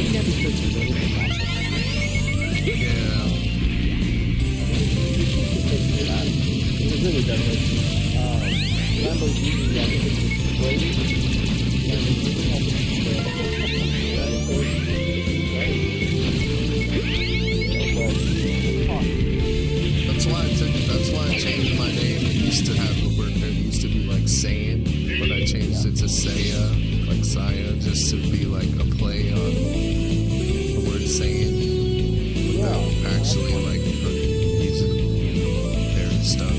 It can't be tricky, but it's awesome. Yeah. It really does. Lamborghini, I think it's great. That's why I changed my name. It used to have the word. It used to be like Saiyan, but I changed it to Seiya, like Saya, just to be like a play on the word Saiyan without actually like using their stuff.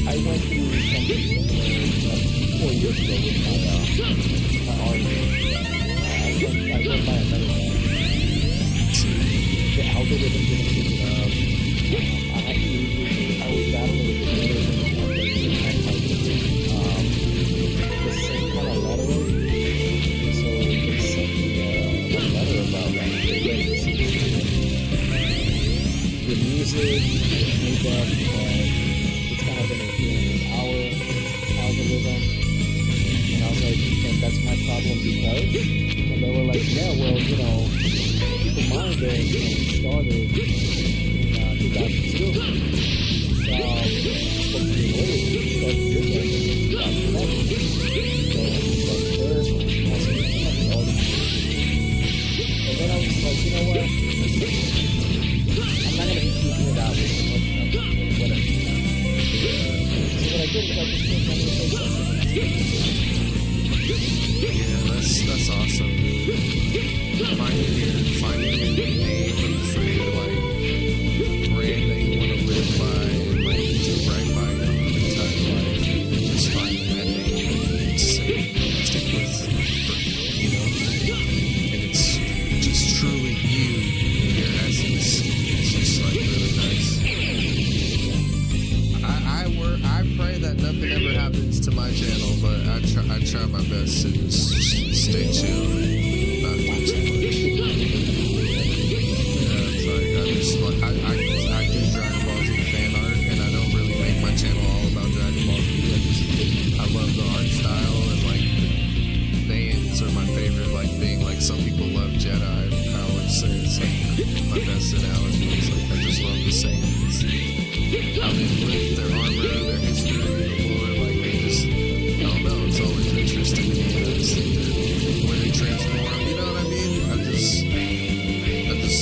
I went through something similar 4 years ago with my artist. I went by another name. The algorithm didn't pick it up. I was battling with the algorithm the same kind of lettering. And so they sent me a letter about that. The music, the makeup, it's kind of interfering with our algorithm. And I was like, and that's my problem because? And they were like, yeah, well, keep in mind that we started in 2002. So, supposed to be later, we started doing it in 2011. So, first, all the and then I was like, you know what? I'm not going to be keeping it out with so much stuff, whatever. So what I did is I just changed my name. Yeah, that's awesome, dude. Finding your name for your like brand that you want to live by and like do right by your entire life. Just finding that name and stick with, and it's just truly you in your essence. It's just like really nice. I pray that nothing ever happens to my channel, but I try my best to just stay chill and not do too much. Yeah, it's like I do Dragon Ball Z fan art, and I don't really make my channel all about Dragon Ball Z. I love the art style, and like the bands are my favorite like thing. Like some people love Jedi. I always say it's like my best analogy. It's like I just love the Saiyans. How they live their armor, their history, their lore, like they just, I don't know, it's always interesting to me where they transform, you know what I mean? I just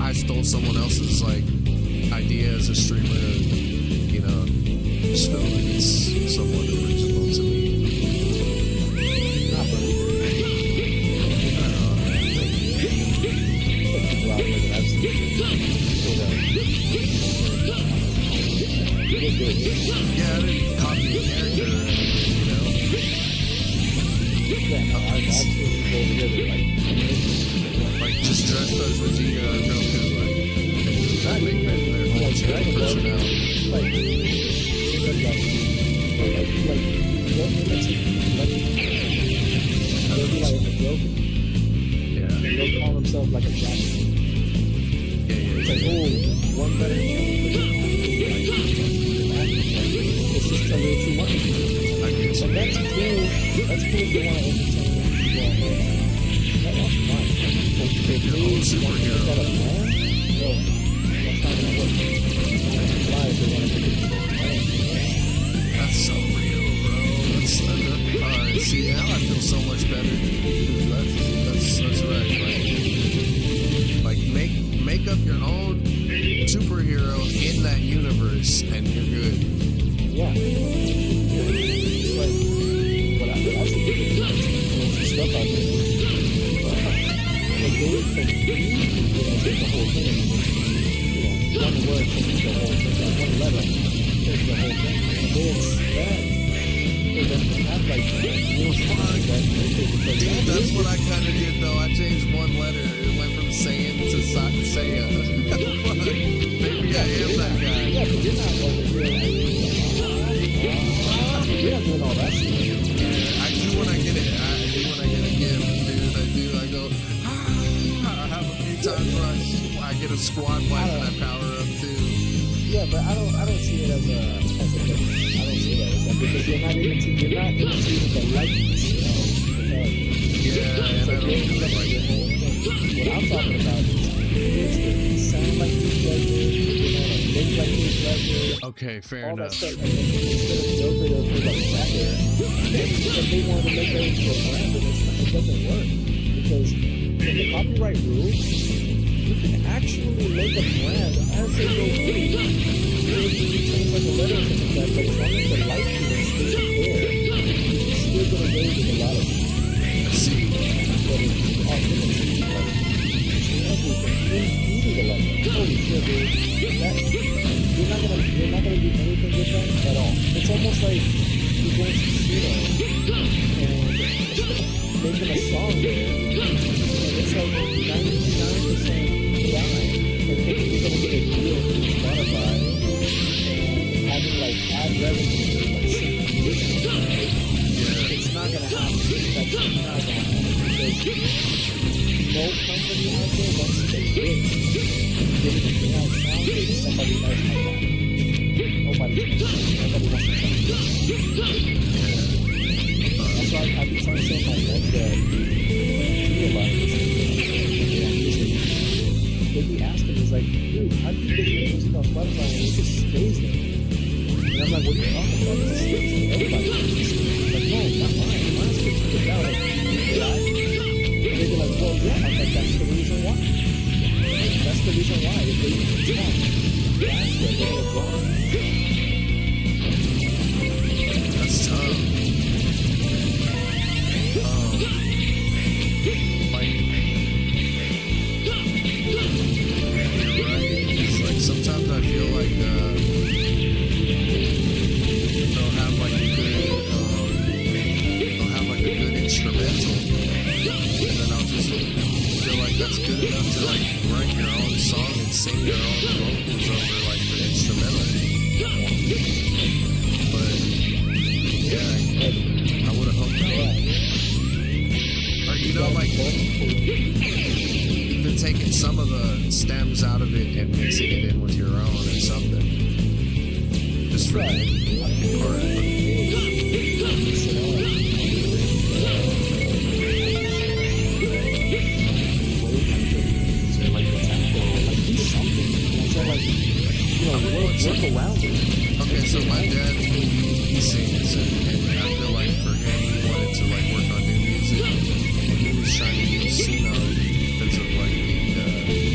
I stole someone else's like idea as a streamer, you know, so it's somewhat original to me. Yeah, I didn't copy a character, you know. Like just dressed as Vegeta or Goku, like that make their whole personality. Yeah. They'll call themselves like a Japanese. It's like, oh, one better than it's just a little too much. So that's cool. That's cool if they want to entertain people. That's fine. If they want to make that a plan, no, that's not going to work. Why if they want to make it a plan? That's so real, bro. Alright, see, now I feel so much better. That's right. Like make up your own superhero in that universe, and you're good. Yeah. It's like, what I see stuff out there. Like, they take the whole thing. You know, one word takes the whole thing. Like, one letter takes the whole thing. And they expand. They don't have, like, that's what I kind of did, though. I changed one letter. It went from Saiyan to Seiya. Maybe I am that guy. Yeah, but you're not over here like, you're not doing all that stuff. Yeah, I do when I get it. I do when I get a gift, dude. I do. I have a few times where I get a squad wipe and I power up too. Yeah, but I don't see it as a difference. I don't see that as that because you're not imitating the likeness, you know. Yeah, and I don't do it like that. What I'm talking about is sound like these records, you know, look like these records. Okay, fair all enough. That stuff, and then instead of Joker, they'll put like Cracker. If they wanted to make that into a brand, then it doesn't work. Because in the copyright rules, you can actually make a brand as a Goku. You change like a letter or something like that, but as long as the likeness isn't there, you're still going to go with a lot of See, but it's authentic. Everything, including the likeness. Holy shit, dude. You're not gonna do anything with that at all. It's almost like you're going to casino and making a song there, and it's like 99% die, and thinking you're gonna get a deal from Spotify and having like ad revenue for like 6 years. It's not gonna happen. That's not gonna happen because no company out there wants to get rich. Getting the thing out sound that somebody else might want. Nobody wants to that's why I be trying to say my friends that realize they be asking me, like, dude, how do you get your music on Spotify and it just stays there? And I'm like, what are you talking about? It just stays there. Everybody like, no, not mine. Mine's gets put down. Like, and they be like, well, yeah. I'm like, that's the reason why. That's the reason why. If they talk, that's what they're going to go. that's tough. Like, you're right. It's like sometimes I feel like they'll have like a good instrumental, and then I'll just feel like that's good enough to like write your own song and sing your own vocals over like the instrumental. But yeah, I would have hoped that. Or you know, like even taking some of the stems out of it and mixing it in with your own or something, just for the chorus. Work around it. Okay, so my dad, he sings, and I feel like for him, he wanted to like work on new music, and he was trying to use Suno because of like the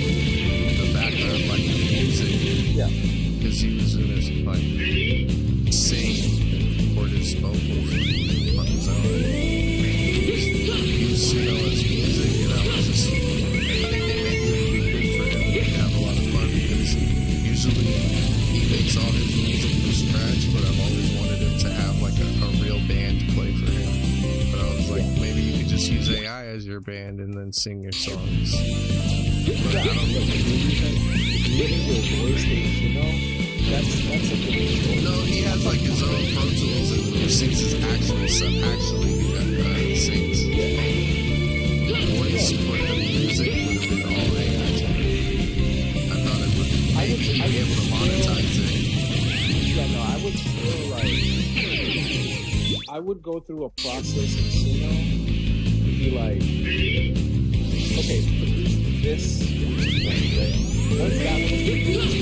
because he was gonna like sing and record his vocals on his own. He was, you know, his music, and I was just, I think maybe it would be good for him to have a lot of fun because usually he makes all his music from scratch, but I've always wanted him to have like a real band to play for him. But I was like, maybe you could just use AI as your band and then sing your songs. But I don't know. No, he has like his own Pro Tools and he sings his actual stuff. Actually, he sings his voice, but the music would have been all AI. I thought it would maybe be able to monetize it. Yeah, no, I would still like. I would go through a process in Suno to be like, okay, produce this right? Once that was produced,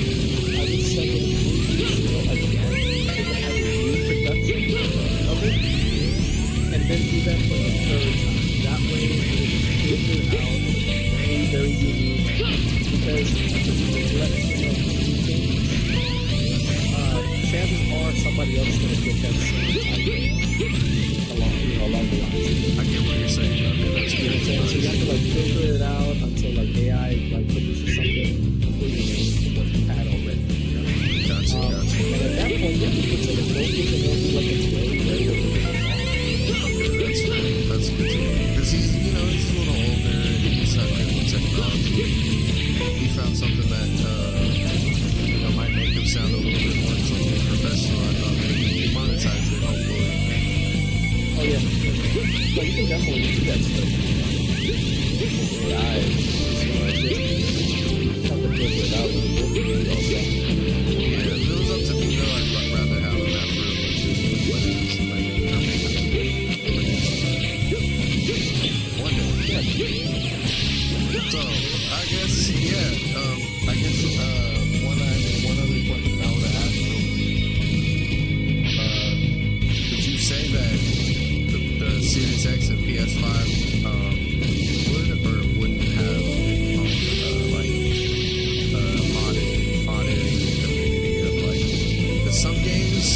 I would send it through Suno again and have a new production of it, and then do that for the third time. That way, it would filter out very, very unique. Because if you let Suno do things, chances are somebody else is going to get that same idea along the lines. I get what you're saying. Okay, that's You know what I'm saying? So you have to like filter it out until like AI like produces something completely new from what you had already. You know? Gotcha. And at that point, you have to put some focus and it'll be like it's very, very That's good to know. Because he's, you know, he's a little older and he's not good with technology. He found something that, you know, might make him sound a little bit more professional. I thought maybe he could monetize it, hopefully. Oh yeah, but you can definitely do that stuff. AI, something to figure it out with the book also. Yeah, if it was up to me though, I'd rather have him after what it is, like, one day. So, I guess, yeah, one other question I would have asked him, did you say that the Series X and PS5 would or wouldn't have modding community of like, because some games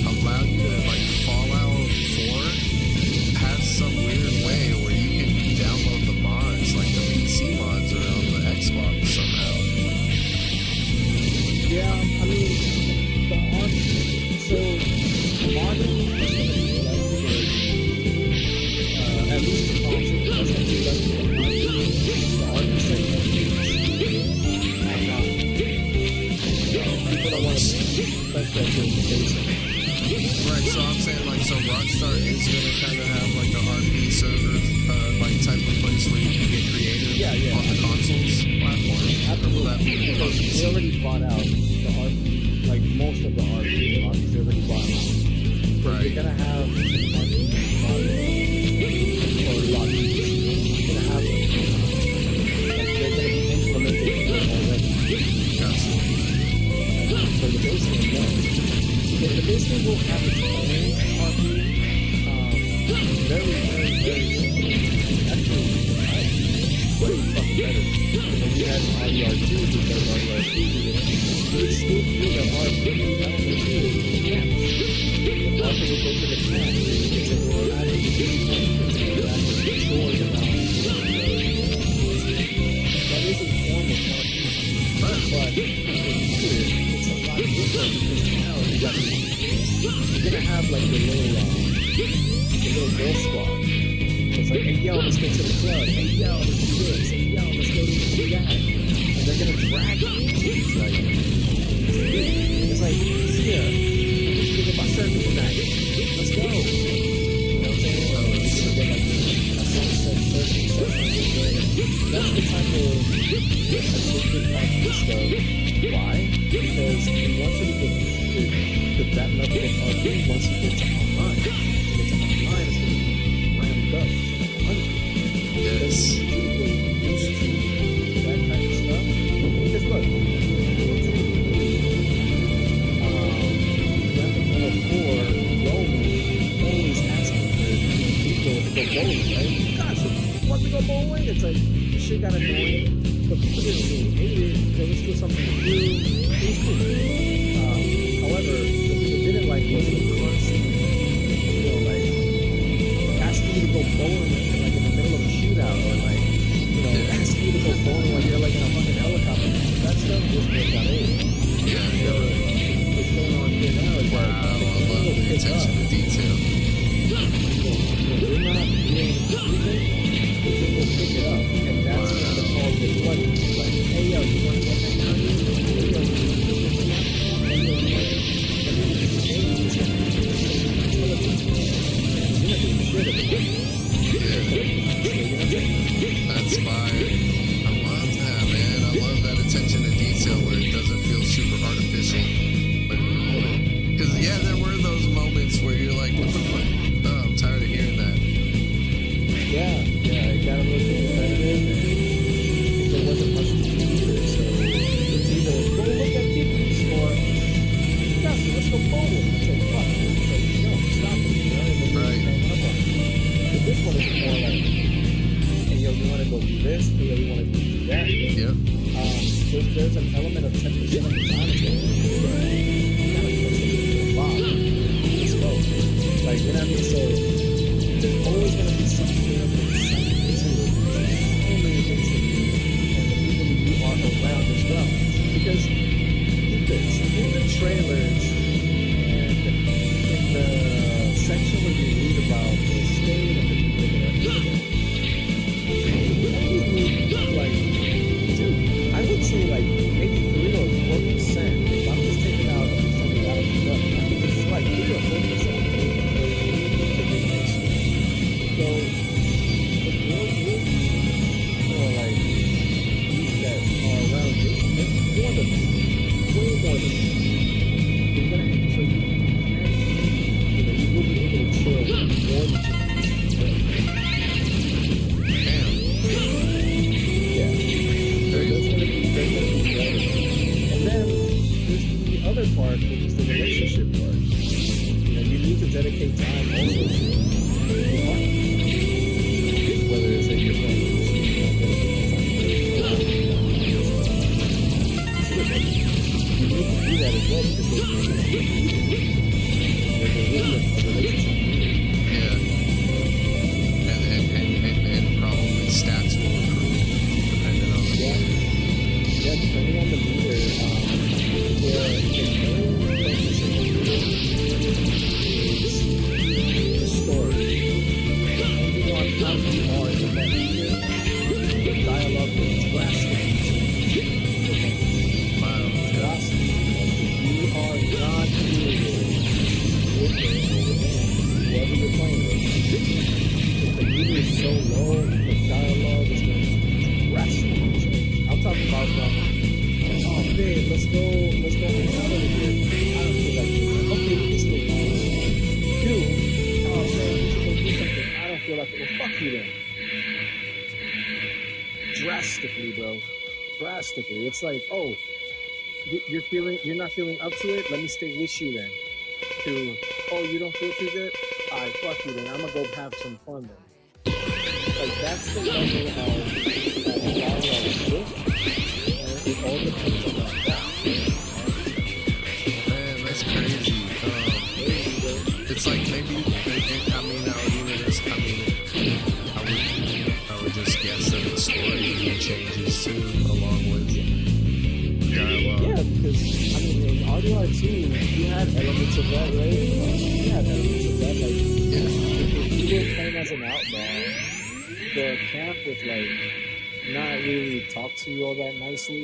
allow you to, like Fallout 4 has some weird way where you can download the mods, like the PC mods or on the Xbox somehow. Yeah, I mean, modding is going to be like at least the console, that's going to be like the artist segment people don't want to touch that to the face. Right, so I'm saying like, so Rockstar is going to kind of have like a RP server, like type of place where you can get creative on the consoles platform. Or will that be on PC? They already bought out the RP, like most of the RP mods, they already bought out. So Right. they're gonna have RP mods or a lot of these. They're gonna have them. Like they're gonna be implemented already. Gotcha. For the base game, no. The base game will have its own RP. Very, very, very actually way fucking better. And then you had RDR2 because RDR2 would still do the RP element to the camps. The RP would go to the camp. It's a more active control the balance. That is a form of RP. But when you do it, it's a lot different because now you're gonna have like the little girl squad. It's like, hey yo, let's go to the club. Hey yo, let's do this. Hey yo, let's go do that. And they're gonna drag you into these like, it's like, here, think about surfing tonight. Let's go. You know what I'm saying? Or you're gonna get like a sunset surfing session. That's the type of addictive RP stuff. Why? Because once you get that level of RP, once you get to online, it's gonna be ramped up. Yes. Used to that kind of stuff. Because look, Grand Theft Auto 4, Roman always asking for people to go bowling, right? God, so you want to go bowling? It's like, the shit got annoying, but people didn't really hate it. There was still something to do. was cool. However, what people didn't like was the constant, like asking you to go bowling like in the middle of a shootout, or like asking you to go bowling while you're like in a fucking helicopter. That stuff just got old. What's going on here now is wow, I love the attention to detail. You're not doing anything, but you will pick it up, and that's when the call gets flooded. Like, hey yo, you want to get that down here? Hey yo, you want to get That's fire. I love that, man. I love that attention to detail where it doesn't feel super artificial. Because, yeah, there were those moments where you're like, what the fuck? Oh, I'm tired of hearing that. Yeah, it got a little bit repetitive, and there wasn't much to do either, so it's either go look at these, or let's go forward. It's like, fuck. It's like, no, stop it, and then right. But this one is more like, hey, yo, you want to go do this? Hey, yo, you want to go do that? Yep. There's an element of 10% of the time it's going to be kind of push it to the box. Let's go. Like, you know what I mean? So there's always going to be something that excites you. There's so many things to do, and the people that you are around as well. Because in the trailers and in the section where you read about the state and the people that are in it, like, dude, I would say like maybe 3 or 4%. If I'm just taking out something out of the gut, I think it's like 3 or 4%. So the more you like these that are around this, there's more than way more than you're gonna so you will be able to chill more than other part, which is the relationship part. You need to dedicate time also to your partner. Whether it's that you're playing with you need to do that as well, because there's really a relationship. Yeah. And probably stats will improve depending on the Yeah, depending on the meter, the main focus of the meter is the story. Depending on how you are in that meter, the dialogue will drastically change. Wow. Drastically. If you are not doing whoever you're playing with, if the meter is so low, the dialogue is going to drastically change. I'm talking about oh babe, let's go hang out over here. I don't feel like it. Okay, we can still do. Oh man, we should go do something. I don't feel like it. Well, fuck you then. Drastically, bro. Drastically. It's like, oh, you're not feeling up to it? Let me stay with you then. To, oh, you don't feel too good? Alright, fuck you then. I'm gonna go have some fun then. Like, that's the level of dialogue shift. It all depends on that. Man, that's crazy. It's like maybe, I mean, I would just guess that the story changes too, along with dialogue. Yeah, because, I mean, in RDR2, you had elements of that, right? You had elements of that, like, if you were playing as an outlaw, the camp would, like, not really talk to you all that nicely,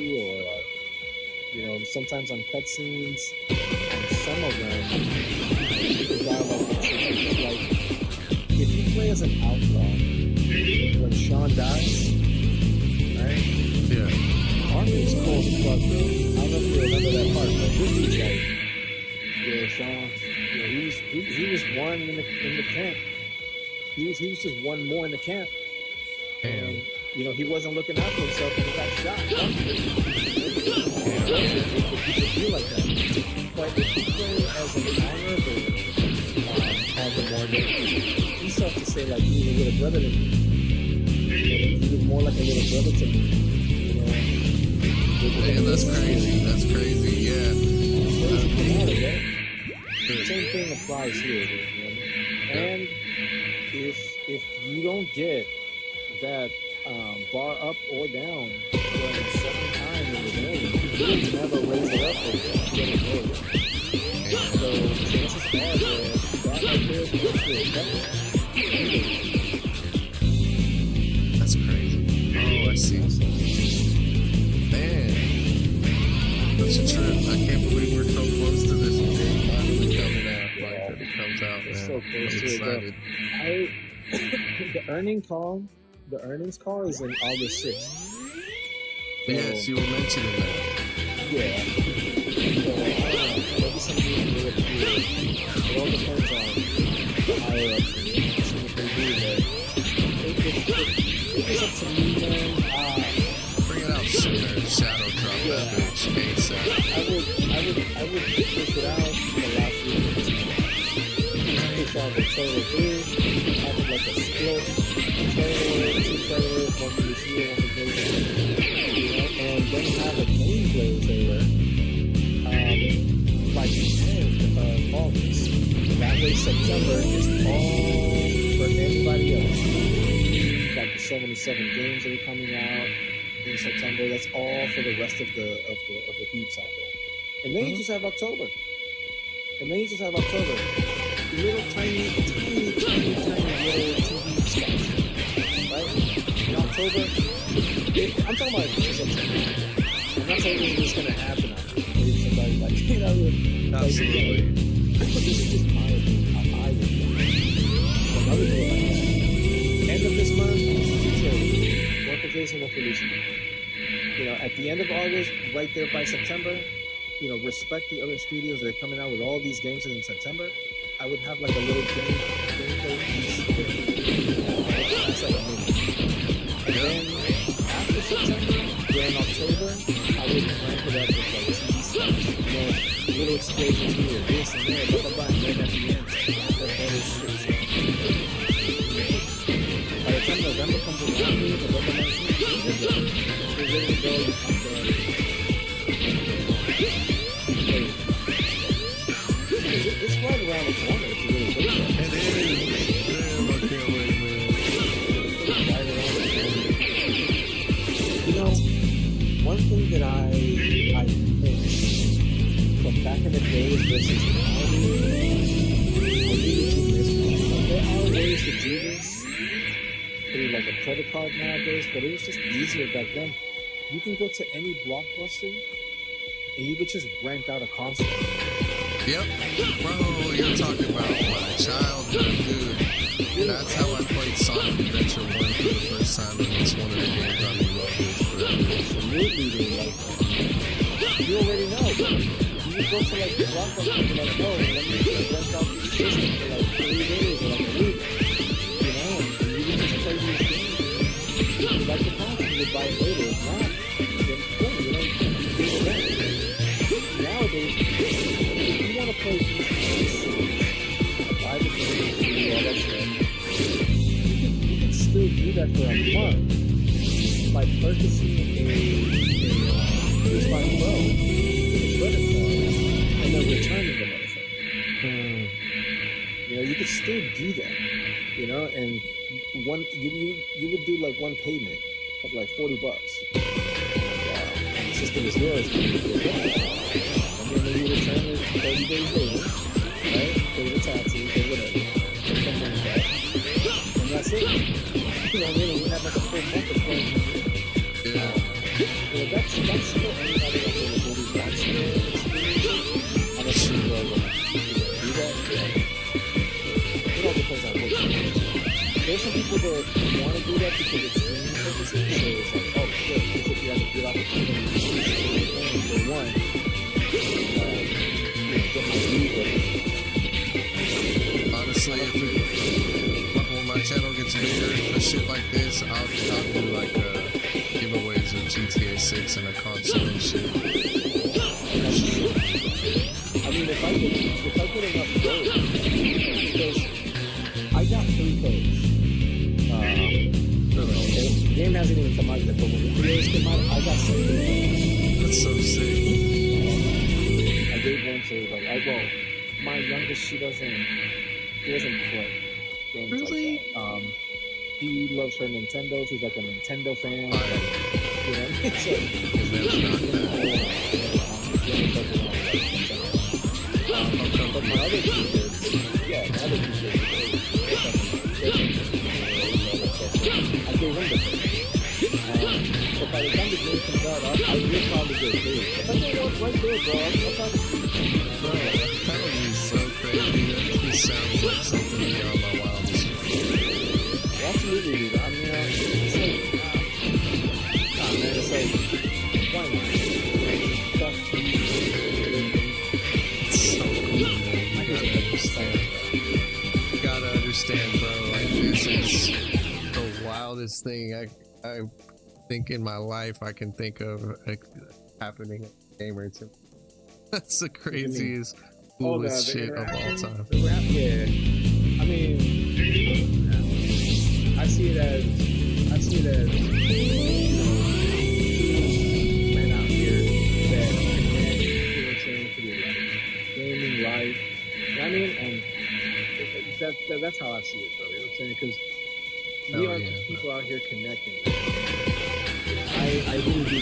or sometimes on cutscenes, and some of them, the dialogue would change. Like, if you play as an outlaw, when Sean dies, right? Yeah. Arthur is cool as fuck, bro. I don't know if you remember that part, but this dude's like, yeah, Sean, he was one in the camp. He was just one more in the camp. And he wasn't looking out for himself and he got shot. It could be like that. But if you play as an honorable Morgan, he's tough to say like he was a little brother to me. He was more like a little brother to me. And that's crazy. That's crazy. Yeah. Same thing applies here, man. And if you don't get that bar up or down during the second time in the game, you'll never raise it up or get it lower. So chances are that right there is going to affect it. That's crazy. Oh, I see. Man. That's a trip. I can't believe we're so close to this game finally coming out. Like, that it comes out, man. It's so close I'm to excited. it. The earnings call is in August 6th. So, Yes, you were mentioning that. yeah. So, maybe some news will appear. It all depends on the higher ups and see what they do, but if it's up to me, man, Bring it out sooner. Shadow drop that bitch ASAP. I would push it out the last week. Push out the trailer 3, have it like a split trailer, 2 trailers, one for this year, one for next year, and then have a gameplay trailer like the end of August. That way September is all for everybody else. Like the 77 games that are coming out in September, that's all for the rest of the peeps out there. And then you just have October. Little tiny little TV spots. Right? In October, I'm talking about September. I'm not saying this is going to happen. Maybe somebody like, Absolutely. This is just my opinion. How I would do it. Like, I would do it like that. End of this month, 2 trailers. One for Jason, one for Lucy. At the end of August, right there by September, respect the other studios that are coming out with all these games in September. I would have like a little gameplay piece there. That's like a mini. And then after September, during October, I would ramp it up with like TV stuff. Little explosions here, this and there, blah, blah, blah, and then at the end, that is shit. By the time November comes around, November 19th, you're ready to go, you come there. It's right around the corner if you really think about it. It is. Damn, I can't wait, man. Right around the corner. One thing that I miss from back in the days versus now, I really do miss one. There are ways to do this through like a credit card nowadays, but it was just easier back then. You can go to any Blockbuster and you could just rent out a console. Yep. Bro, you're talking about my childhood, dude. That's how I played Sonic Adventure 1 for the first time, and it's one of the games I'm in love with forever. Absolutely, dude. Like, you already know. You just go to like the Blockbuster and be like, oh, let me rent out this system for like 3 days or like a week. And you can just play these games. If you like the console, you buy it later. If not, then cool, you do it. Nowadays, play these games, buy the game, do all that stuff. You can still do that for a month by purchasing a PS5 Pro with a credit card and then returning the motherfucker. You could still do that, and one you would do like one payment of like $40. And the system is yours. And then you return it 30 days later, right? Pay the taxes, pay whatever, get the money back, and that's it. You have like a full month of playing. That's for anybody out there that really wants to experience it. I'm not sure they're going to do that. It all depends on what you want. There's some people that want to do that because it's streaming purposes, so it's like, oh shit, this if you have a good opportunity to see for one. Honestly, when my channel gets bigger for shit like this, I'll do like giveaways of GTA 6 and a console and shit. I mean, if I get enough gold, because I got 3 codes. The game hasn't even come out yet, but when the videos came out, I got some codes. That's so sick. I gave one to like well, my youngest she doesn't play games Really? like that. She loves her Nintendo. She's like a Nintendo fan. Like, you know, but my other two kids, yeah, my other two kids, I gave them the first. But by the time the game comes out, I will probably get paid. If I know what's right there, bro, I'll talk to you. Bro, that would be so crazy. That just sounds like something beyond my wildest dreams. Absolutely, dude. I mean, it's like, man, it's like, why not? It's so cool, man. You gotta understand, bro. Like, this is the wildest thing I think in my life I can think of happening at gamer to me. That's the craziest, coolest shit of all time. Yeah. I mean, I see it as men out here that connect, you know what I'm saying, to the gaming life. You know what I mean? And that's how I see it, bro. You know what I'm saying? Because we are just people out here connecting. I really do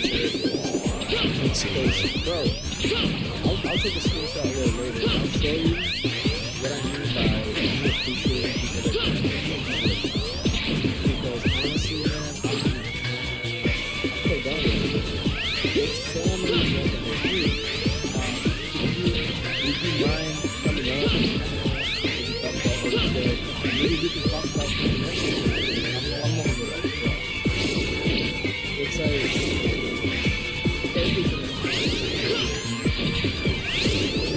cherish it. Because, bro, I'll take a screenshot a little later. I'll show you what I mean by appreciating people that connect with you. Because honestly, man, I'm so done with it. There's so many things that they do. Would you mind coming up and talk about what it's good? Maybe we can talk about the connection. I'm over that. It's like everything.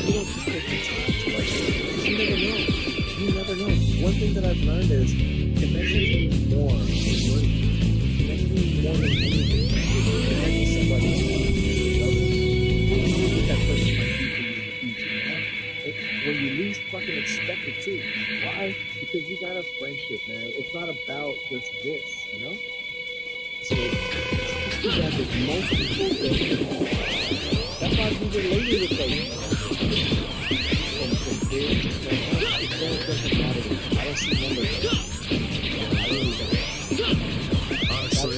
You don't just take the time to like, you never know. You never know. One thing that I've learned is connection means more than money. Connection means more than anything. If you connect with somebody else, that person might be for you in the future. You know? When you least fucking expect it too. Why? Because you got a friendship, man. It's not about just this, you know? So it's too bad that most people don't. That's why we related with like from kids, like, it doesn't matter. I don't see numbers. I really don't. Honestly,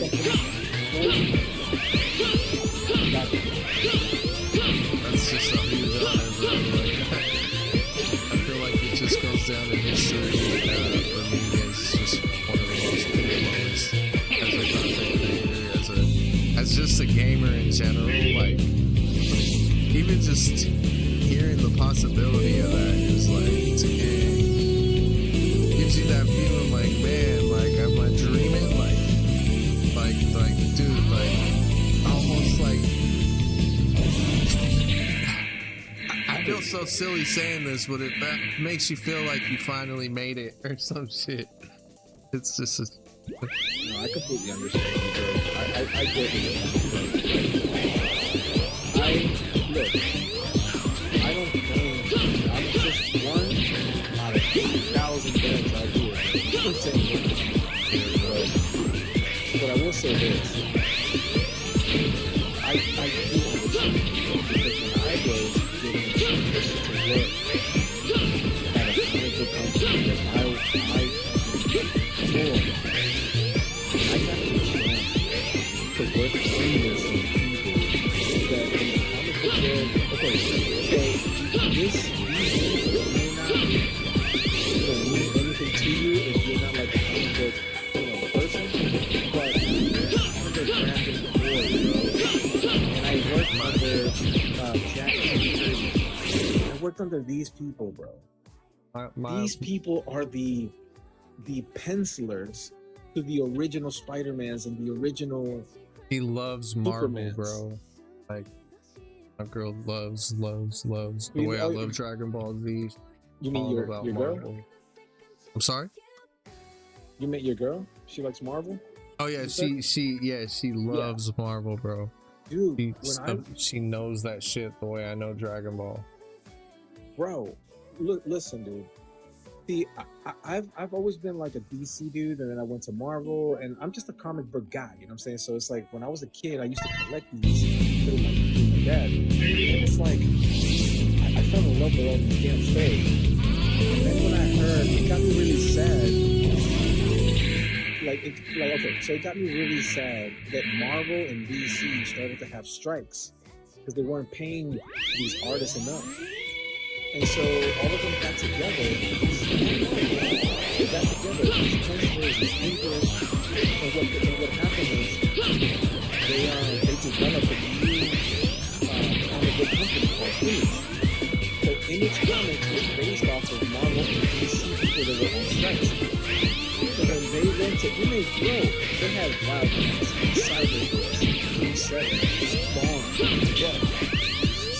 that's just something you don't ever like. I feel like it just goes down in history for me as just one of the most cool moments as a content creator, as just a gamer in general. Like, even just hearing the possibility of that is like, dang, gives you that feeling like, man, like, am I dreaming? Like, dude, like, almost like, I feel so silly saying this, but that makes you feel like you finally made it or some shit. It's just a... No, I completely understand you, bro. I get it. Look, I don't claim I'm just one out of 8,000 things I do. But I will say this. I do understand because when I was getting to work at a medical company that I got the chance to work seamlessly with people that in the comic book world, okay, so these things may not mean anything to you if you're not like a comic book person, but I'm under Brandon Boyd, bro, and I worked under Jack Kirby. I worked under these people, bro. These people are the pencilers to the original Spider-Mans and the original. He loves Marvel, Supermans. bro. Like, my girl loves the way I love Dragon Ball Z. You mean your girl? I'm sorry? You met your girl? She likes Marvel? Oh yeah, she loves Marvel, bro. Dude, she knows that shit the way I know Dragon Ball. Bro, look, listen, dude. See, I've always been like a DC dude, and then I went to Marvel, and I'm just a comic book guy, you know what I'm saying? So it's like when I was a kid, I used to collect these through my dad. And it's like, I fell in love with all these damn stories. And then when I heard, it got me really sad. So it got me really sad that Marvel and DC started to have strikes because they weren't paying these artists enough. And so all of them got together. These pencilers, these inkers, and what happened is they developed a new comic book company called Image. So Image Comics was based off of Marvel and DC people that were on strikes. So when they went to Image, they had Wildcats, Cyberforce, Reset, Spawn, yeah.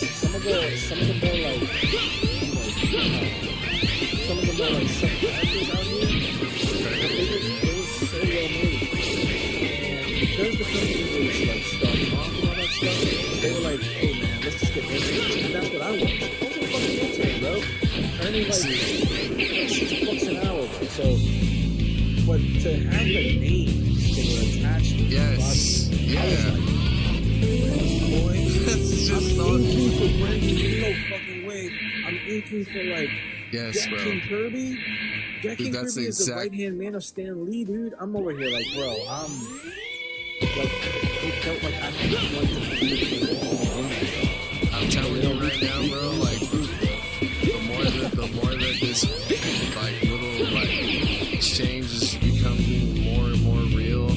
Some of the more like, some of the more like sub characters out here, they were so well made. And because the company was like starting off and all that stuff, they were like, hey man, let's just get interns. And that's what I want. I was a fucking intern, bro. Earning like $6 an hour, bro. So, but to have the names that were attached to the project, I was like, boy, That's just I'm not. inking for Brandon, no fucking way. I'm inking for like Yes, Jack bro. King Kirby. Jack King That's Kirby is the exact- right-hand man of Stan Lee, dude. I'm over here like, bro, I'm like, it felt like I had one to be in that. I'm telling you right now, bro. Like the more that this like little like exchange is becoming more and more real,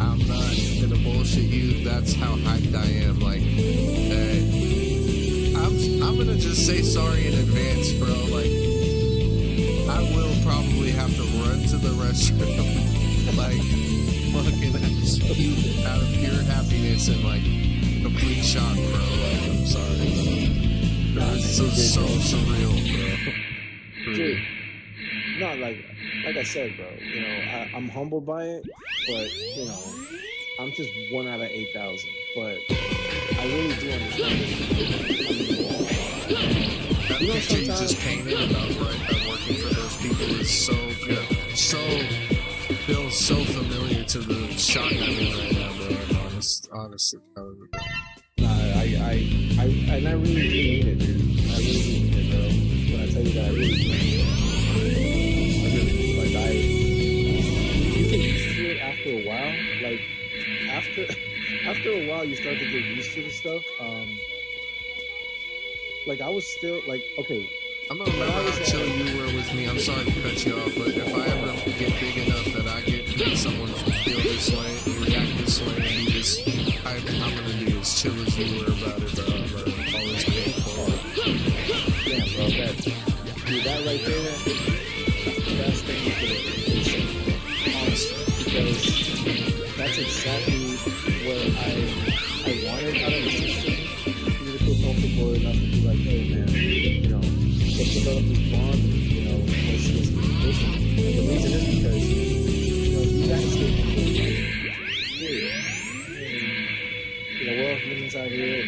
I'm not gonna bullshit you. That's how hyped I am. Like, I'm gonna just say sorry in advance, bro. Like, I will probably have to run to the restroom, like, fucking out of pure happiness and like complete shock, bro. Like, I'm sorry. It's so surreal, bro. Dude, no, like I said, bro. You know, I'm humbled by it, but you know, I'm just 1 out of 8,000. But I really do understand it. That picture you just painted about working for those people is so good. Feels so familiar to the shock I'm in right now, bro. Honestly. Nah, I really do mean it, dude. I really do mean it, bro. When I tell you that, I really do mean it. You get used to it after a while. Like, after a while, you start to get used to the stuff. Like, I was still, like, okay. I'm gonna remember how chill you were with me. I'm sorry to cut you off, but if I ever get big enough that I get someone feel this way, react this way, and be this, I'm gonna be as chill as you were about it, bro. I'm always paying for it. Yeah, bro, that right there, that's the best thing you could have said. Honestly, because that's exactly what I wanted out of the system. For me to feel comfortable enough to be like, hey man, you know, let's develop this bond and, you know, let's keep pushing. And the reason is because, you know, you guys stay cool, like, period. And, you know, we're all humans out here.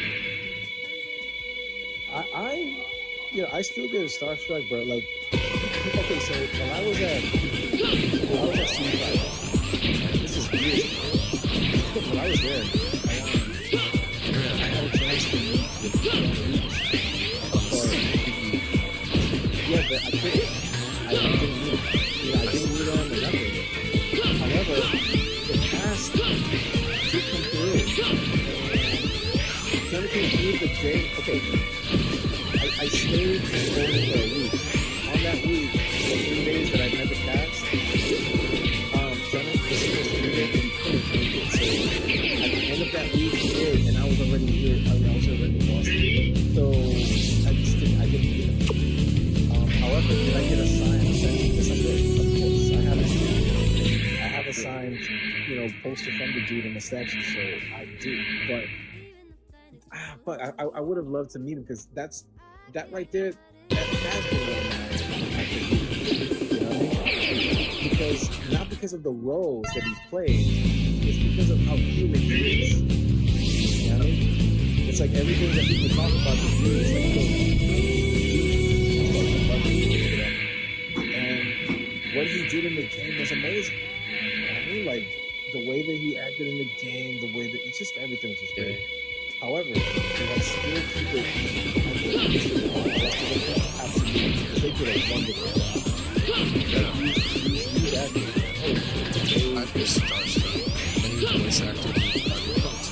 I still get starstruck, bro. Like, okay, so when I was at Soothe, this is years ago. When I was there, I had a chance to meet the yeah, but I couldn't. I didn't meet him. You know, I didn't meet him or nothing. However, the past did come through. Jonathan knew the day. Okay, I stayed over for a week. On that week, the 3 days that I met the cast, Jonathan was supposed to be there, but he couldn't make it. So at the end of that week, he did, and I was already here. I was already in Boston. So I didn't meet him. However, did I get assigned? Yes, I did. Of course, I have a signed, you know, poster from the dude in the statue, so I do. But I would have loved to meet him because that right there, that has been one of my activities. You know what I mean? Because not because of the roles that he's played, it's because of how human he is. You know what I mean? It's like everything that people talk about this dude is like, and what he did in the game was amazing. You know what I mean? Like the way that he acted in the game, the way that it's just everything was just great. However, we have still keep it absolutely. They did a wonderful job. Use actors. I'd be starstruck. Any voice actor would be hooked.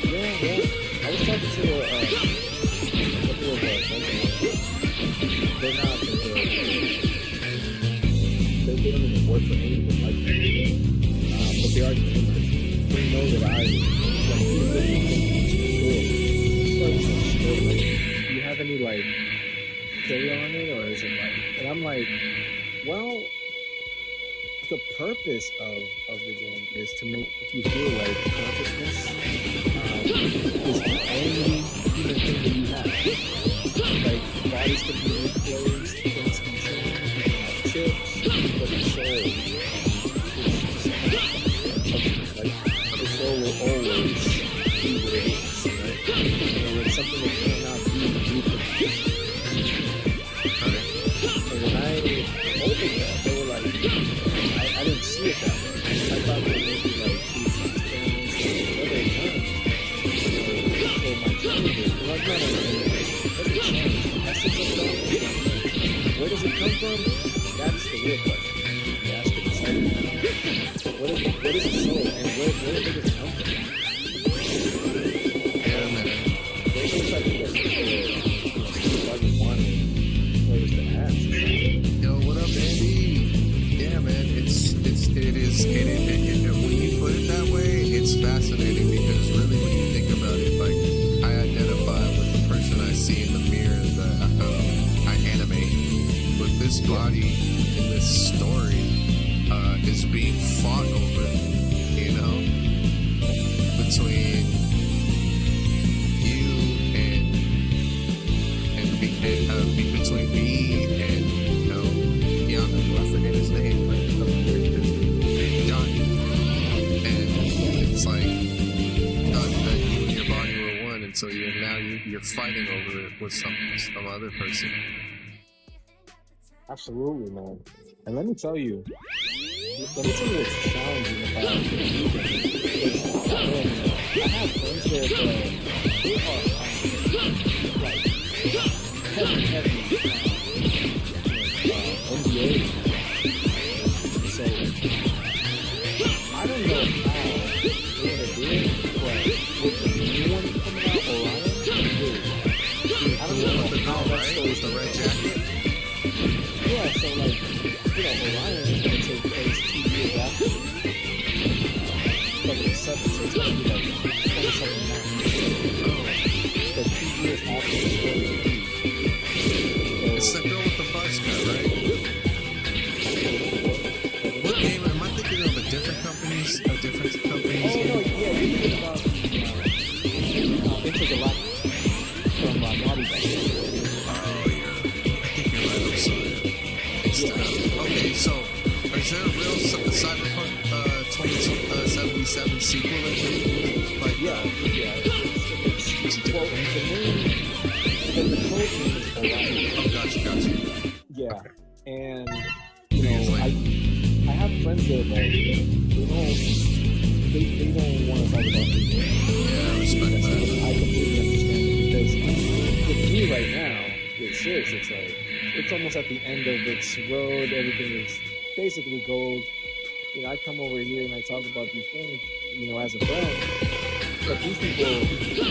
Yeah. I was talking to a couple of friends of mine. They're not they don't even work for anyone like that. But they are gamers. They know that I do you have any like carry on it, or is it like? And I'm like, well, the purpose of the game is to make you feel like consciousness is the only human thing that you have. Like, bodies can be replaced, things can change, you can have chips, but the soul is just like, the soul will always be what it is, right? And it's something that cannot be reproduced. So when I told them that, they were like, I didn't see it that way. I thought that maybe like whatever time, for my changes. Like, no, doesn't change. Essence of God. Where does it come from? That's the real question. You ask the disciples. What is the soul, and where did it come from? Yeah, man. Those are the type of questions that doesn't want players to ask. Yo, what up, Andy? Yeah, man, it is, when you put it that way, it's fascinating because really when you think about it, like, I identify with the person I see in the mirror that I animate, but this body in this story is being fought over, you know, between you and between me and, you know, Yanu, I forget his name, but Johnny. And it's like that you and your body were one, and so you're fighting over it with some other person. Absolutely, man. And let me tell you what's challenging about it. I have friends there that they are like heavy NBA. So I don't know how they're gonna do it, but with the new one coming out, Orion, I don't know how that story's the red jacket. Yeah, so like, Orion is going to take place 2 years after. Like it's 7, so it's going to be like 27 months. So 2 years after the story. It's the girl with the buzz cut, right? What game? Am I thinking of a different companies? Oh, no, yeah, you're thinking about Intergalactic from Naughty Dog. Okay, so is there a real Cyberpunk 2077 sequel in here? Like, yeah. Well, the code name is Orion. Oh, gotcha. Yeah, okay. And I have friends there, but they don't want to talk about it. Yeah, I respect that. I completely understand it because with me right now, with 6, it's like it's almost at the end of its road. Everything is basically gold. I come over here and I talk about these things, as a friend. But these people,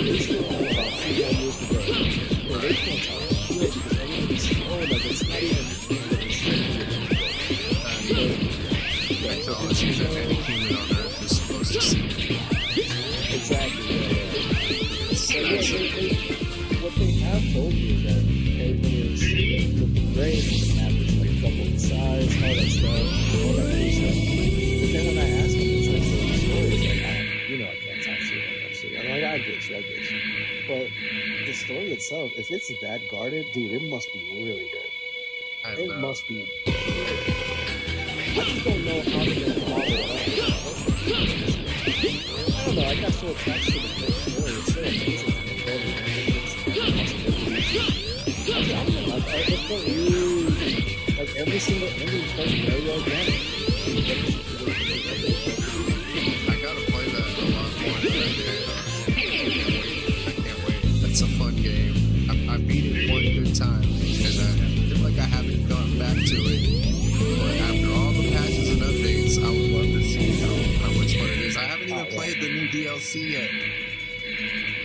they still have about 2 more years to go. So they can't talk shit because everything's slow. Like it's not even technology that any human on Earth is supposed to see. Exactly. What they have told me is that everything is looking great. The map is like double the size, all that stuff, all that cool stuff. But then when I ask them, it's like certain stories, like, I can't talk shit. I'm like, I get you. But the story itself, if it's that guarded, dude, it must be really good. It must be really good. I just don't know how they're going to follow it up. I don't know, I got so attached to the first story. It's so amazing. It felt really like every single ending felt very organic. DLC yet.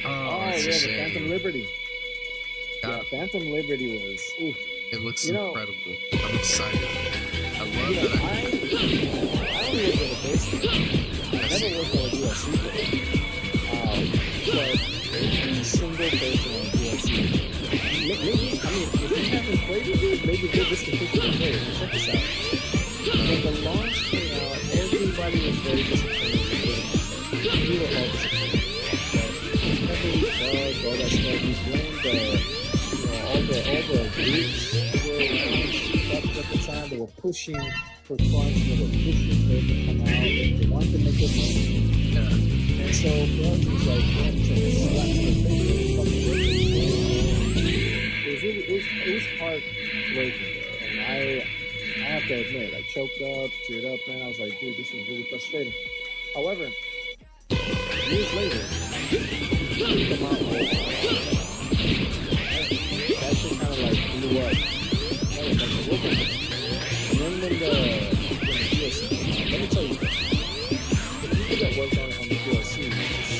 Oh, yeah, it's a the shame. Phantom Liberty. God. Yeah, Phantom Liberty was. Oof. It looks You know- incredible. I'm excited. I love Yeah, that. I only worked on the base game. I never worked on a DLC for it. But every single person on DLC. Maybe, I mean, if you haven't played it, maybe give this a picture to play it. Check this out. When the launch came out, everybody was very disappointed. We were all disappointed. Every bug, all that stuff, we blamed all the groups who were around at the time. They were pushing for crunch, they were pushing for it to come out. They wanted to make it money. And so for us, it was like, slap to the face. It was heartbreaking. And I have to admit, I choked up, teared up, man. I was like, dude, this is really frustrating. However, years later, we come out with that shit kind of like blew up. That was like a whooping. And then when the DLC came out, let me tell you, the people that worked on the DLC,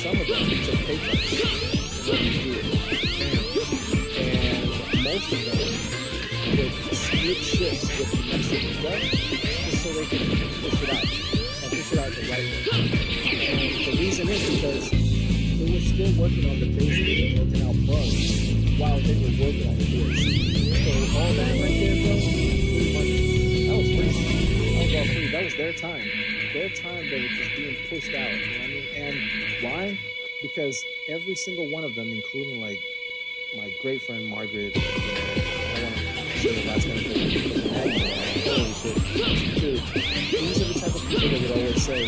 some of them took pay cuts in order to do it. And most of them would split shifts with the next stuff just so they could push it out. And push it out the right way. And the reason is because they were still working on the base game, working out bugs while they were working on the DLC. So all that right there, bro, pretty much, that was free. That was all free. That was their time. Their time they were just being pushed out. You know what I mean? And why? Because every single one of them, including like my great friend Margaret, I want to say the last name, but Maggie, holy shit. Dude, these are the type of people that would always say,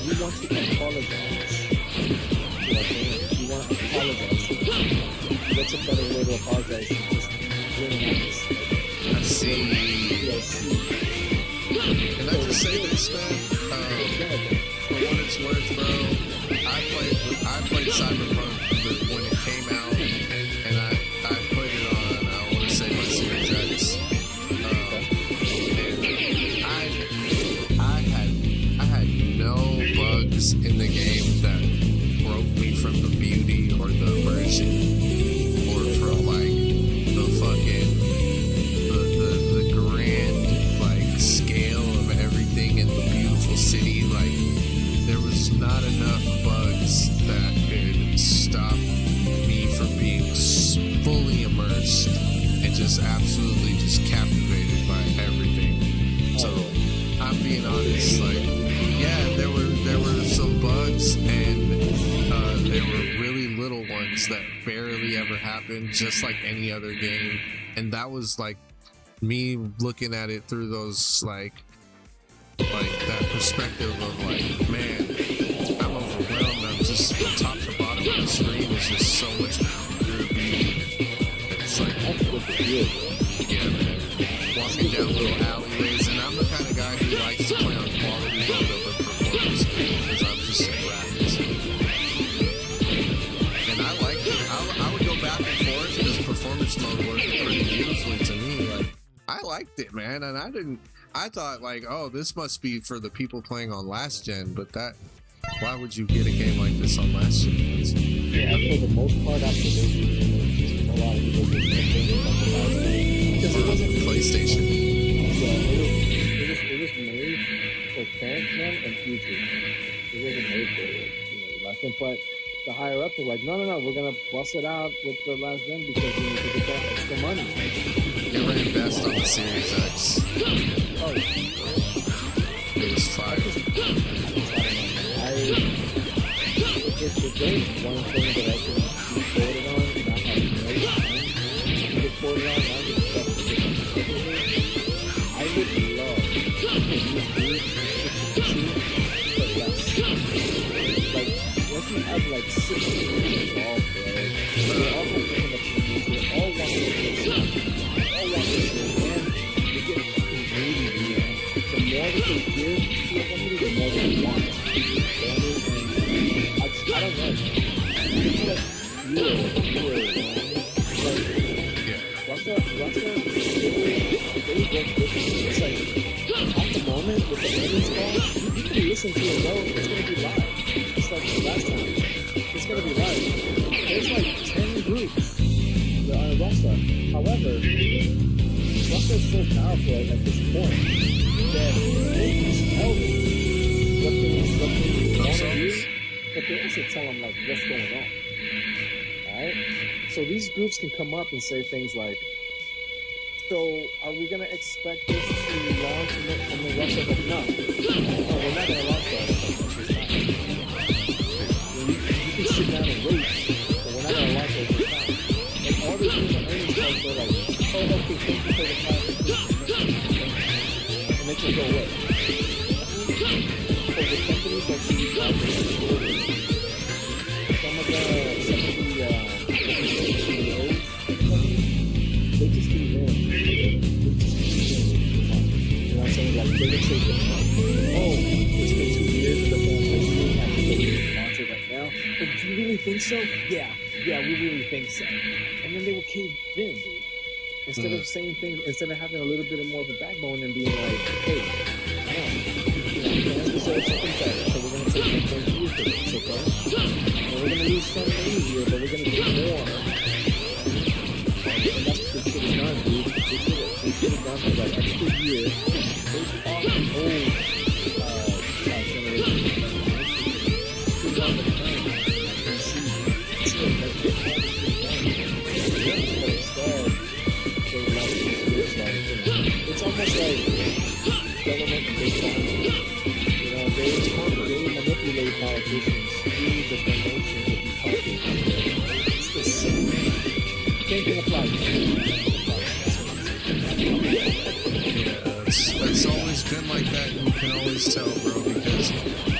we want to apologize. You want to apologize. What's a better way to apologize than just winning on this? I see. Can I just say this, man? For what it's worth, bro, I played Cyberpunk when it came out, and I put it on, I want to say my Series X. And I had no bugs in the game that broke me from the beauty or the immersion or from like the fucking the grand like scale of everything in the beautiful city. Like there was not enough bugs that could stop me from being fully immersed and just absolutely just captivated by everything. So I'm being honest, like yeah, there were some bugs and there were really little ones that barely ever happened, just like any other game. And that was like me looking at it through those like that perspective of like, man, I'm overwhelmed. I'm just from top to bottom of the screen is just so much pure beauty. It's like, yeah, man. Walking down little alleyways, and I'm the kind of guy who likes to play on quality mode over performance because I'm just a graphics. And I like it. I would go back and forth because performance mode worked pretty beautifully to me. Like, I liked it, man, and I thought like, oh, this must be for the people playing on last gen, but why would you get a game like this on last gen? Yeah, for the most part, absolutely. A lot of people just because it wasn't PlayStation. It was made for current gen and future. It wasn't made for last gen. But the higher up, they're like, no, we're gonna bust it out with the last gen because we need to get that extra money. It ran best on the Series X. Oh, it was fire. If there's one thing that I can be quoted on, and I have no time to get quoted on, I would stuff to get I would love to use for less. Like, once you have like 6 people involved, bro, they're all from different opinions, they all want to and they get fucking greedy, man. The more that they give to a company, the more they want. I don't know. I feel like you were like, Rockstar, they work differently. It's like, at the moment, with the earnings call, you can listen to it, bro. It's going to be live. It's like last time. It's going to be live. There's like 10 groups that are on Rockstar. However, Rockstar is so powerful at this point that they can tell them what they want to do, but they also tell them like what's going on. Alright? So these groups can come up and say things like, so are we gonna expect this to launch? And then Russia's like, no, we're not gonna launch that. You can sit down and wait, but we're not gonna launch it this time. And all these things are earnings calls, they're like, oh, okay, thank you for the clarification. And they can go away. For the companies that see these guys, some of the CEOs, they just keep in. You know what I'm saying? Like, they would say, oh, it's been 2 years of the film, we have to launch it right now. But do you really think so? Yeah, we really think so. And then they will cave in, dude. Instead of saying things, instead of having a little bit more of a backbone and being like, hey, fans deserve something better, so we're going to take $1.2 for this, okay? And we're going to lose some money here, but we're going to get more. And that's what they should have done, dude. They should have done for that extra year. They off the old generation. Put it on the plan and see. That's it. That's it. It's almost like government and big pharma. You know, they manipulate politicians through the donations of these politicians. It's the same. Same thing applies. Yeah, it's always been like that. You can always tell, bro, because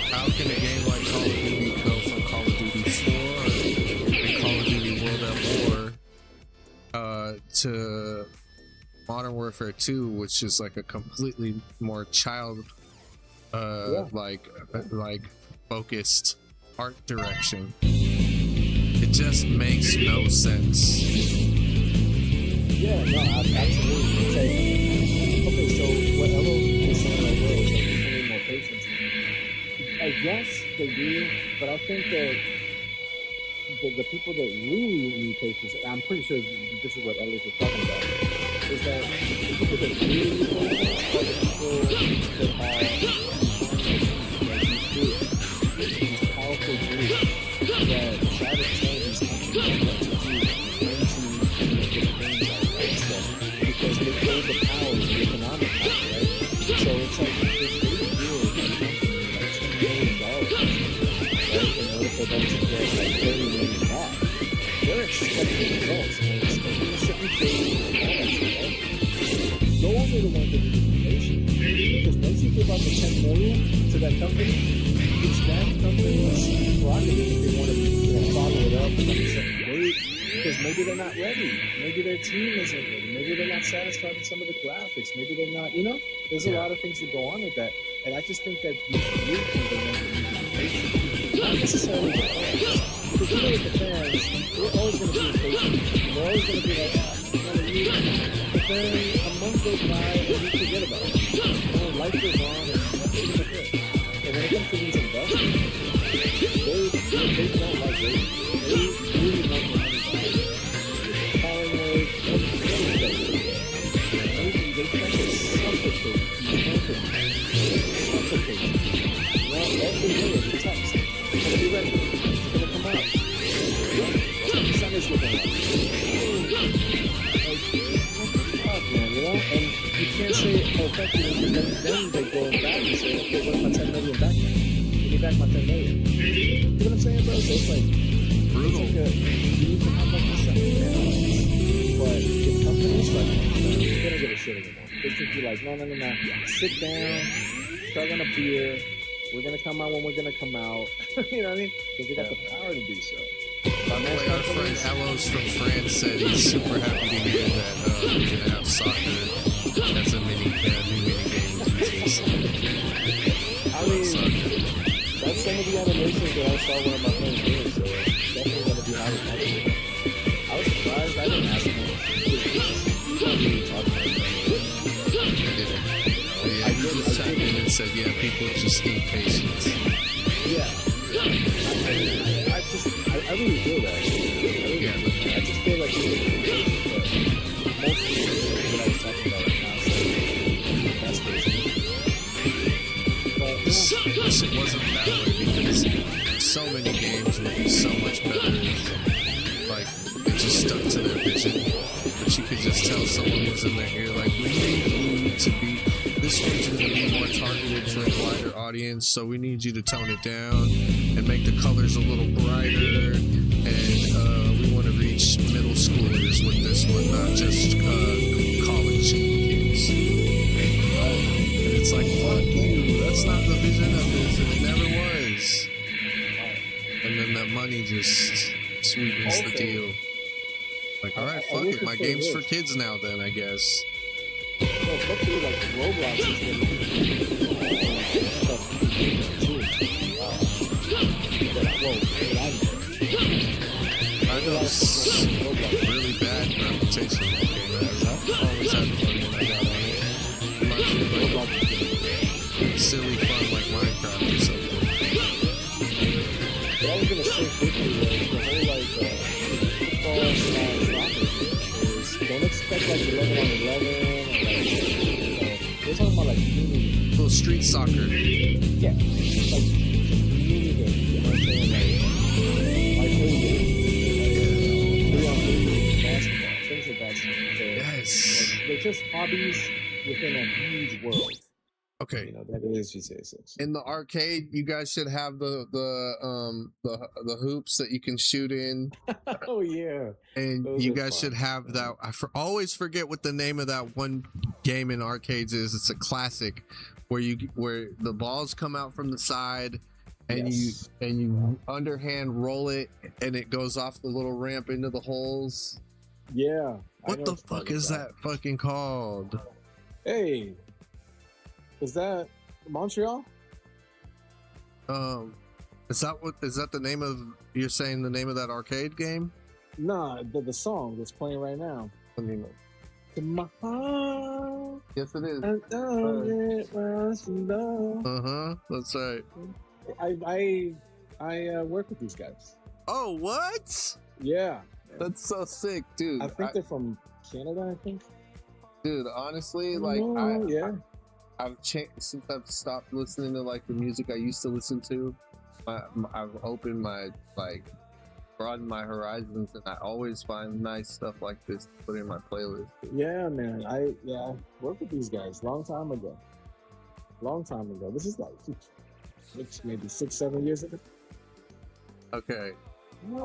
how can a game like Call of Duty go from Call of Duty 4 and Call of Duty World at War to Modern Warfare 2, which is like a completely more child like focused art direction. It just makes no sense. Yeah, no, absolutely. It's like, okay, so what Elo is saying right there is that people need more patience. I guess they do, but I think that the people that really need patience, I'm pretty sure this is what Ellis was talking about, is that the people that really need patience are the people that are these powerful groups that try to tell these companies what to do into different things like stuff because they hold the power, the economic power, right? So it's like this really good company, like $10 million, right? In order for them to get like $30 million back. They're expecting results, and they're expecting a certain thing, right? Those are the ones that need to be patient. Because once you give out the $10 million to that company, it's that company's prerogative if they want to follow it up in like a certain date. Because maybe they're not ready. Maybe their team isn't ready. Maybe they're not satisfied with some of the graphics. Maybe they're not, you know? There's a lot of things that go on with that. And I just think that these groups are the ones that need to be patient. Not necessarily the fans. Because you know with the fans, we're always going to be impatient. We're always going to be like, another year. But then a month goes by and we forget about it. You know, life goes on and that's really good. And when it comes to these investors, they don't like waiting. They really want the money back. Hollywood, everything. They try to suffocate the company. Suffocate. Well, every day is a text. It's going to be ready. It's going to come out. What's the percentage looking like? Like, what the fuck, man, you know? And you can't say it perfectly because then they go back and say, okay, what's my $10 million back now? Give me back my $10 million. You know what I'm saying, bro? So it's like, brutal. It's like you need to have like this balance. But the companies, like, they don't give a shit anymore. They should be like, no. Sit down, start on a beer. We're going to come out when we're going to come out. You know what I mean? Because they got the power to do so. By the way, our friend Elos from France said he's super happy to hear that we're going to have soccer as a new mini game in GTA. I mean, that's some of the animations that I saw one of my friends doing, so definitely going to be highly popular. I was surprised. I didn't ask him. said, yeah, people just need patience. Yeah. I really feel that. I just feel like people need patience, but mostly what I was talking about right now, so that's crazy. I wish it wasn't that way because so many games would be so much better if, like, they just stuck to their vision. But you could just tell someone was in their ear, like, we need you to be, this version to be more targeted for a wider audience, so we need you to tone it down and make the colors a little brighter, and we want to reach middle schoolers with this one, not just college kids. And it's like, fuck you, that's not the vision of this, and it never was. And then that money just sweetens the deal. Like, alright, fuck it, my game's for kids now then, I guess. No, especially like Roblox is going to be stuff too. I know really bad reputation that game has. I've always had fun when I got on it. Reminds me of like silly fun like Minecraft or something. What I was gonna say quickly was the whole like football soccer is don't expect like 11 on 11 or like we're talking about like community. Little street soccer. Yeah, like community game. You know what I'm saying? Like basketball, things like that. So, yes. like, they're just hobbies within a huge world. Okay. You know, that is GTA 6. In the arcade, you guys should have the hoops that you can shoot in. Oh yeah. And those you are guys fun. should have that. Always forget what the name of that one game in arcades is. It's a classic where the balls come out from the side and you underhand roll it and it goes off the little ramp into the holes. Yeah. What the fuck is that fucking called? Hey. Is that Montreal? Is that the name of, you're saying the name of that arcade game? Nah, the song that's playing right now. I mean, To my heart, yes it is. That's right. I work with these guys. Oh, what? Yeah. That's so sick, dude. I think they're from Canada, I think. Dude, honestly, like I've changed since I've stopped listening to like the music I used to listen to. I've opened my broadened my horizons, and I always find nice stuff like this to put in my playlist. Yeah, man. I worked with these guys long time ago. This is like maybe 6-7 years ago. Okay.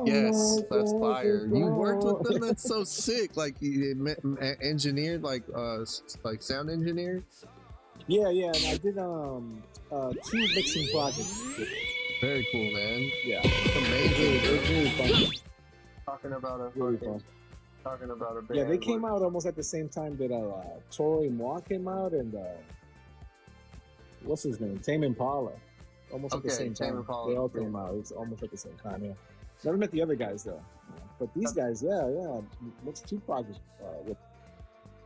Yes, that's fire. You worked with them. That's so sick. Like you engineered, like sound engineer. Yeah, and I did 2 mixing projects with them. Very cool, man. Yeah, amazing. It was really fun. Talking about a band. Yeah, they came out almost at the same time that Tori Moore came out, and what's his name? Tame Impala. Almost at the same time. They all came out. It's almost at the same time. Yeah. Never met the other guys though. But these guys, yeah. What's 2 projects with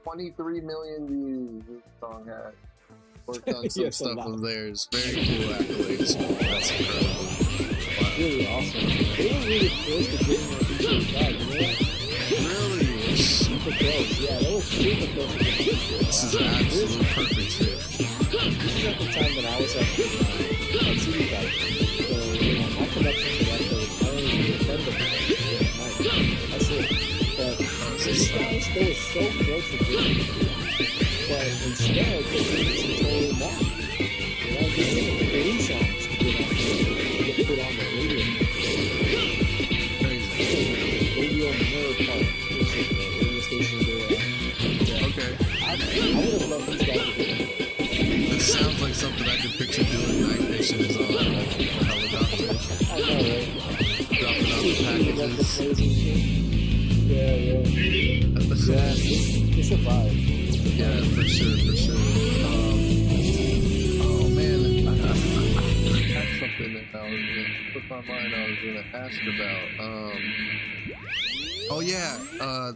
23 million views this song had. Worked on some stuff of theirs. Very cool accolades. That's incredible. Wow. Really awesome. They were really close to getting a decent job, you know? Really? Super close. Yeah, they were super close to getting a decent job. This is an absolute perfect fit. This is at the time that I was at CD Guy. So, you know, my connection to that was I only be a friend of mine. That's it. But these guys, they were so close to getting a decent job. But instead, they did some total mark. You know, they did 3 songs to get put on the radio. Radio Mirror Park. Which is the radio station there. Okay. I would have loved these guys to do it. This sounds like something I could picture doing. Night Nation is on a helicopter. I know, right? Dropping off the packages. Yeah. It's a vibe. Yeah, for sure. Oh man, I had something that I was gonna put my mind. I was gonna ask about. Oh yeah,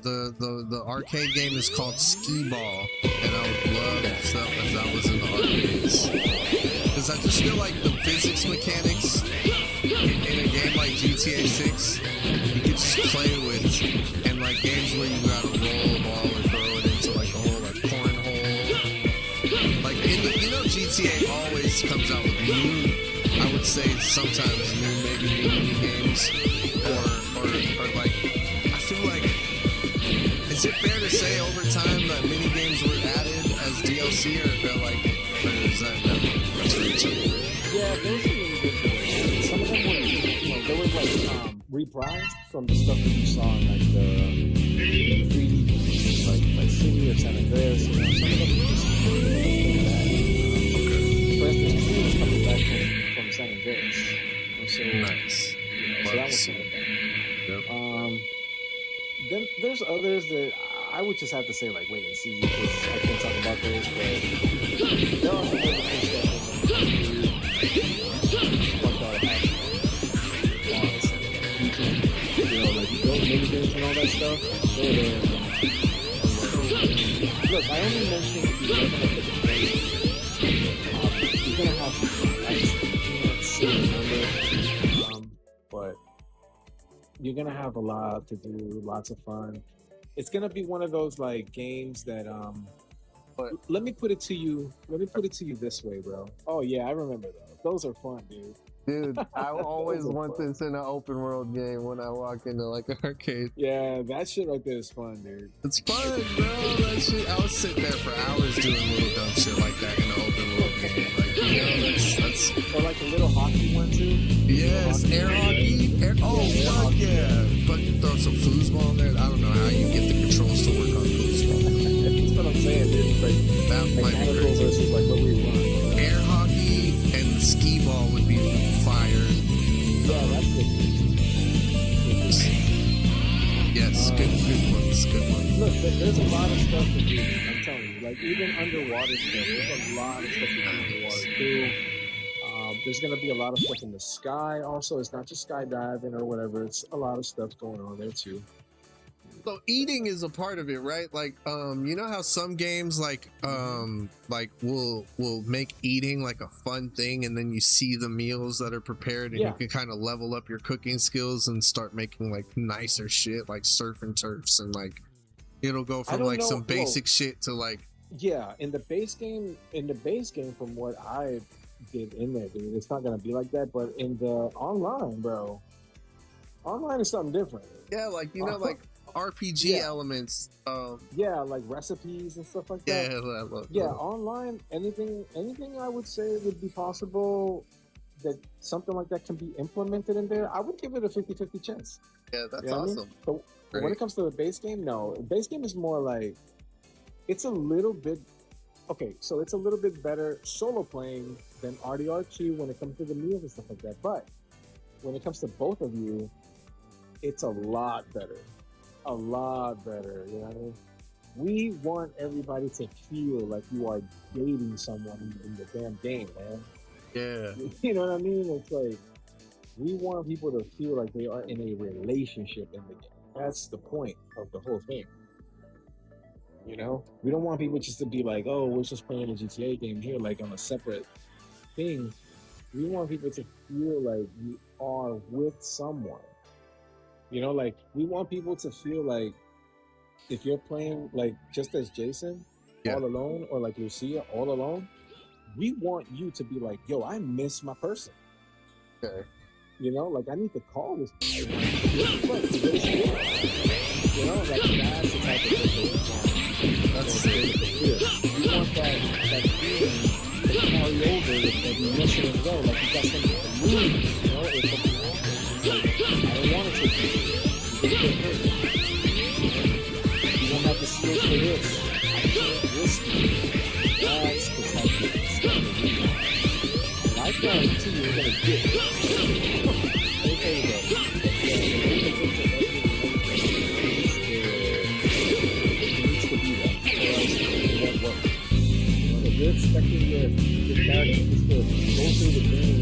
the arcade game is called Skee Ball, and I would love if that was in the arcades. because I just feel like the physics mechanics in a game like GTA 6, you could just play with, and like games where you gotta roll a ball or throw it into like a whole like cornhole. Like you know, GTA always comes out with new, I would say sometimes maybe new mini games, or like I feel like, is it fair to say over time that mini games were added as DLC, or they're like, or is that never? Yeah, those are really good. Some of them were, they were like reprised from the stuff that you saw in like the 3D, like City or San Andreas. Some of them were just for instance, City was coming back from San Andreas. So nice. So that was kind of bad. Then there's others that I would just have to say like wait and see, because I can't talk about those, but there are some other things that like those mini games and all that stuff. Look, I only mentioned if you look at the debate, you're gonna have I can't say the number, but you're gonna have a lot to do, lots of fun. It's gonna be one of those like games that but let me put it to you this way, bro. Oh yeah, I remember those. Those are fun, dude. Dude, I always want this in an open world game when I walk into like an arcade. Yeah, that shit right there is fun, dude. It's fun, bro. That shit, I would sit there for hours doing little dumb shit like that in an open world game. Like, you know, that's or like a little hockey one too. Yes, air hockey. Fuck yeah. Fucking throw some foosball in there. I don't know how you get the controls to work on foosball. That's what I'm saying, dude. It's like that might be crazy. Versus like what we want. Air hockey and the skee ball would be fire. Yeah, that's good. Yes, good ones. Look, there's a lot of stuff to do. I'm telling you, like even underwater stuff. There's a lot of stuff to do underwater too. There's going to be a lot of stuff in the sky. Also, it's not just skydiving or whatever. It's a lot of stuff going on there too. So eating is a part of it, right? Like, you know how some games like will make eating like a fun thing, and then you see the meals that are prepared, and you can kind of level up your cooking skills and start making like nicer shit, like surf and turfs, and like it'll go from like some basic shit to like in the base game. From what I did in there, dude, it's not gonna be like that. But in the online, bro, online is something different. Yeah, like you know, like RPG elements. Like recipes and stuff like that. Yeah, online, anything I would say would be possible that something like that can be implemented in there. I would give it a 50-50 chance. Yeah, that's you know awesome. I mean? But when it comes to the base game, no. Base game is more like it's a little bit so it's a little bit better solo playing than RDR2 when it comes to the meals and stuff like that. But when it comes to both of you, it's a lot better. A lot better, you know what I mean? We want everybody to feel like you are dating someone in the damn game, man. Yeah. You know what I mean? It's like, we want people to feel like they are in a relationship in the game. That's the point of the whole thing. You know? We don't want people just to be like, oh, we're just playing a GTA game here, like on a separate thing. We want people to feel like you are with someone. You know, like we want people to feel like if you're playing like just as Jason all alone, or like Lucia all alone, we want you to be like, yo, I miss my person. Okay. You know, like I need to call this person. You know, like that's the type of thing that we want. That's the fear. We want that feeling to carry over that you miss it as well. Like you got something to lose, you know, if something happens. It's like, I don't want to take this. You don't have the skills for this. I can't risk it. That's the type of stuff that we want. And I guarantee you're going to get it. Okay, though. It needs to be that. Or else it won't work. You know, if you're expecting your character to go through the game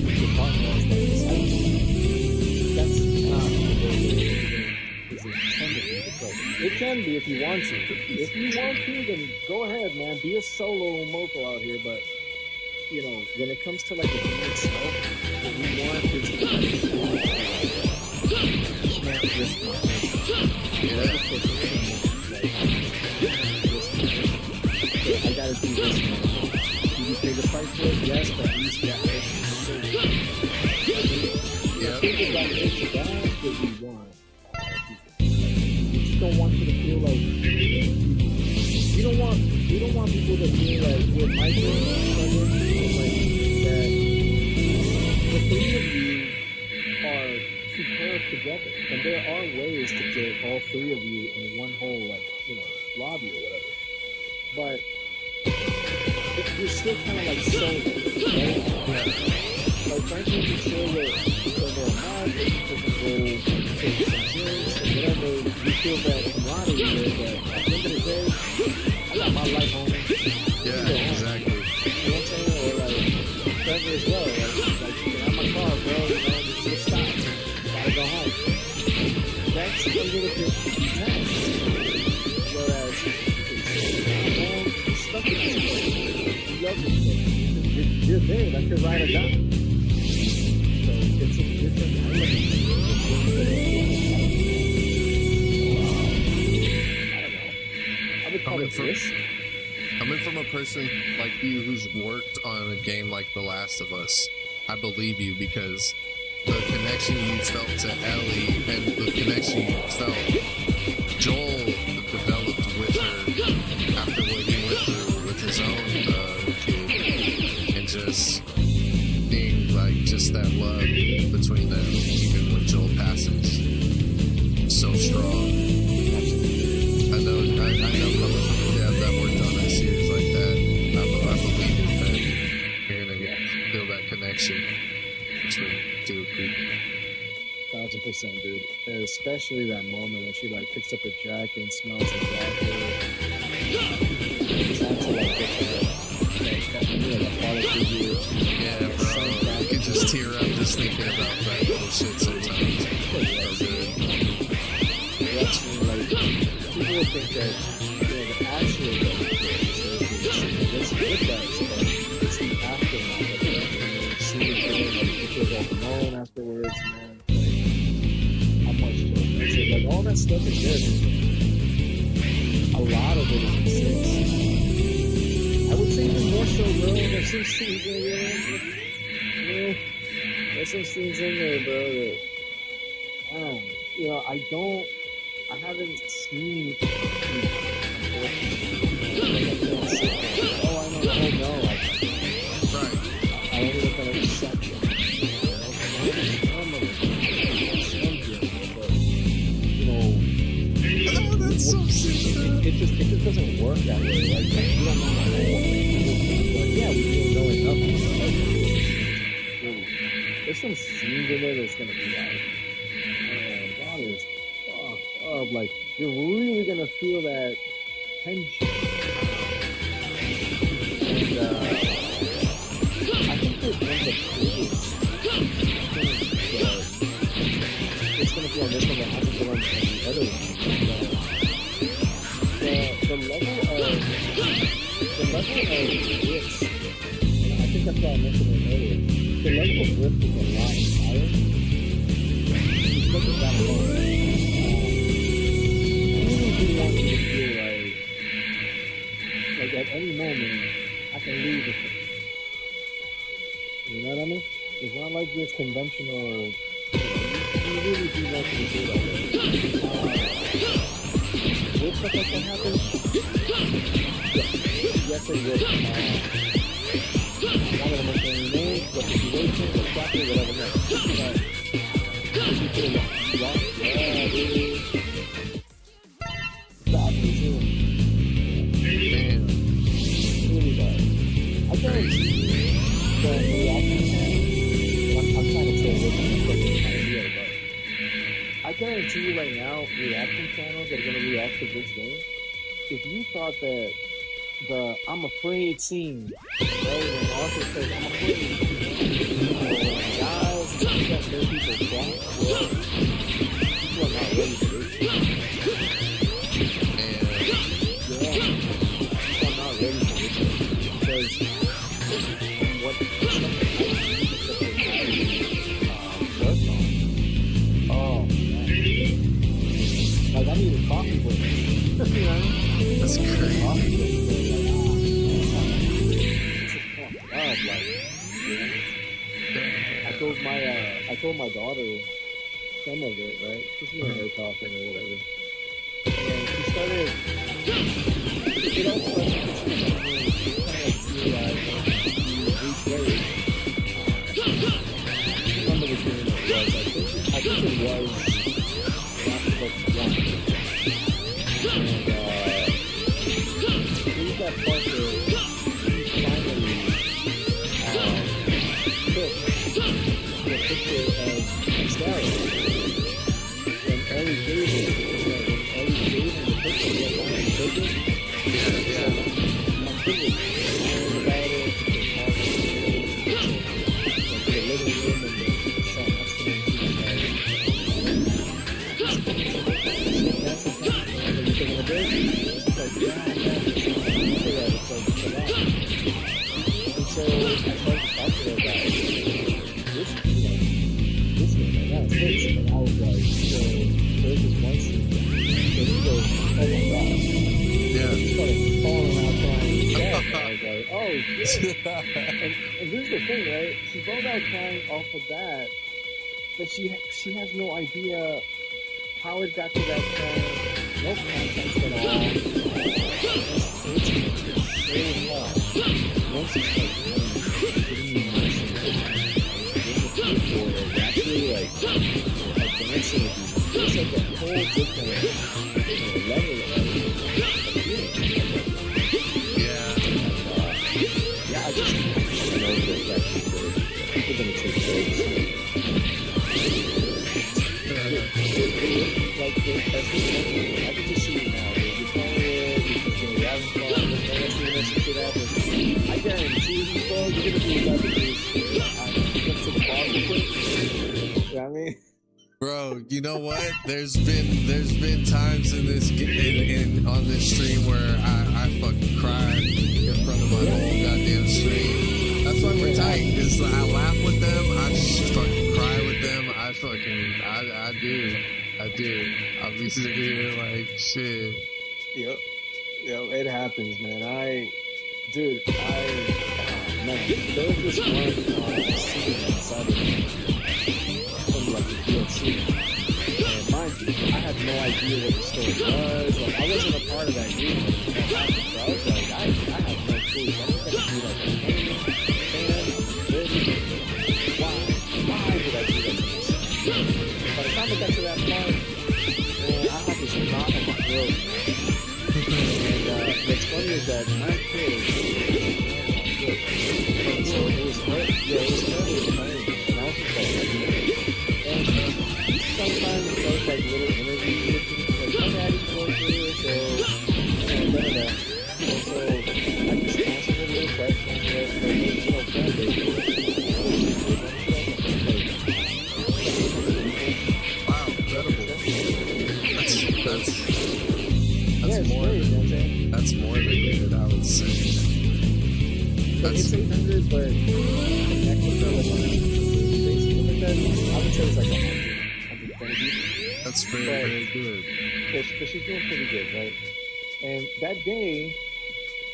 with your partner as like this, that's not the way it's intended to play. It can be if you want to. If you want to, then go ahead, man. Be a solo moco out here, but you know, when it comes to like the game itself, what we want is to can't risk my I gotta do this now. Do you pay the price for it? Yes, but at least that makes it so that's what we want. We just don't want you to feel like we don't want people to feel like we're micro like that the three of you are to pair together. And there are ways to get all three of you in one whole like, you know, lobby or whatever. But you're still kind of like solo, right? Like frankly, you sure that you can go mad, you can go take some drinks and whatever. You feel that camaraderie there, that at the end of the day, I got my life on me. Yeah, exactly. You know what I'm saying? Or like, Trevor as well. Like you can have my car, bro. You know, just stop. Gotta go home. That's a little bit intense. Whereas, stuff in this place. You love this place. You're there. That's your ride or die. So it's a different element. I don't know. I would call it this. Coming from a person like you who's worked on a game like The Last of Us, I believe you because the connection you felt to Ellie and the connection you felt Joel developed with her after what he went through with his own kid, and just being like just that love between them, even when Joel passes, so strong. I know coming from a dev that worked on a series like that, I believe that you're gonna feel that connection between two people. 1000%, dude. And especially that moment when she like picks up her jacket and smells the jacket. Trying to like get that father figure. Yeah, bro. I can just tear up just thinking about that little shit sometimes. Like, people would think that, you know, the actual it's good guys, but it's the aftermath of it. You know, seeing it, like, you feel like known afterwards, man. How much to like all that stuff is there. A lot of it is in 6. I would say even more so, bro. There's some scenes in there. There's some scenes in there, bro, that you know, I haven't seen oh, I know the whole no. Right. I only look at a section. That's so stupid. It just doesn't work that way. Like you don't know how to yeah, we don't know enough. Really. There's some scenes in there that's gonna be like, man, that is fucked up. Like you're really gonna feel that tension. And I think that one of the biggest it's gonna be on this one that hasn't been on the other one. The level of risk, and I think that's why I mentioned it earlier, the level of risk is a lot higher. Just look at that alone. I really do want you to feel like at any moment, I can leave this place. You know what I mean? It's not like this conventional, you really do want you to do that way. Will stuff like that happen? Yes, it will. I'm not going to mention any names, but situation, the chapter, whatever next. But if you feel lost, yeah, dude. Stop using Man. really bad. I guarantee you the reaction time, I'm trying to say this, I'm not idea, but I guarantee you right now, reaction channels that are going to react to this game, if you thought that the I'm afraid scene, right, when Arthur says I'm afraid, guys, that make people cry, well, people are not ready for this. Yeah, people are not ready for this. Because told my daughter some of it, right? Just me and her talking or whatever. And she started, it all started to kind of realize, remember the game it was. I think it was Last of Us 1. And it was that part where he finally took the picture of Sarah. When Ellie gave it, when Ellie gave him the picture, he had to take it. Yeah. My kid was worried about it, the living room and the son next to him. That's okay. Are you taking a break? It's like, yeah. It's like, chill out. And so I started to talk to her about it. This one, I got fixed. And I was like, so there's this one scene. So he goes, oh my gosh. Yeah. He started falling out crying. I was like, oh shit. And here's the thing, right? She rolled out crying off of that, but she has no idea how it got to that point. No context at all. It's so hard. Once it's like, getting you nice and good, there's a people that actually like dancing with these. It's like a whole different level of feeling. Yeah, I just know that actually good. People gonna take breaks. Like, I can just see it now. You're playing because you're having fun. There's no explanation to that. I guarantee you, bro, you're gonna be like this. I'm gonna take a pause real quick. You know what I mean? Bro, you know what? There's been times in this in on this stream where I fucking cried in front of my whole goddamn stream. That's why we're tight. Cause I laugh with them, I fucking cry with them. I do. I'll be sitting here like shit. Yep, it happens, man. Man, there was this one scene inside of me from like the DLC. And mind you, I had no idea what the story was. Like, I wasn't a part of that group. So I was like, I have no clue. So I'm just gonna be like, why did I do that? By the time I got to that part, man, I had this knot in my throat. And what's funny is that my kids, so it was hurt. Yeah, it was totally funny. And I was just like, and sometimes it goes like little interviews with me, like, my daddy's going through it, so, and so I just answered a little question, Wow, incredible. That's more than good, I would say. It's 800, but I would say it's like 120. That's very good. But she's doing pretty good, right? And that day,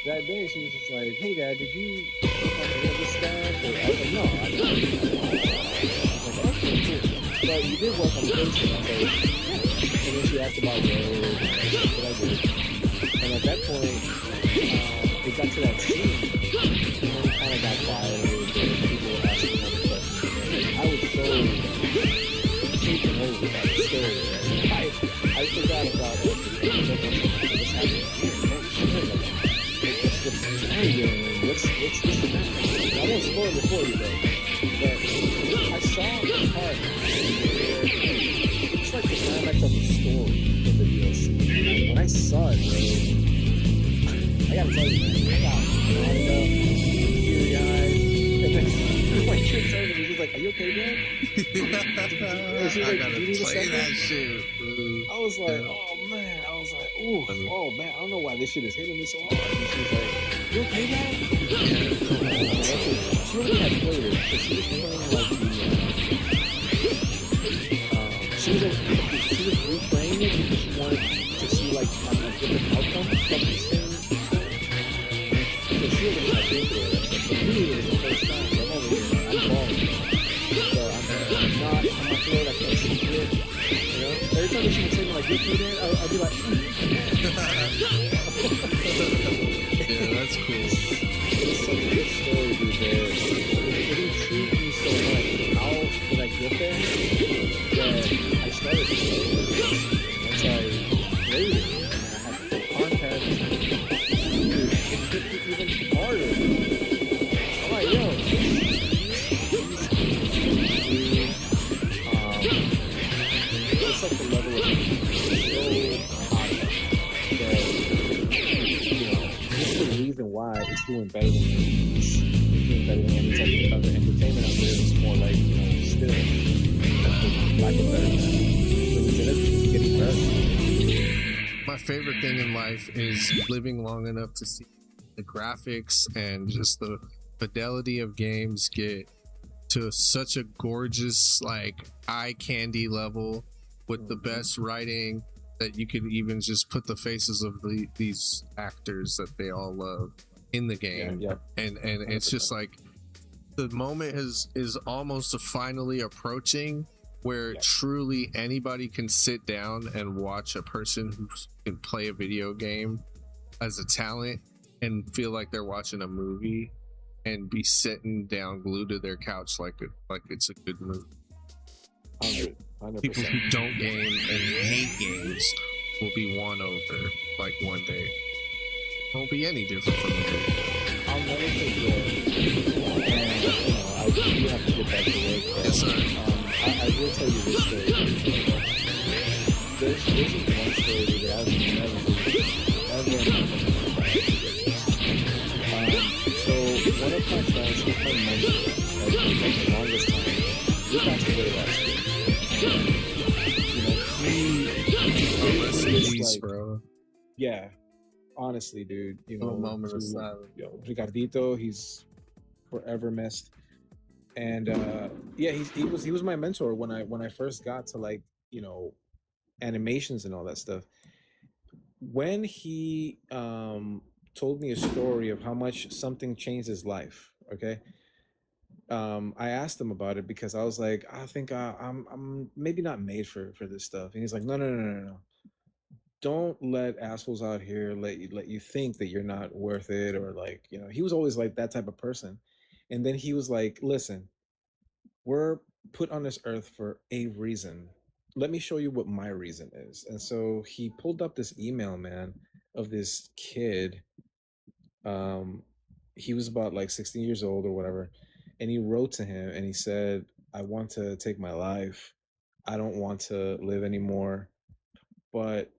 she was just like, hey, Dad, did you work on any of this stuff? Or, I was like, no, I didn't. I was like, okay, cool. But you did work on the basics. I was like, yeah. And then she asked about road, and what I did. And at that point, it got to that scene, and then it kind of got quiet a little bit, and people were asking other questions. And I was so taken over by the story. I forgot about what's happening here. What's triangle, what's this and that. I won't spoil it for you though, but I saw the part where it's like the climax of the story in the DLC. When I saw it, bro, I gotta tell you, man, I got lined up, teary-eyed, and then my kid turned to me, she's like, are you okay, Dad? And she's like, I gotta play that shit. I was like, oh man, ooh, oh man, I don't know why this shit is hitting me so hard. And she was like, you okay, Dad? She already had played it, so she was playing like she was replaying it because she wanted to see like a different outcome of the same thing. Because she already had been through it. So for me, it was the first time. So I'm over here, I'm balling. So with me there, I'd be like, Yeah, that's cool. it's such a good story, dude. There, it intrigued me so much. How did I get there? That I started to play with it. Once I played it, and I had the content, dude, it hit me even harder. I'm like, yo, it's like the level of so high that, this is the reason why it's doing better than movies. It's doing better than any type of other entertainment out there. It's more like, still, lack of better term. It's getting better. My favorite thing in life is living long enough to see the graphics and just the fidelity of games get to such a gorgeous, like, eye candy level with the best writing that you could even just put the faces of these actors that they all love in the game. And it's just like the moment is almost finally approaching where truly anybody can sit down and watch a person who can play a video game as a talent and feel like they're watching a movie and be sitting down glued to their couch like it's a good movie. 100%. People who don't game and hate games will be won over like one day. Won't be any different from me. I'll never forget, and I do have to get back to work. Yes, sir. I will tell you this story. There's one story that I've never forget. So one of my friends, my mentor, for the longest time, we passed away last year. Peace, bro. Yeah, honestly, dude. A moment of silence. Ricardito, he's forever missed. And he was my mentor when I first got to, like, animations and all that stuff. When he told me a story of how much something changed his life, okay, I asked him about it because I was like, I think I'm maybe not made for this stuff. And he's like, no. Don't let assholes out here let you think that you're not worth it, or like, he was always like that type of person. And then he was like, listen, we're put on this earth for a reason. Let me show you what my reason is. And so he pulled up this email, man, of this kid. He was about like 16 years old or whatever. And he wrote to him and he said, I want to take my life. I don't want to live anymore. But,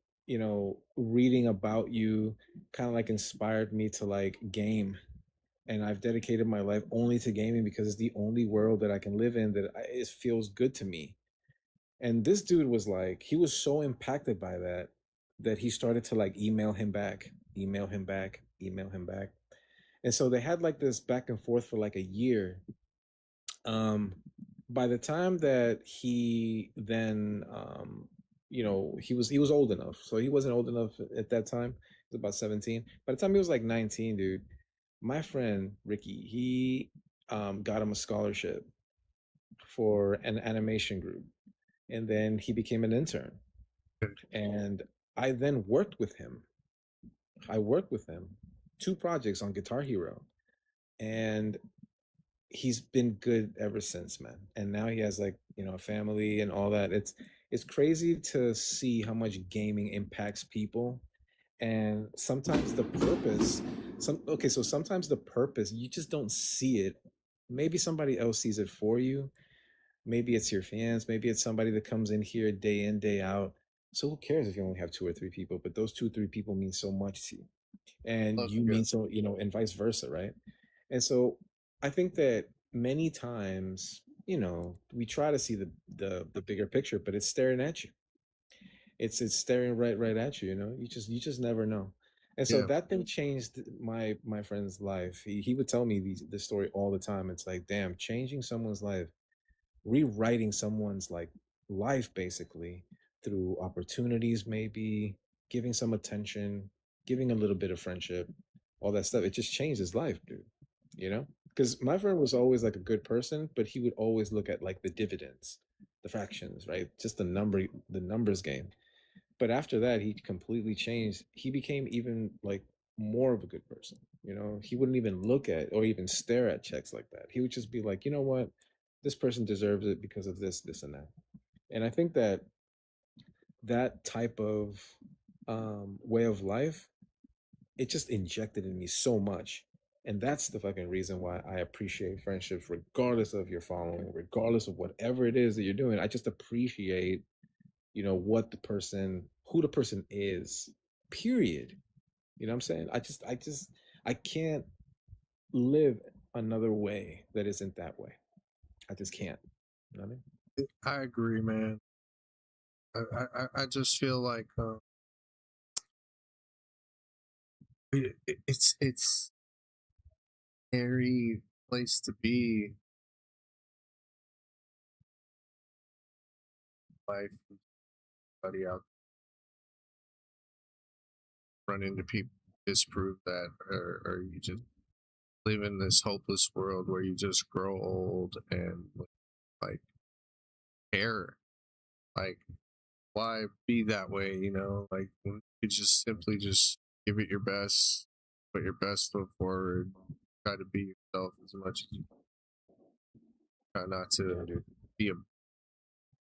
reading about you kind of like inspired me to like game. And I've dedicated my life only to gaming because it's the only world that I can live in that it feels good to me. And this dude was like, he was so impacted by that he started to like email him back. And so they had like this back and forth for like a year. By the time that he then, he was old enough. So he wasn't old enough at that time. He was about 17. By the time he was like 19, dude, my friend Ricky, he got him a scholarship for an animation group. And then he became an intern. And I then worked with him. 2 projects on Guitar Hero. And he's been good ever since, man. And now he has like, a family and all that. It's crazy to see how much gaming impacts people. And sometimes the purpose, sometimes the purpose, you just don't see it. Maybe somebody else sees it for you. Maybe it's your fans. Maybe it's somebody that comes in here day in, day out. So who cares if you only have 2 or 3 people? But those 2 or 3 people mean so much to you. And you mean so, and vice versa, right? And so I think that many times, we try to see the bigger picture, but it's staring at you. It's staring right at you. You just never know. And so that thing changed my friend's life. He would tell me this story all the time. It's like, damn, changing someone's life, rewriting someone's like life basically through opportunities, maybe giving some attention, giving a little bit of friendship, all that stuff. It just changed his life, dude. Because my friend was always like a good person, but he would always look at like the dividends, the fractions, right? Just the numbers game. but after that, he completely changed. He became even like more of a good person. You know, he wouldn't even look at or even stare at checks like that. He would just be like, you know what, this person deserves it because of this, this, and that. And I think that that type of way of life, it just injected in me so much. And that's the fucking reason why I appreciate friendships, regardless of your following, regardless of whatever it is that you're doing. I just appreciate, you know, what the person, who the person is, period. You know what I'm saying? I can't live another way that isn't that way. I just can't. You know what I mean? I agree, man. I just feel like it's a scary place to be. Life, everybody out run into people disprove that, or you just live in this hopeless world where you just grow old and like care. Like, why be that way? You know, like when you just simply just give it your best, put your best foot forward, try to be yourself as much as you try not to be a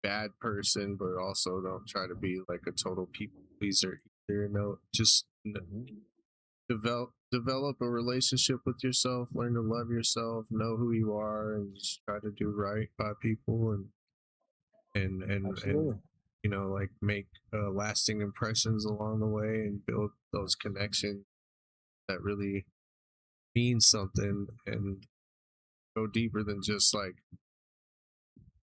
bad person, but also don't try to be like a total people pleaser either. You know, just develop a relationship with yourself, learn to love yourself, know who you are, and just try to do right by people and you know, like make lasting impressions along the way and build those connections that really mean something and go deeper than just like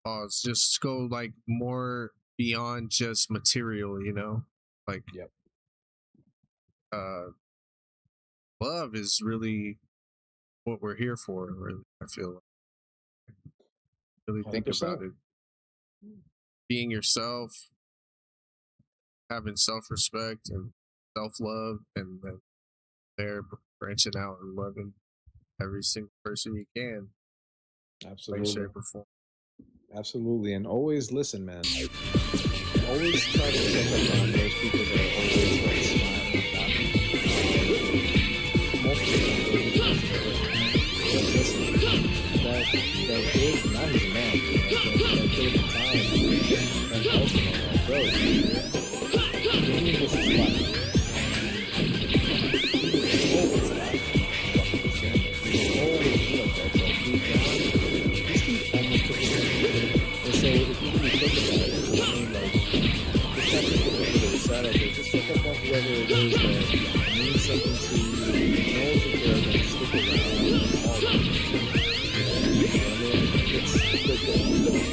it's just go like more beyond just material, you know, like love is really what we're here for. Really, I feel like really think 100%. about it. Being yourself, having self-respect and self-love, and then there branching out and loving every single person you can. Absolutely. Shape, or form. Absolutely. And always listen, man. Always try to check up on those people that are always like smiling and happy. Most of the time, those are but listen, that kid, not his man, that kid at the time, and also, bro, he was his life. Whether it is that means something to you, knows that they're going to stick around all the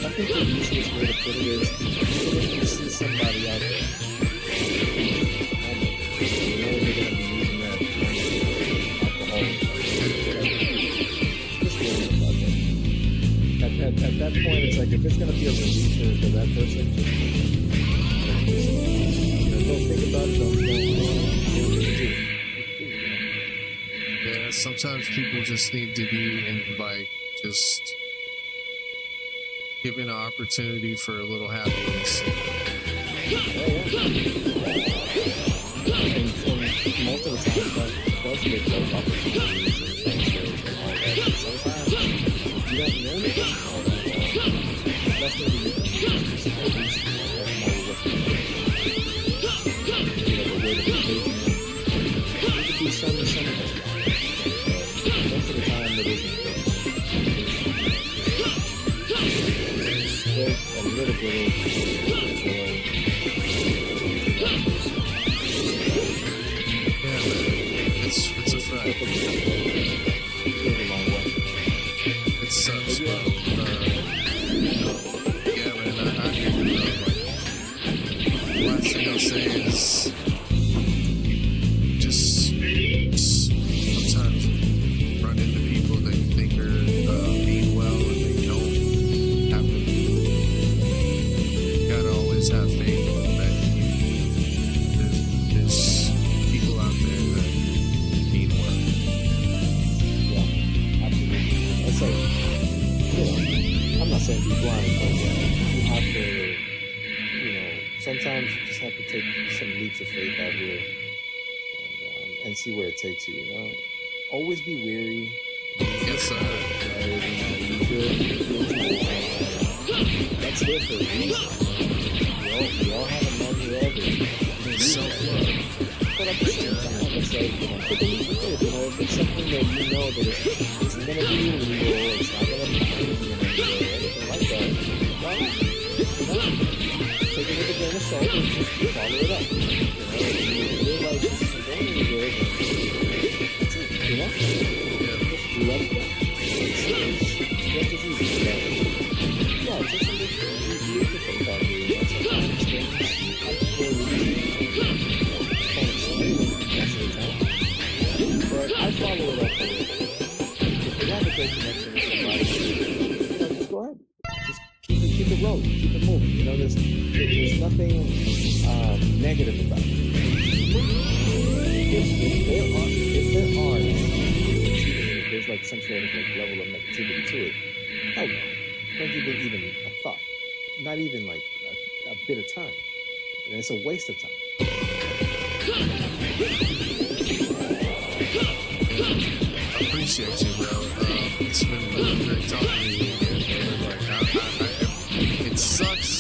I think the easiest way to put it is, even if you see somebody out there, you know they're going to be using that alcohol, just worry about that. At that point, it's like, if it's going to be a releaser for that person, don't think about it, don't yeah, sometimes people just need to be in, like, just given an opportunity for a little happiness. And most of the time, that does get those opportunities and friendships and all that. And sometimes you don't know it. The best thing you can do is just at least recognize what's going on. Some of them. Most of the time, it isn't. There's a little bit of it's a fact. It sucks, but yeah, man, I hear you. The last thing I'll say is sometimes run into people that you think are mean well and they don't have to. You gotta always have faith that there's people out there that mean well. Yeah, absolutely. It's like, I'm not saying be blind, but you have to, sometimes you just have to take some leaps of faith out here and see where it takes you. You know, always be weary. Yes, sir. That's there for a reason. We all have a measure of it. Self-love. But at the same time, it's like, you know, take a leap of faith. You know, if it's something that you know that it's going to be illegal, it's not going to be crazy or anything like that, why not? You know? Take it with a grain of salt and just follow it up. You know, if you feel like this isn't going anywhere, then that's it. You know? Just let it go. It's just as easy as that. Yeah, it's just a leap of faith out here. You know, sometimes things happen for a reason. But I follow it up a little bit. If you have a great connection with somebody, you know, just go ahead. Just keep it rolling, keep it moving. You know, there's nothing negative about it. If there's like some sort of like level of negativity to it, hell no. Don't give it even a thought. Not even like a bit of time. And it's a waste of time. Appreciate you, bro. It's been really great talking to you again, man. Like, it sucks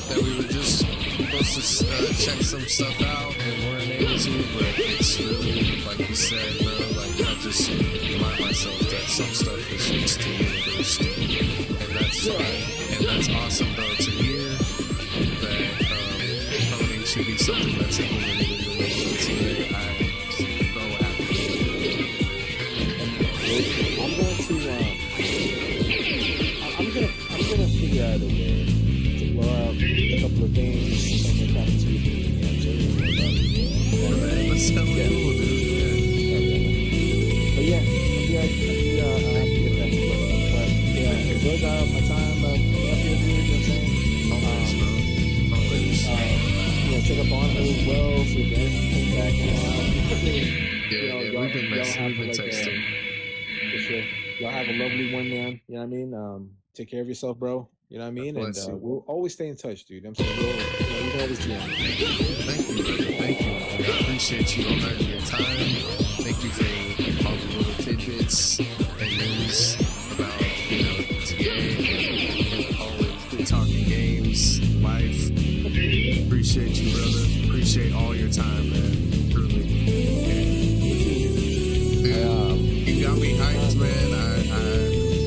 that we were just supposed to check some stuff out and weren't able to, but it's really, like you said, bro, like, I just remind myself that some stuff is just too universal. And that's fine. And that's awesome, bro, to hear that coding should be something that's implemented in the way today. I'm gonna figure out a way to blow out a couple of things and then kind of tweak it again. So that's so cool, dude. But yeah, I have to get back to work. But yeah, enjoyed my time up here, dude. You know what I'm saying? Always. You know, check up on her as well. So if anything came back we've been texting. For sure. Y'all have a lovely one, man. You know what I mean? Take care of yourself, bro. You know what I mean? And we'll always stay in touch, dude. I'm saying, you can always DM. Thank you, brother. Thank you. I appreciate you on your time. Thank you for all the little tidbits and news about, TA and always good talking games, life. Appreciate you, brother. Appreciate all your time, man. Truly. You got me hyped, man.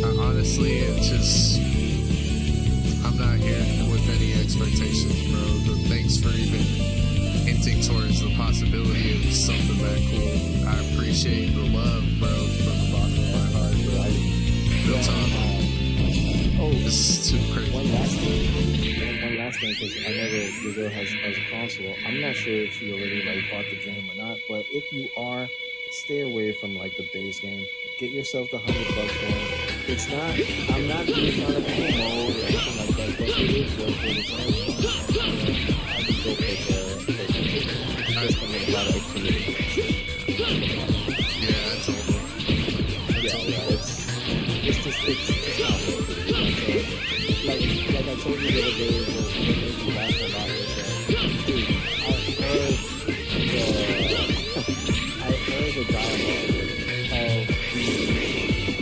I honestly, it's just, I'm not here with any expectations, bro. But thanks for even hinting towards the possibility of something that cool. I appreciate the love, bro, from the bottom of my heart. Real talk. This is too crazy. One last thing, because I know that your girl has a console. I'm not sure if she already bought the game or not, but if you are, stay away from the base game. Get yourself the $100 one. It's not. I'm not being trying to promote or anything like that, but it is worth it. I can go pick a lot of activity. Yeah, that's all. It's just not worth it. Like I told you the other day, what made me laugh a lot was that, dude, I heard the dialogue of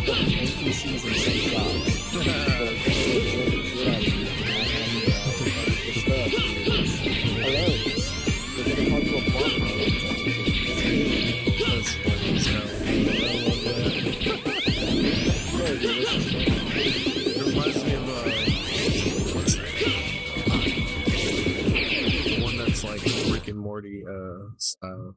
the NPCs in some shops. But the stuff is hilarious. They're gonna talk to a farmer all the time. That's funny as hell. It reminds me of one that's like Rick and Morty style.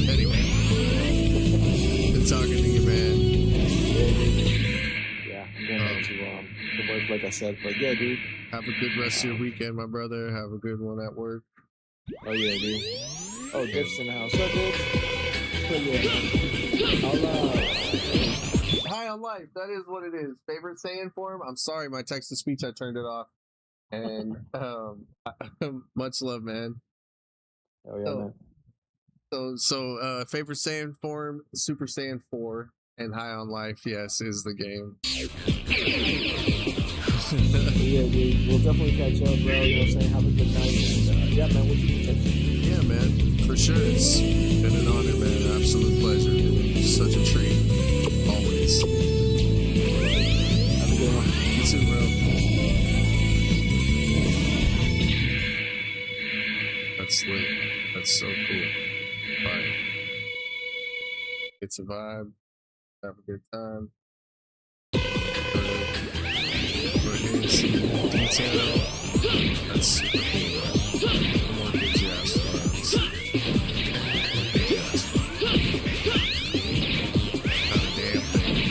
Anyway, good talking to you, man. Yeah, I'm going back to work, like I said. But yeah, dude. Have a good rest of your weekend, my brother. Have a good one at work. Oh yeah, dude. Oh, Dips in the house. What's up, Dips? Oh yeah. High on life. That is what it is. Favorite saying form? I'm sorry, my text to speech, I turned it off. And much love, man. Oh yeah, man. So favorite Saiyan form, Super Saiyan 4, And High on Life, yes, is the game. Yeah, dude, we'll definitely catch up, bro. You know what I'm saying? Have a good night. And, yeah, man, we'll keep in touch. Yeah, man, for sure. It's been an honor, man. Absolute pleasure. Such a treat. Always. Have a good one. You too, bro. That's lit. That's so cool. Bye. It's a vibe. Have a good time. We're here to see more detail. That's super cool, man. The more kids you ask for, it's not a damn thing.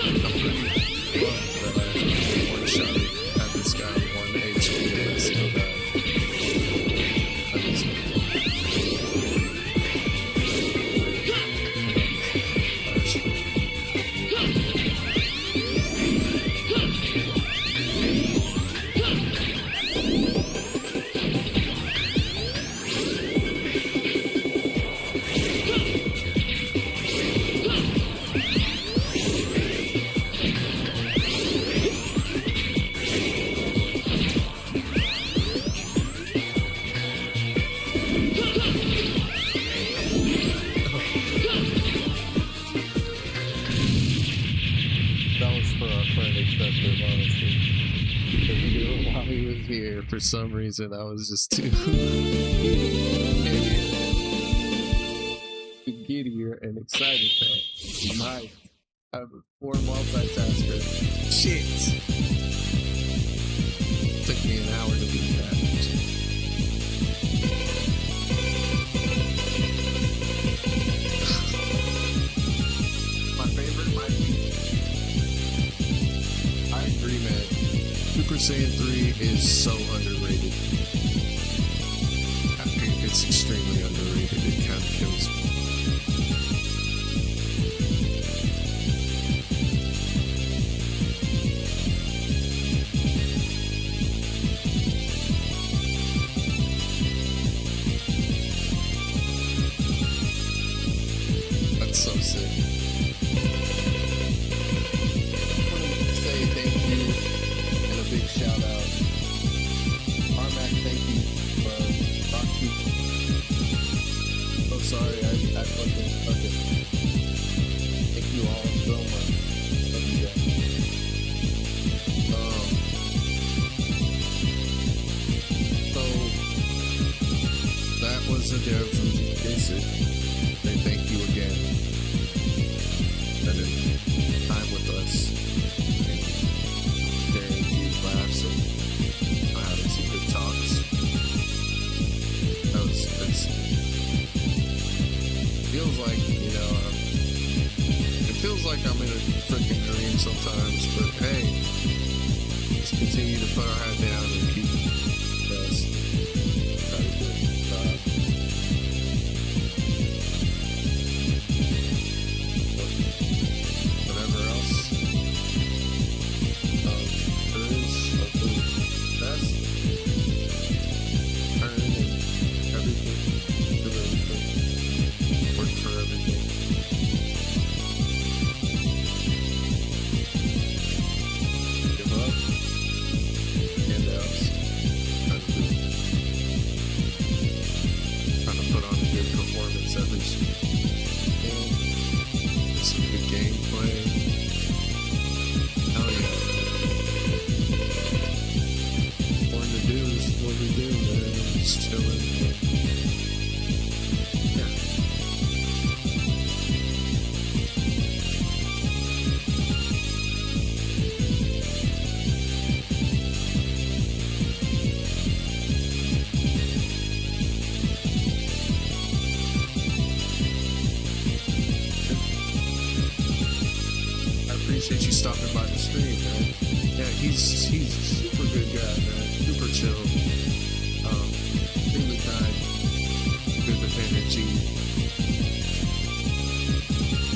I'm pretty bummed that I one shot at this guy one HP and still died. That was that was for our friend Excessive, honestly. Because he knew while he was here, for some reason, I was just too giddier and excited that my poor multitasker. Shit! Took me an hour to beat that. My favorite might be. I agree, man. Super Saiyan 3 is so underrated. It's extremely underrated. It kind of kills me. That's so sick. Say thank you and a big shout out. Armac, thank you for Rocky. So sorry, I fucking. Thank you all so much. Love you guys. So that was a dev from GTA6. They thank you again. Spending time with us and sharing these laughs and having some good talks. Feels like, you know, it feels like I'm in a freaking dream sometimes, but hey, let's continue to put our head down and keep best. Try to do a good job. Whatever else there is, hopefully that's turn and everything, do everything, work for everything. Give up, handouts, trying to put on a good performance every game. Some good gameplay. Hell yeah. Born to do is what we do, man. Just chilling. Yeah. I appreciate you stopping by the stream, man. Yeah, he's a super good guy, man. Super chill. Really kind. Good with energy.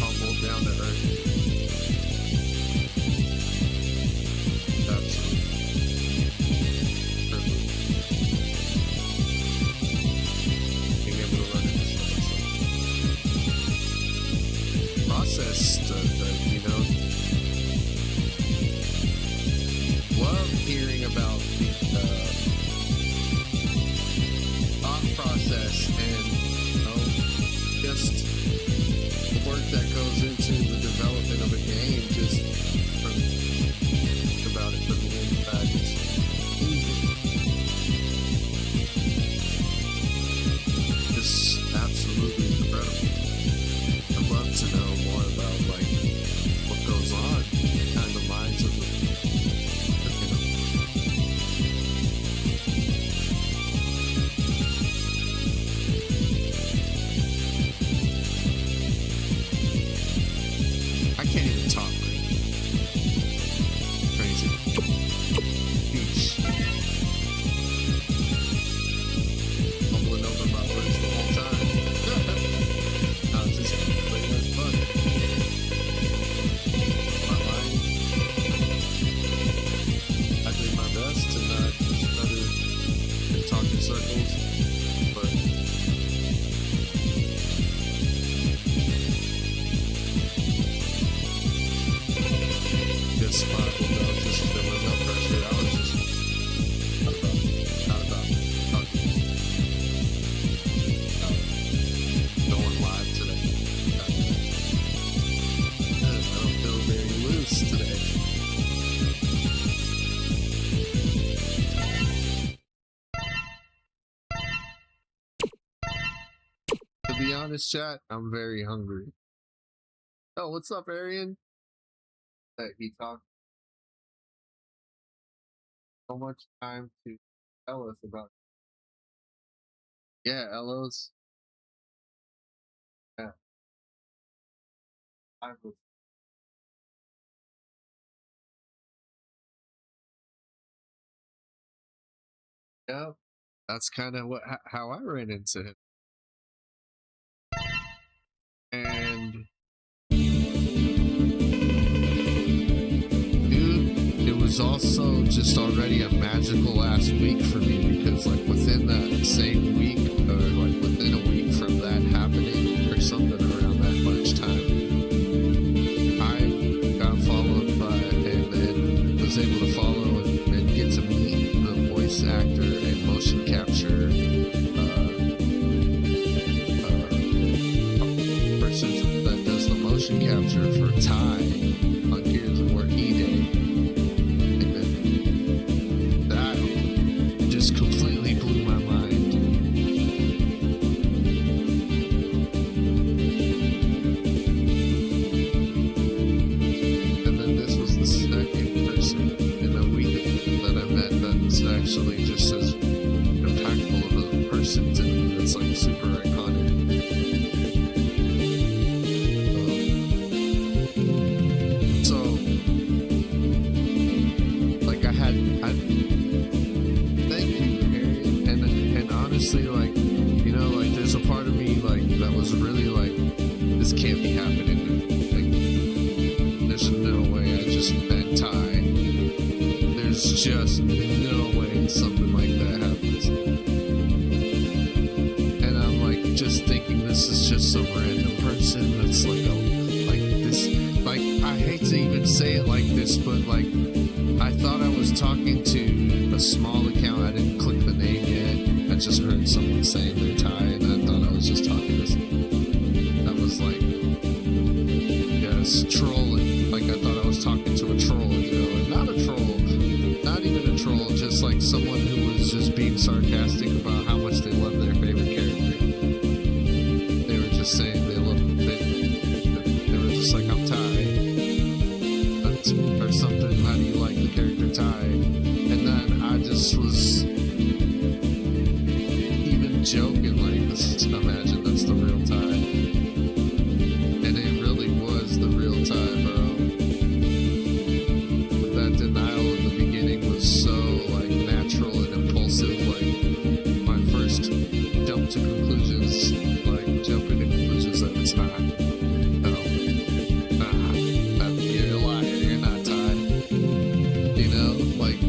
Humble, down to earth. Absolutely. process and, you know, just the work that goes into the development of a game, just from think about it from the inside, it's easy. Just absolutely incredible. I'd love to know more about like what goes on behind the minds of the I can't even talk. Crazy. Beach. Bumbling over my words the whole time. I was just playing as fun. My mind. I did my best to not stutter and talk in circles, but just sparkled out, just there was no pressure. I was just not about talking. Going live today. I don't feel very loose today. To be honest, chat, I'm very hungry. Oh, what's up, Arian? That he talked so much time to tell us about. Yeah, Elos. Yeah. I was. Yeah. That's kind of how I ran into him. And dude, it was also just already a magical last week for me because like within that same week or like within a week from that happening or something around that much time, I got followed by and was able to follow and get to meet the voice actor and motion capture person that does the motion capture for Ty on Gears of War E-Day. And then that just completely blew my mind. And then this was the second person in a week that I met that's actually just as impactful of a person to me. That's like super iconic. So, like I thank you, Harry, and honestly, like, you know, like there's a part of me like that was really like, this can't be happening to me. Like, there's no way I just met Ty. There's just no way something like that happens. And I'm like just thinking this is just some random person that's like this. Like, I hate to even say it like this, but like, I thought I was talking to a small account. I didn't click the name yet. I just heard someone saying they're Thai, and I thought I was just talking to someone that was like, yes, trolling. Like, I thought I was talking to a troll, you know, and not a troll, not even a troll, just like someone who was just being sarcastic about how much they love their favorite character. They were just saying they love they were just like, I'm Ty. Or something, how do you like the character Ty? And then I just was even joking, like, imagine that's the real Ty. And it really was the real Ty, bro. That denial in the beginning was so, like, natural and impulsive. Like, my first jump to conclusions, like, jumping to conclusions that it's not. No. You're a liar. You're not Ty. You know, like,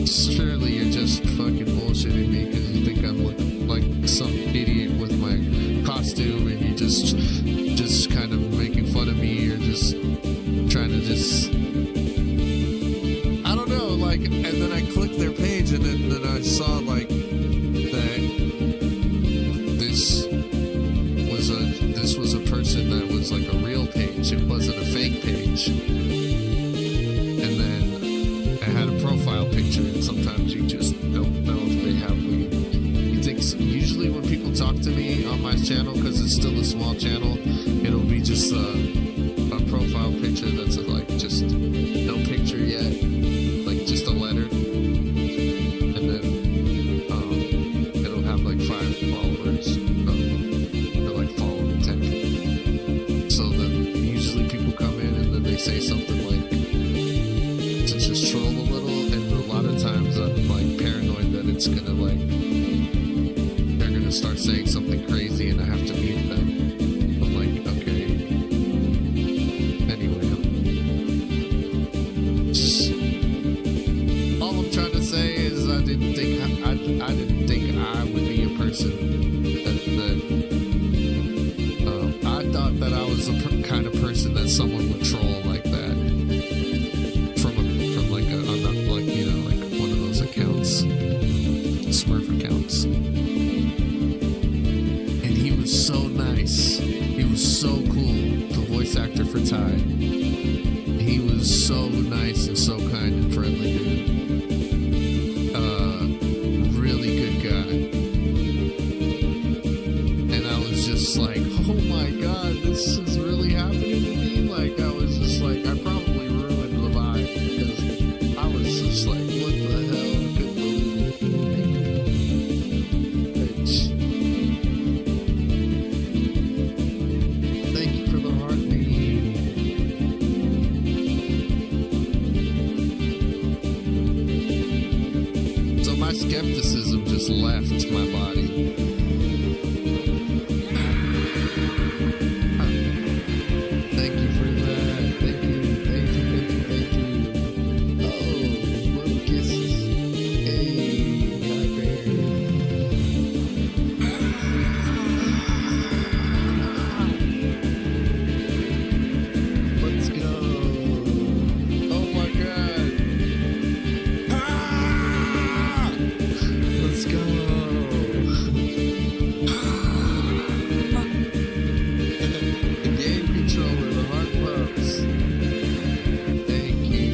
surely you're just fucking bullshitting me because you think I'm looking like some idiot with my costume and you just kind of making fun of me or just trying to just, I don't know, like, and then I clicked their page and then I saw like that this picture, and sometimes you just don't know if they have weed. You think usually when people talk to me on my channel, because it's still a small channel, it'll be just a profile picture that's like just no picture yet, like just a letter, and then it'll have like 5 followers or like follow intent. So then usually people come in and then they say something like to just troll a little, and a lot of times I'm like paranoid that it's gonna like they're gonna start saying something crazy and I have to mute them. I'm like, okay. Anyway, all I'm trying to say is I didn't think I would be a person that I thought that I was the kind of person that someone would troll like that from like you know, like one of those accounts, Smurf accounts. And he was so nice. He was so cool. The voice actor for Ty. He was so nice and so kind and friendly, dude. Really good guy. And I was just like, oh my god, this is really happening to me. Like, I was just like, I probably ruined the vibe because I was just like, what the hell? I couldn't believe it. Thank you for the heartbeat. So my skepticism just left my body. Thank you for that. Thank you. Oh, little kisses. Hey, hi bear. Let's go. Oh my god. Let's go. The game controller, the heart pumps. Thank you.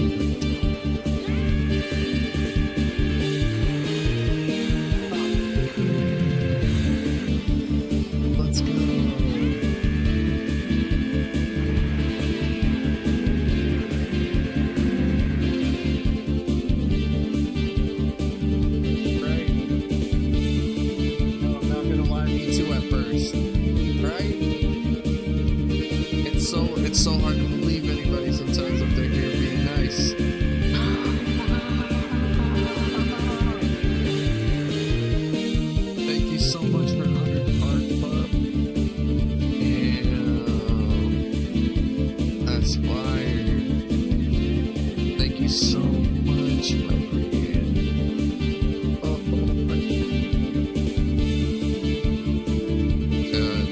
Let's go. Right? No, I'm not gonna lie, me too at first. Right? It's so hard to believe anybody sometimes up there here being nice. Thank you so much for 100 Heart Club. And that's fire. Thank you so much, my friend. Oh my god.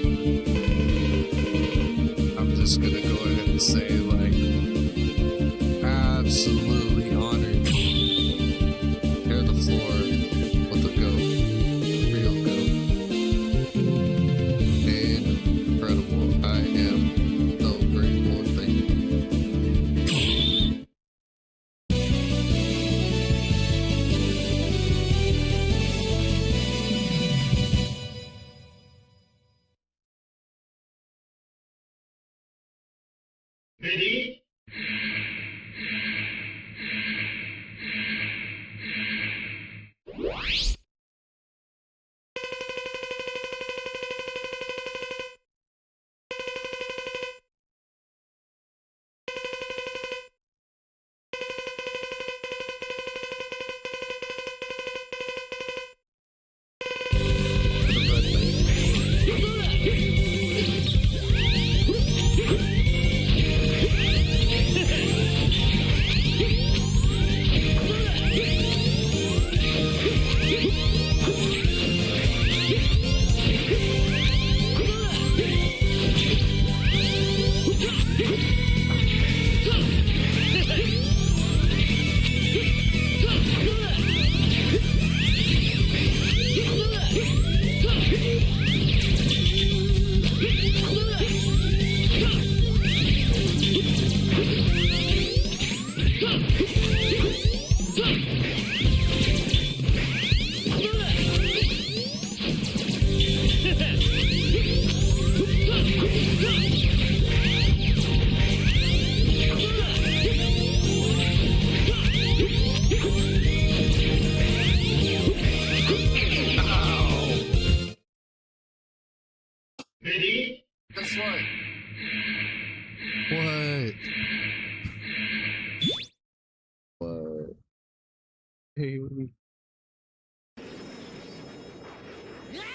I'm just gonna go ahead and say, like, absolutely honored. Tear the floor with a goat. Real goat. Incredible. I am so grateful and thankful.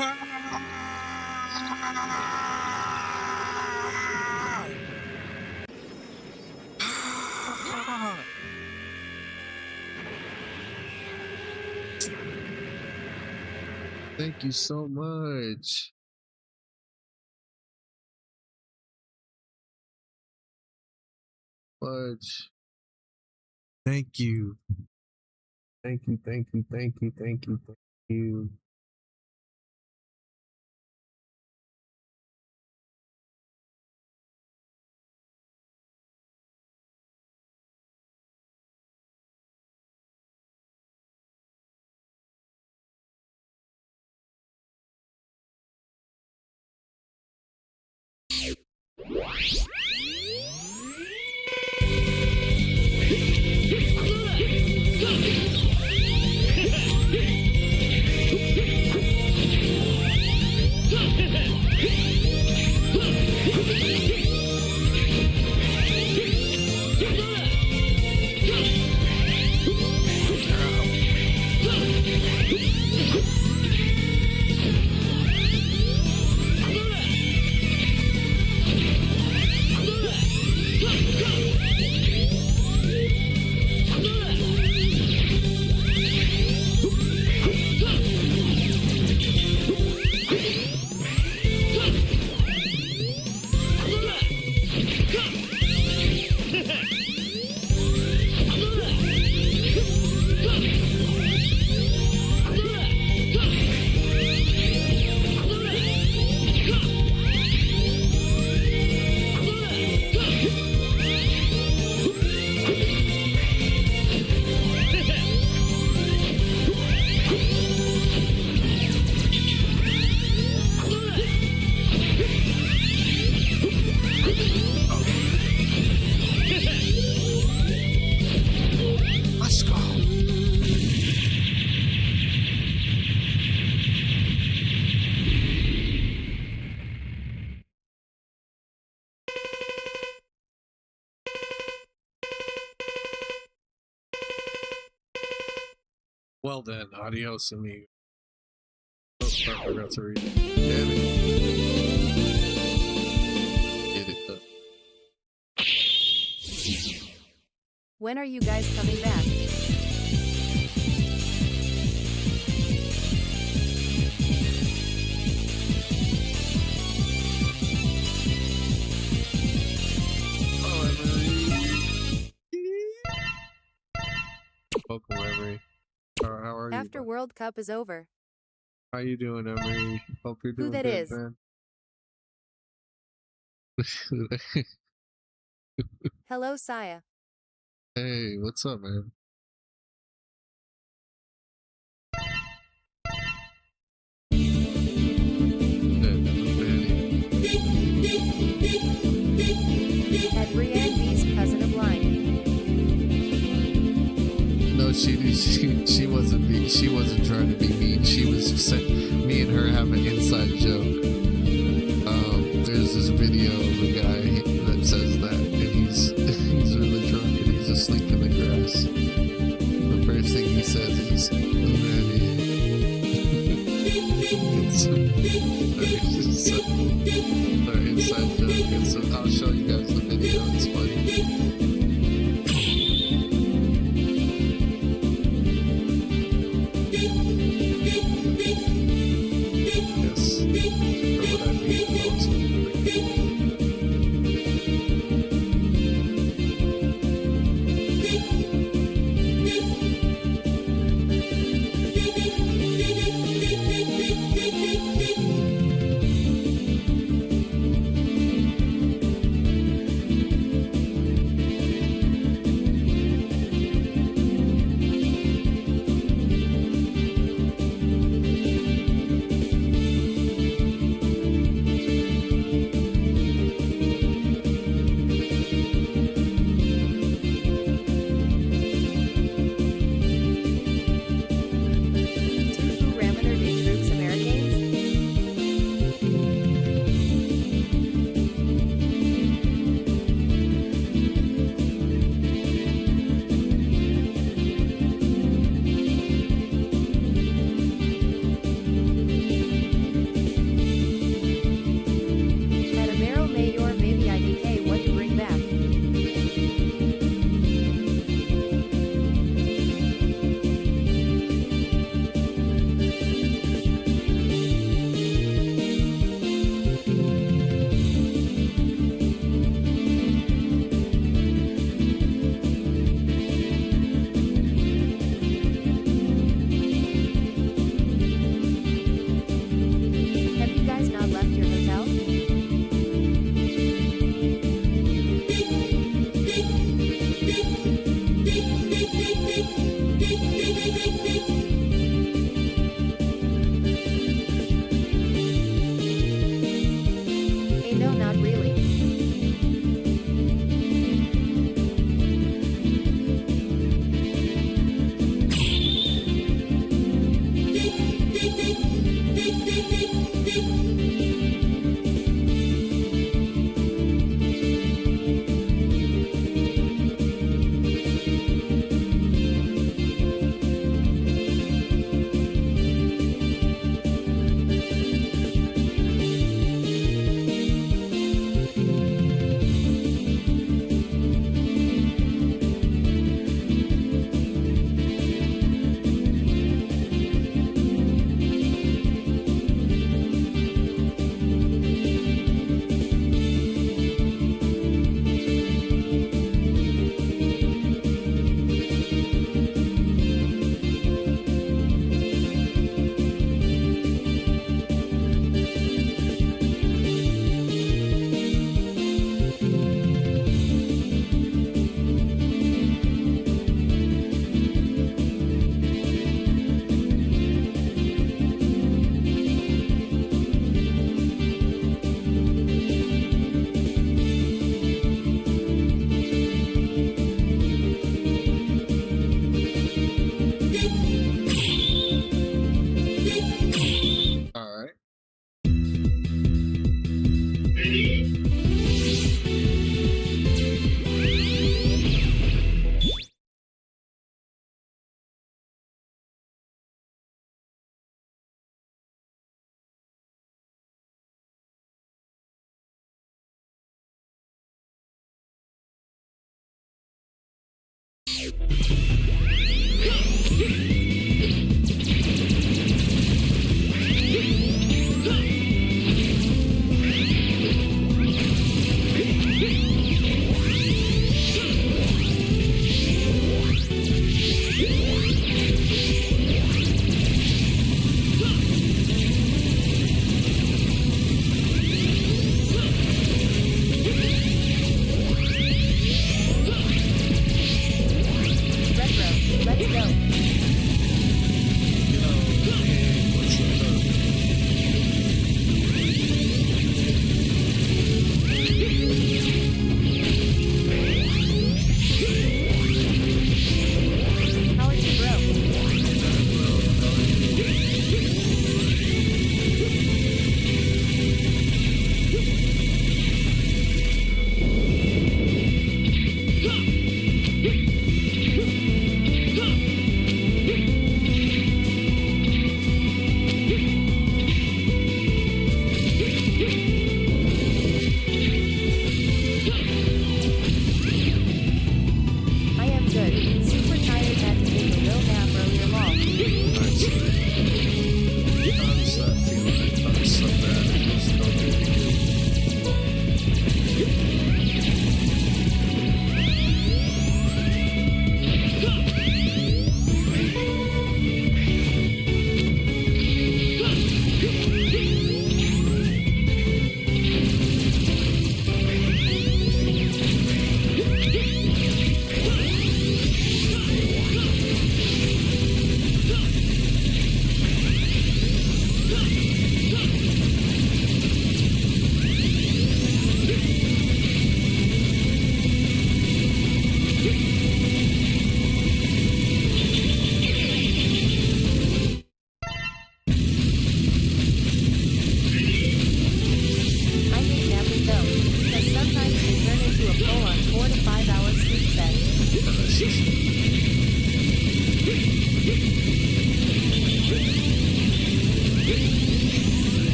Thank you so much. Much. Thank you. Thank you, thank you, thank you, thank you, thank you. Well then, adios, amigo. Oh, I forgot to read it. Damn it. Get it done. When are you guys coming back? Welcome, Emery. How are you? After World Cup is over. How you doing, Emery? Hope you're doing Who that good, is? man. Hello, Saya. Hey, what's up, man? At Brienne B's cousin of line. No, she wasn't trying to be mean. She was me and her have an inside joke. There's this video of a guy that says that, and he's really drunk and he's asleep in the grass. The first thing he says is, "Ready." It's our inside joke, and so I'll show you guys the video. It's funny.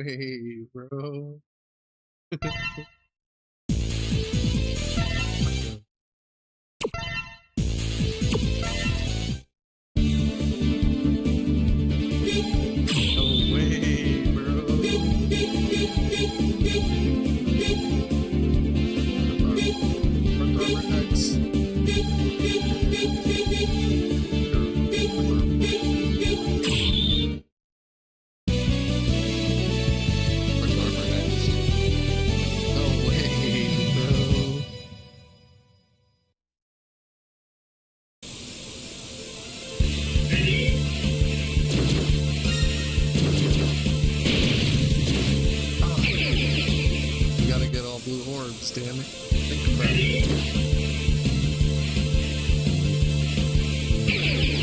way, bro. No way, blue orbs, damn it. Think about it.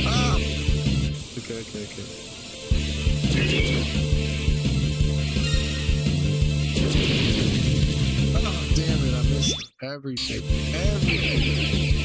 Ah! Okay. Oh, damn it, I missed everything. Everything.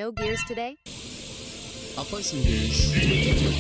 no gears today? I'll play some gears.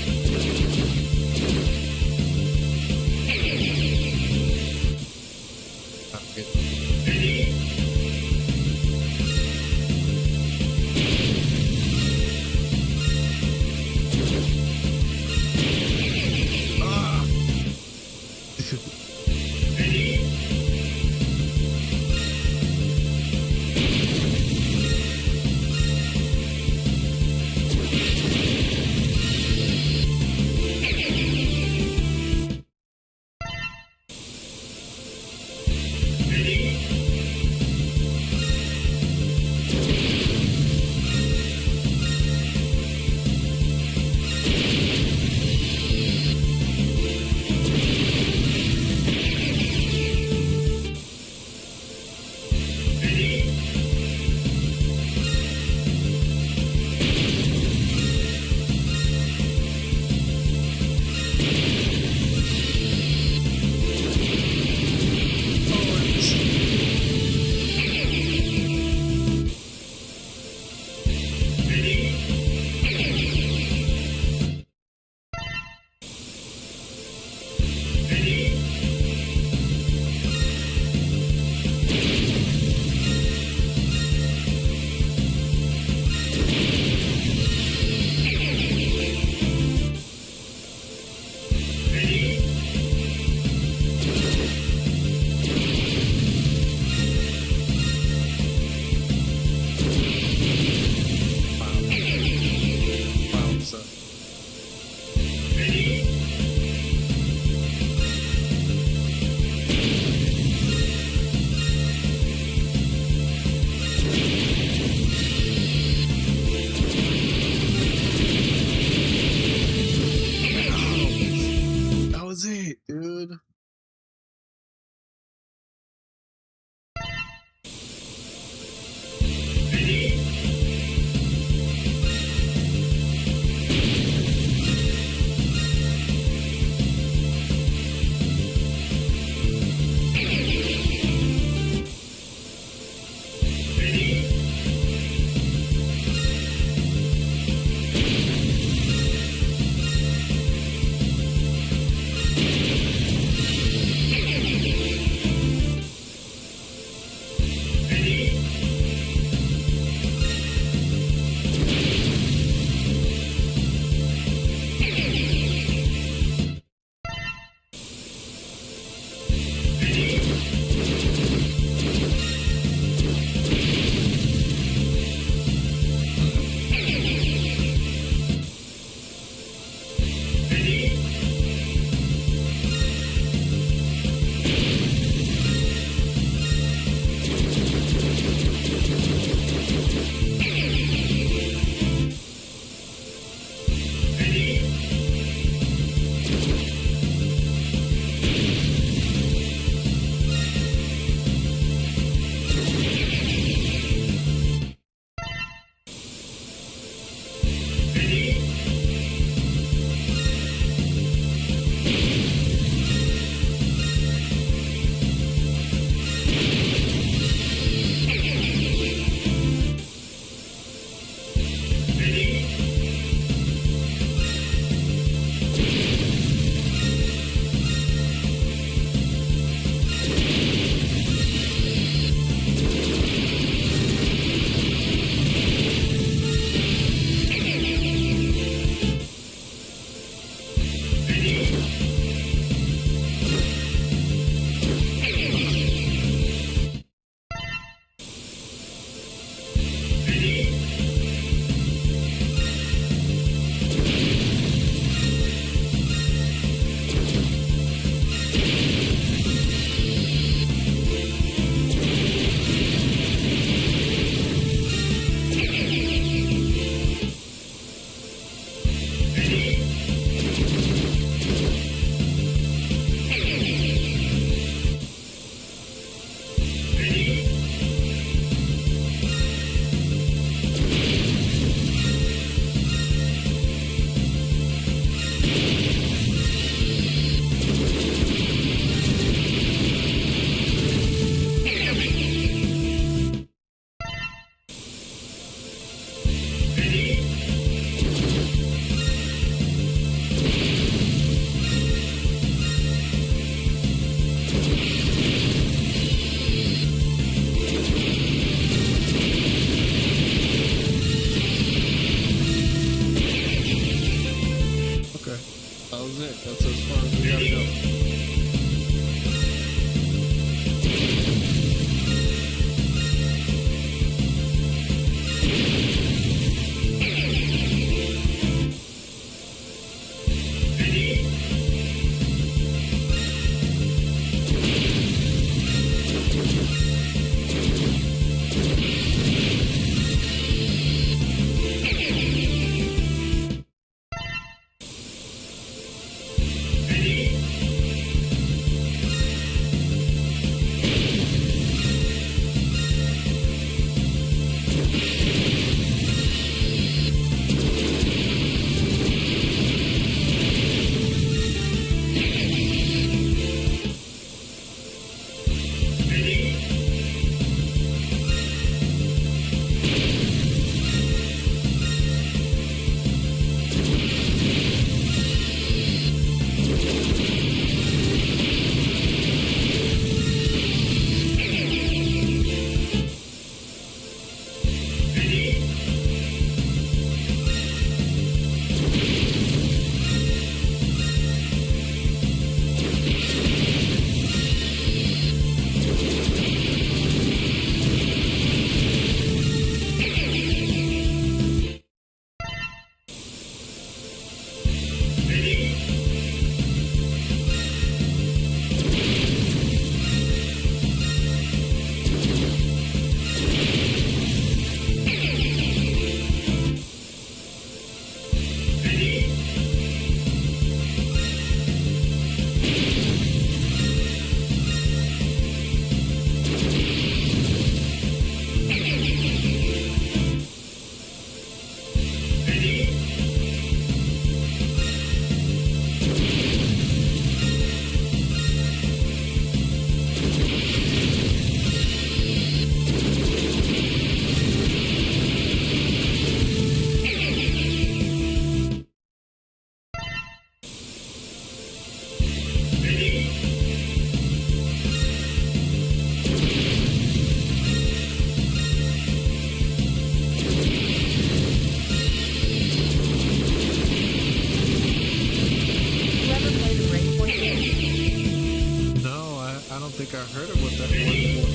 think I heard of what that word was.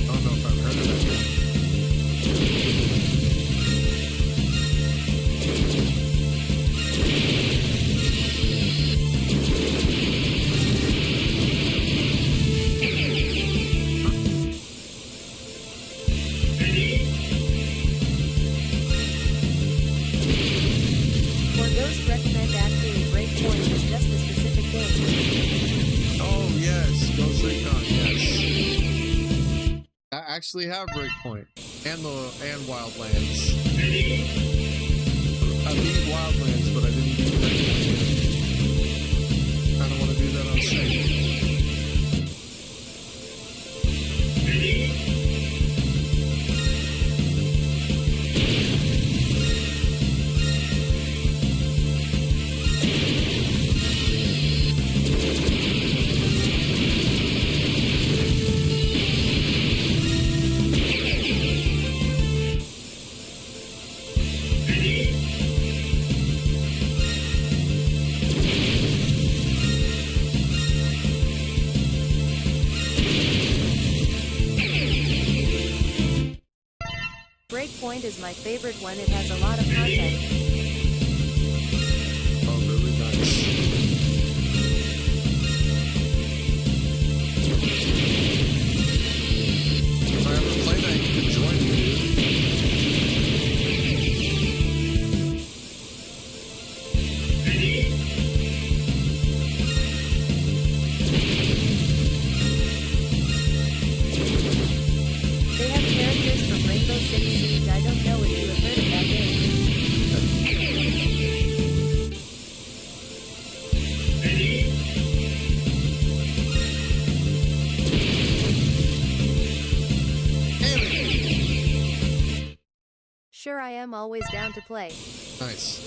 I don't know if I've heard of that word. For Ghost recommend actually Breakpoint is just a specific game. Oh yes, Ghost Recon, yes. I actually have Breakpoint and Wildlands. I beat Wildlands, but I didn't beat Breakpoint. I don't want to do that on stream. Breakpoint is my favorite one. It has a lot of content. Oh, really nice. If I ever play that, you can join me, dude. They have characters from Rainbow Six Siege. I don't know if you have heard of that game. Sure, I am always down to play. Nice.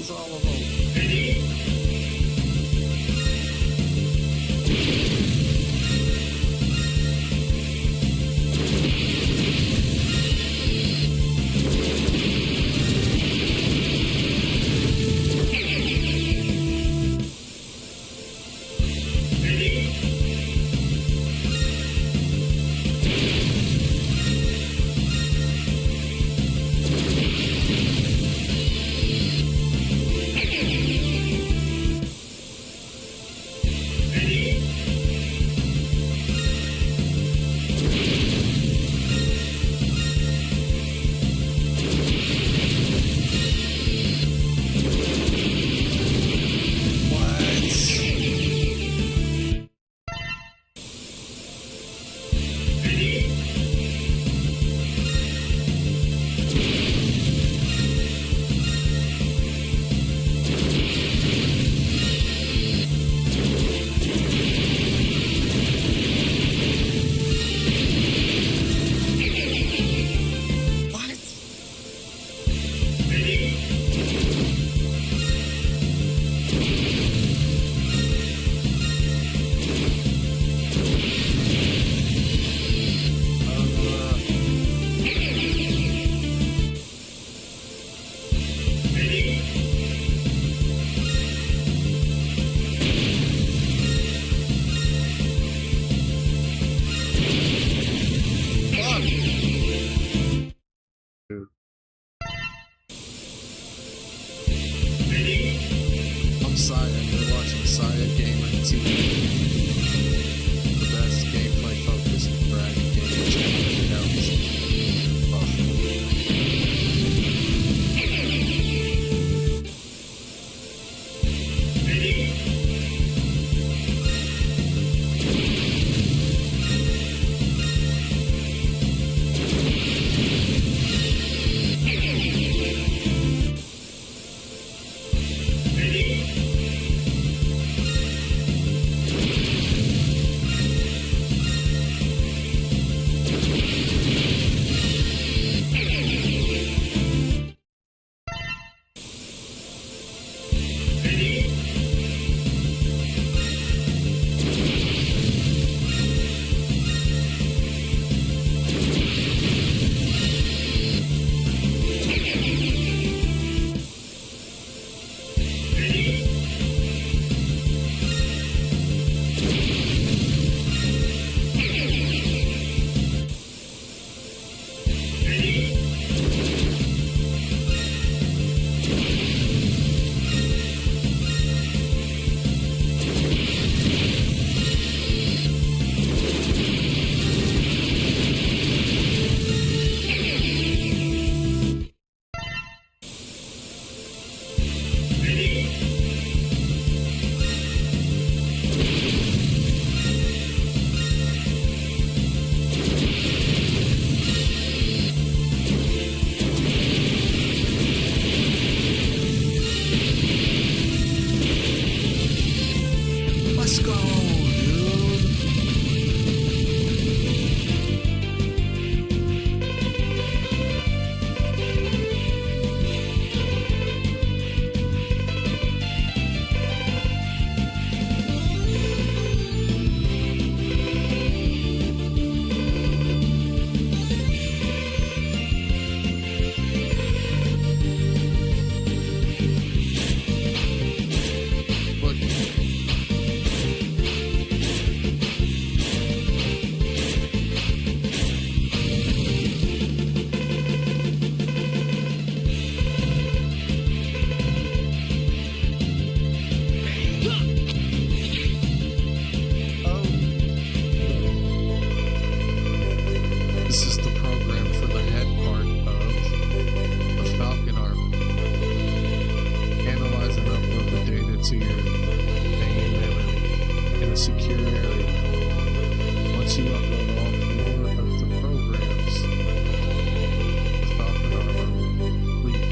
kills all of them. I'm Saya, you're watching Saya Gamer TV. The best gameplay focused bragging gaming channel else. Let's go, dude. This is the program for the head part of the Falcon Army. Analyze and upload the data to your main memory in a secure area. Once you upload all 4 of the programs, the Falcon Armor will be complete.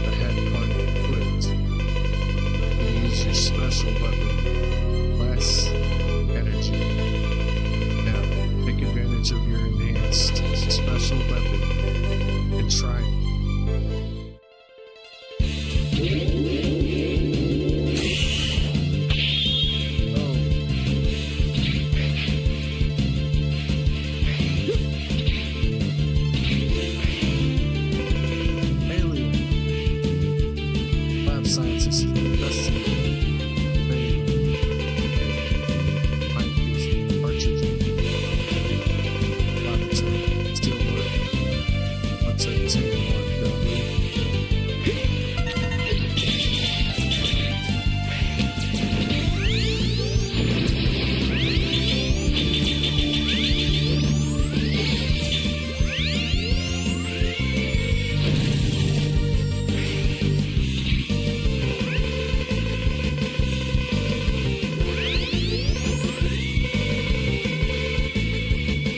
The head part equipped. You use your special weapon, less energy. Now, take advantage of your enhanced special weapon and try it. scientists investigate. They might use cartridges. But still work. Let's take one, don't we?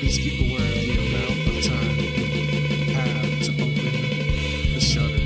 Please keep aware of the amount of time you have to open the shutter.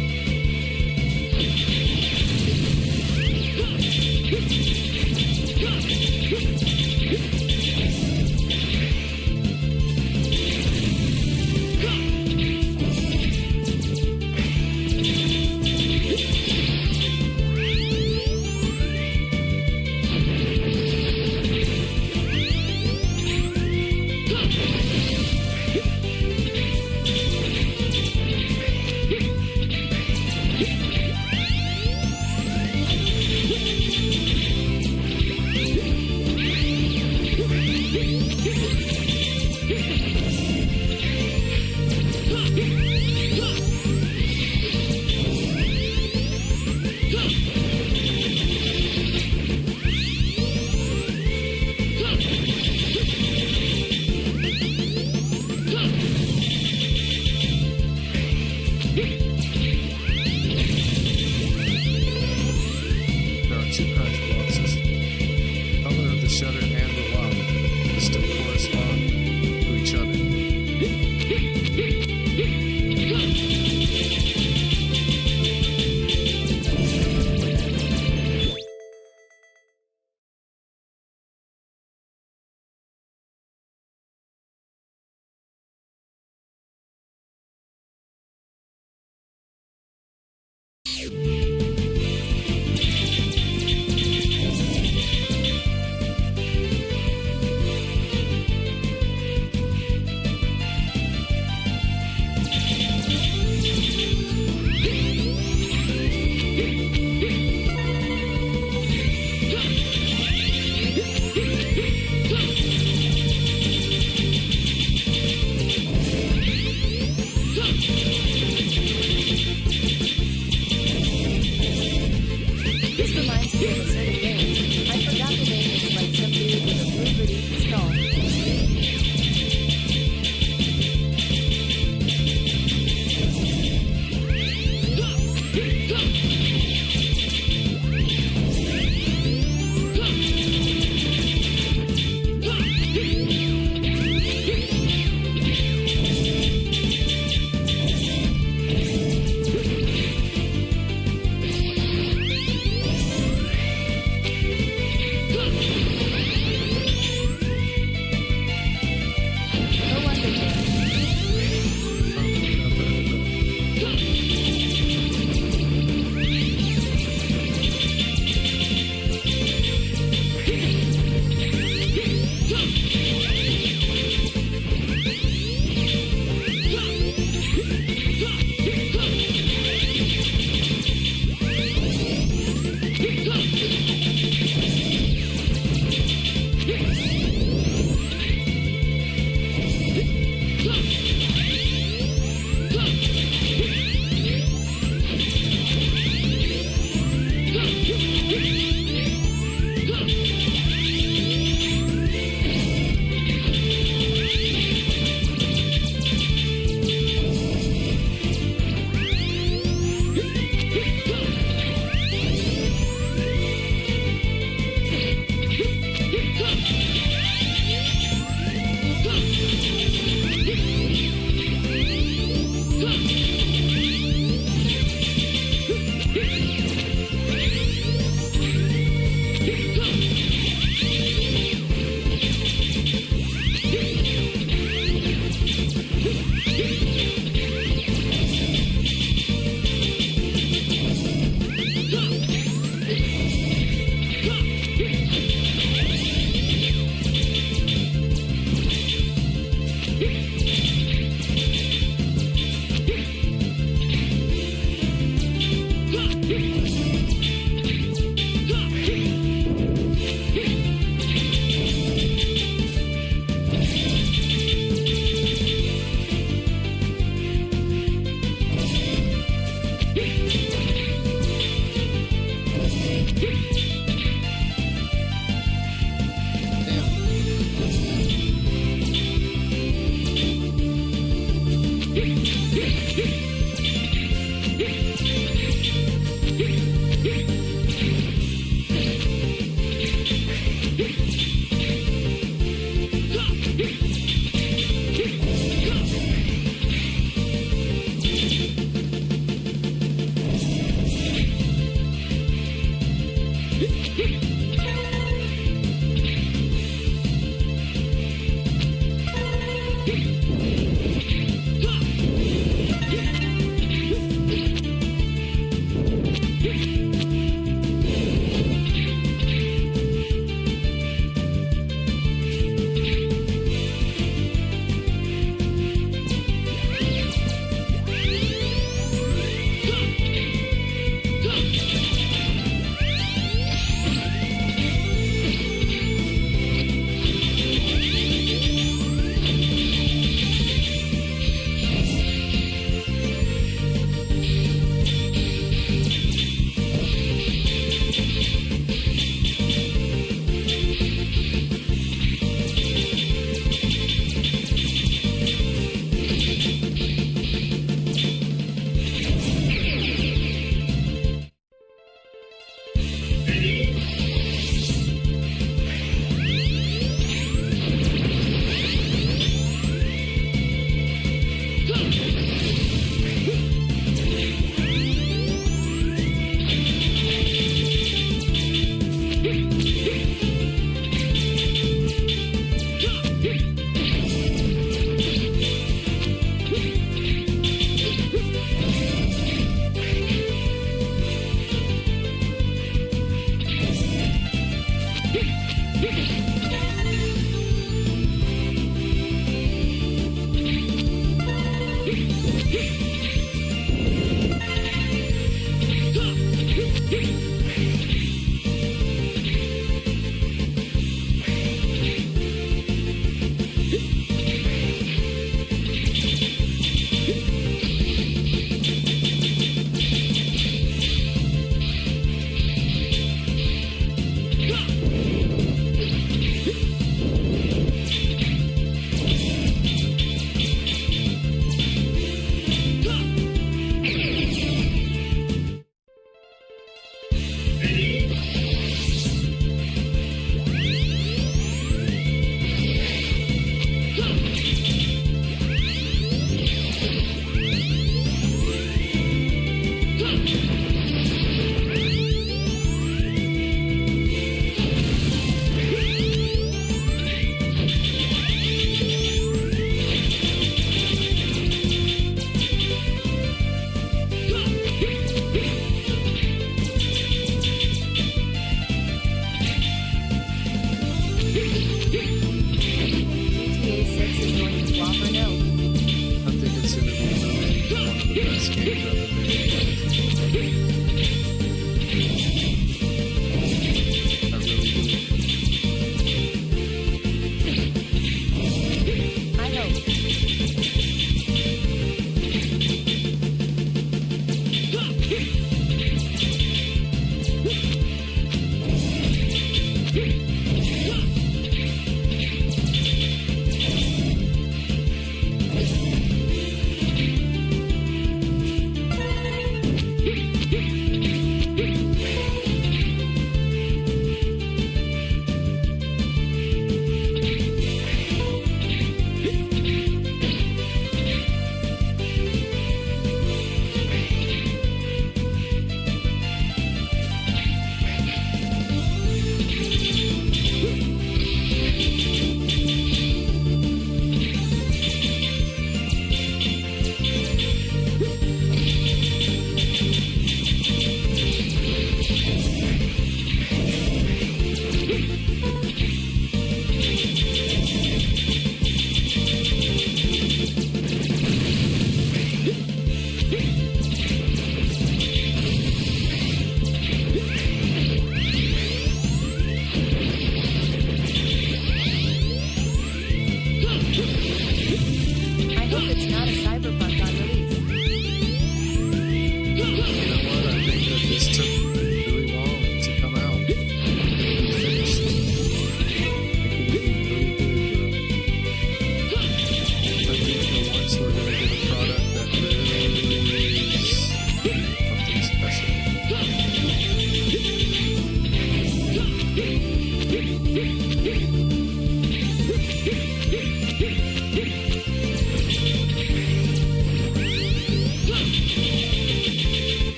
There are two kinds of boxes. The color of the shutter and the lock is to correspond to each other.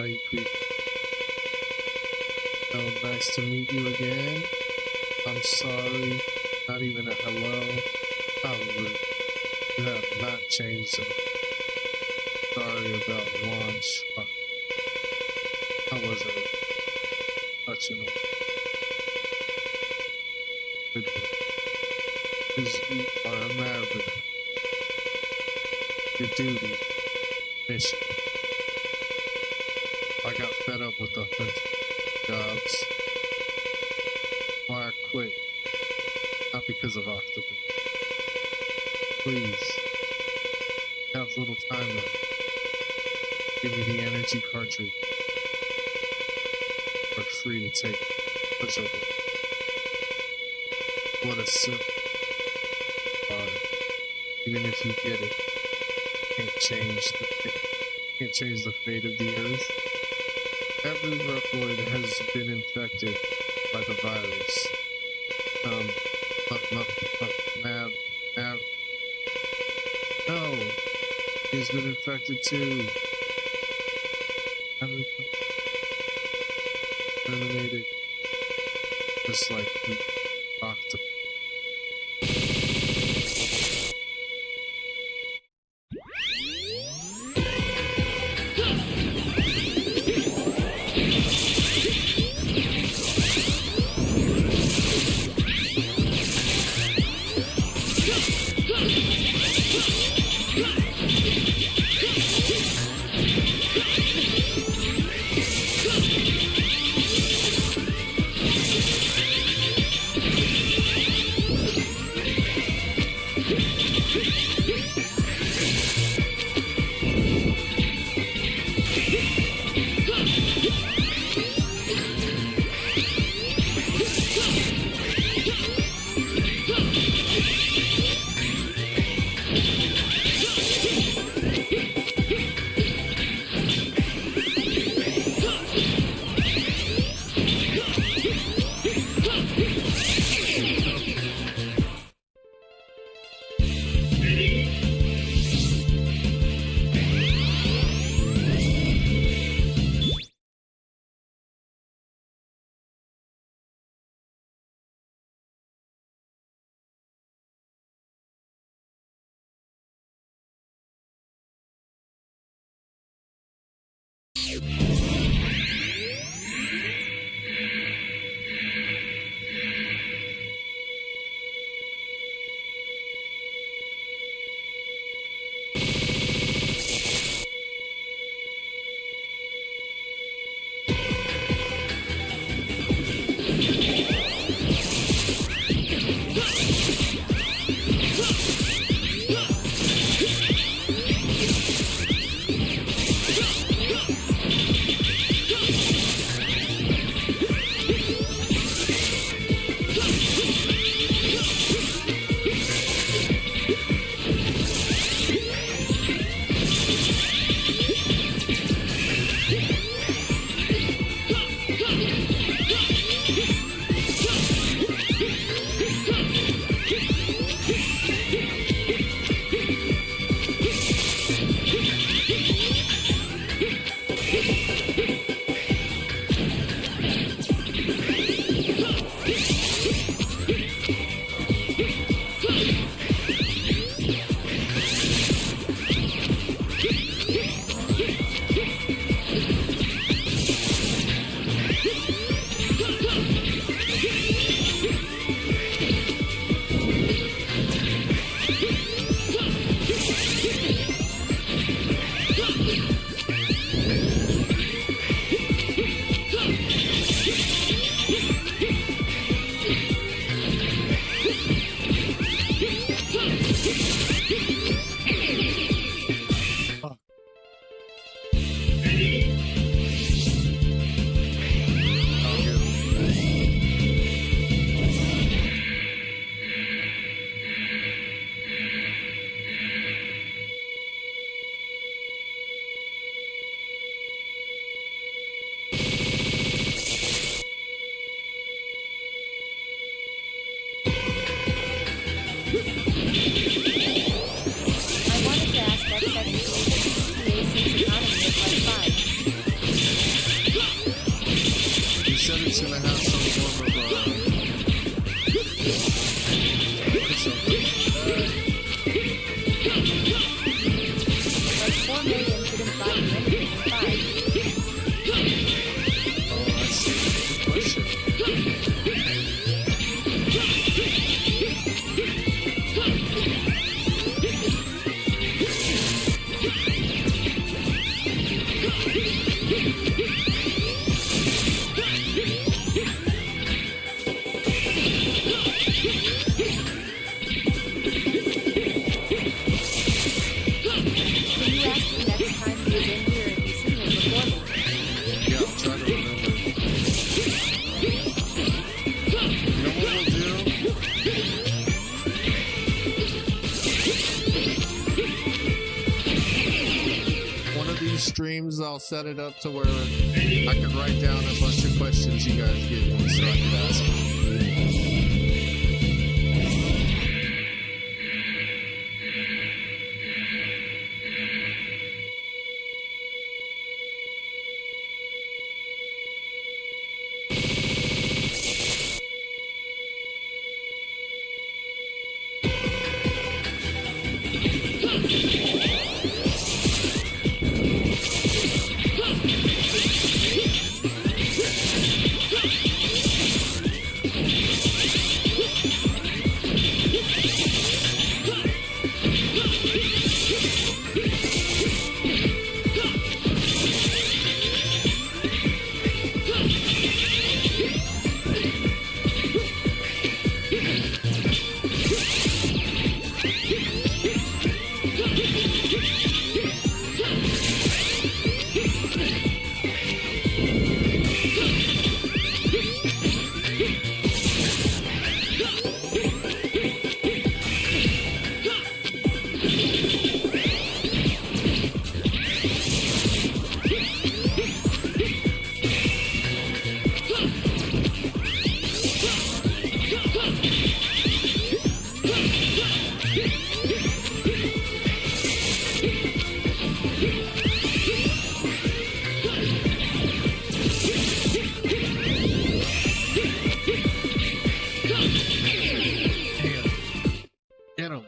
How you keep? Oh, nice to meet you again. I'm sorry. Not even a hello. Probably. You have not changed it. Sorry about launch. I wasn't touching them. Because you are a maverick. Your duty. Mission. I got fed up with the jobs. Why I quit. Not because of octopus. Please. Have little time left. Give me the energy cartridge. Are free to take. Push over. What a silk. Even if you get it, can't change the fate of the earth. Every reploid has been infected by the virus. Mav. No, he's been infected too. Terminated, just like the octopus. Can you ask me next time he is in here if you see him before me? Yeah, I'll try to remember. You know what we'll do? One of these streams, I'll set it up to where I can write down a bunch of questions you guys give me so I can ask them. Get him.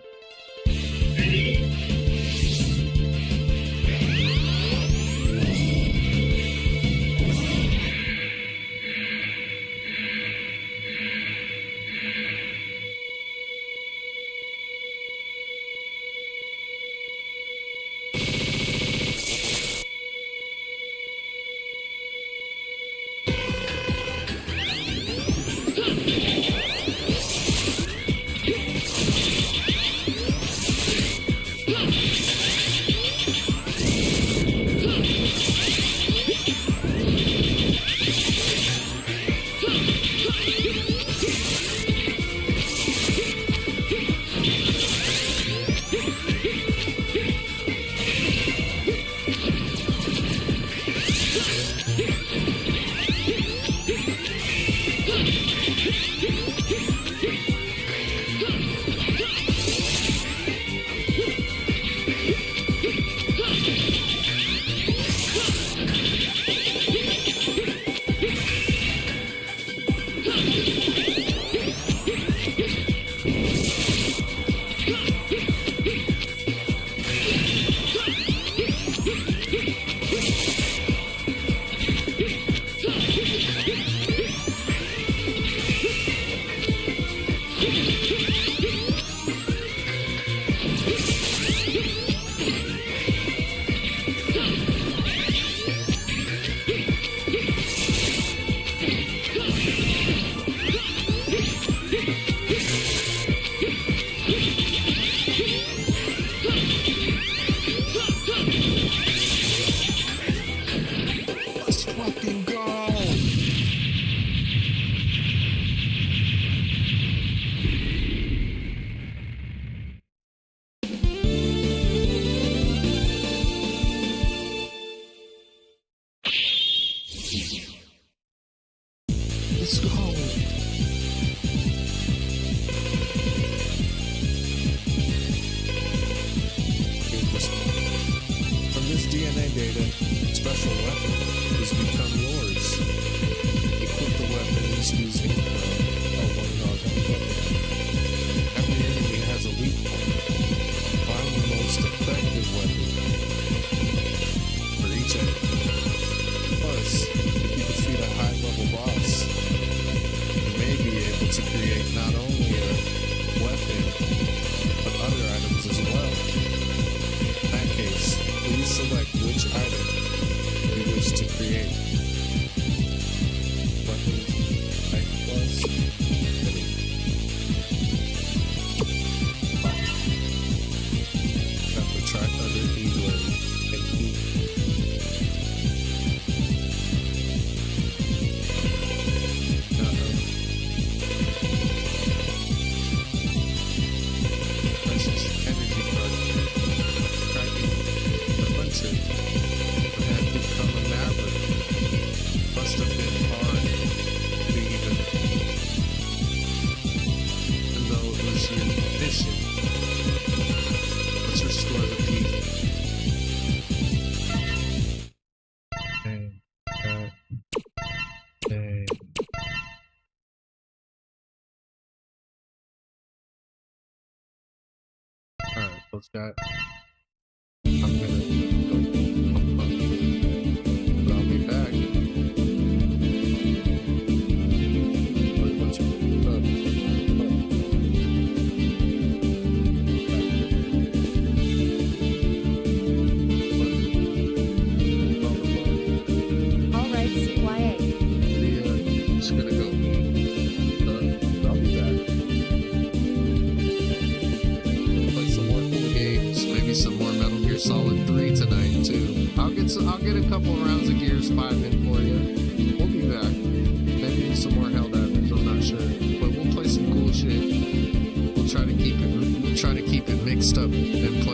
Let's go. From this DNA data, special weapon has become yours. Equip the weapons using one weapon. Every enemy has a weak point. Find the most effective weapon for each enemy. Plus, if you defeat a high-level boss, you may be able to create not only a weapon, but other items as well. In that case, please select which item create. Weapons, X plus, got the track under E-Way and E. Precious energy card. Cracking the hunter. But had become a maverick. Must have been hard to even, even though it was your mission. Let's restore the peace. Dang. Dang. Alright, let's go. I'm gonna go. But I'll be back. Alright, CYA. I'm just gonna go eat. I'll be back. Play some more cool games. Maybe some more Metal Gear Solid 3 tonight too. I'll get a couple rounds of Gears 5 in for you. We'll be back. Maybe some more Helldivers. I'm not sure, but we'll play some cool shit. We'll try to keep it mixed up and play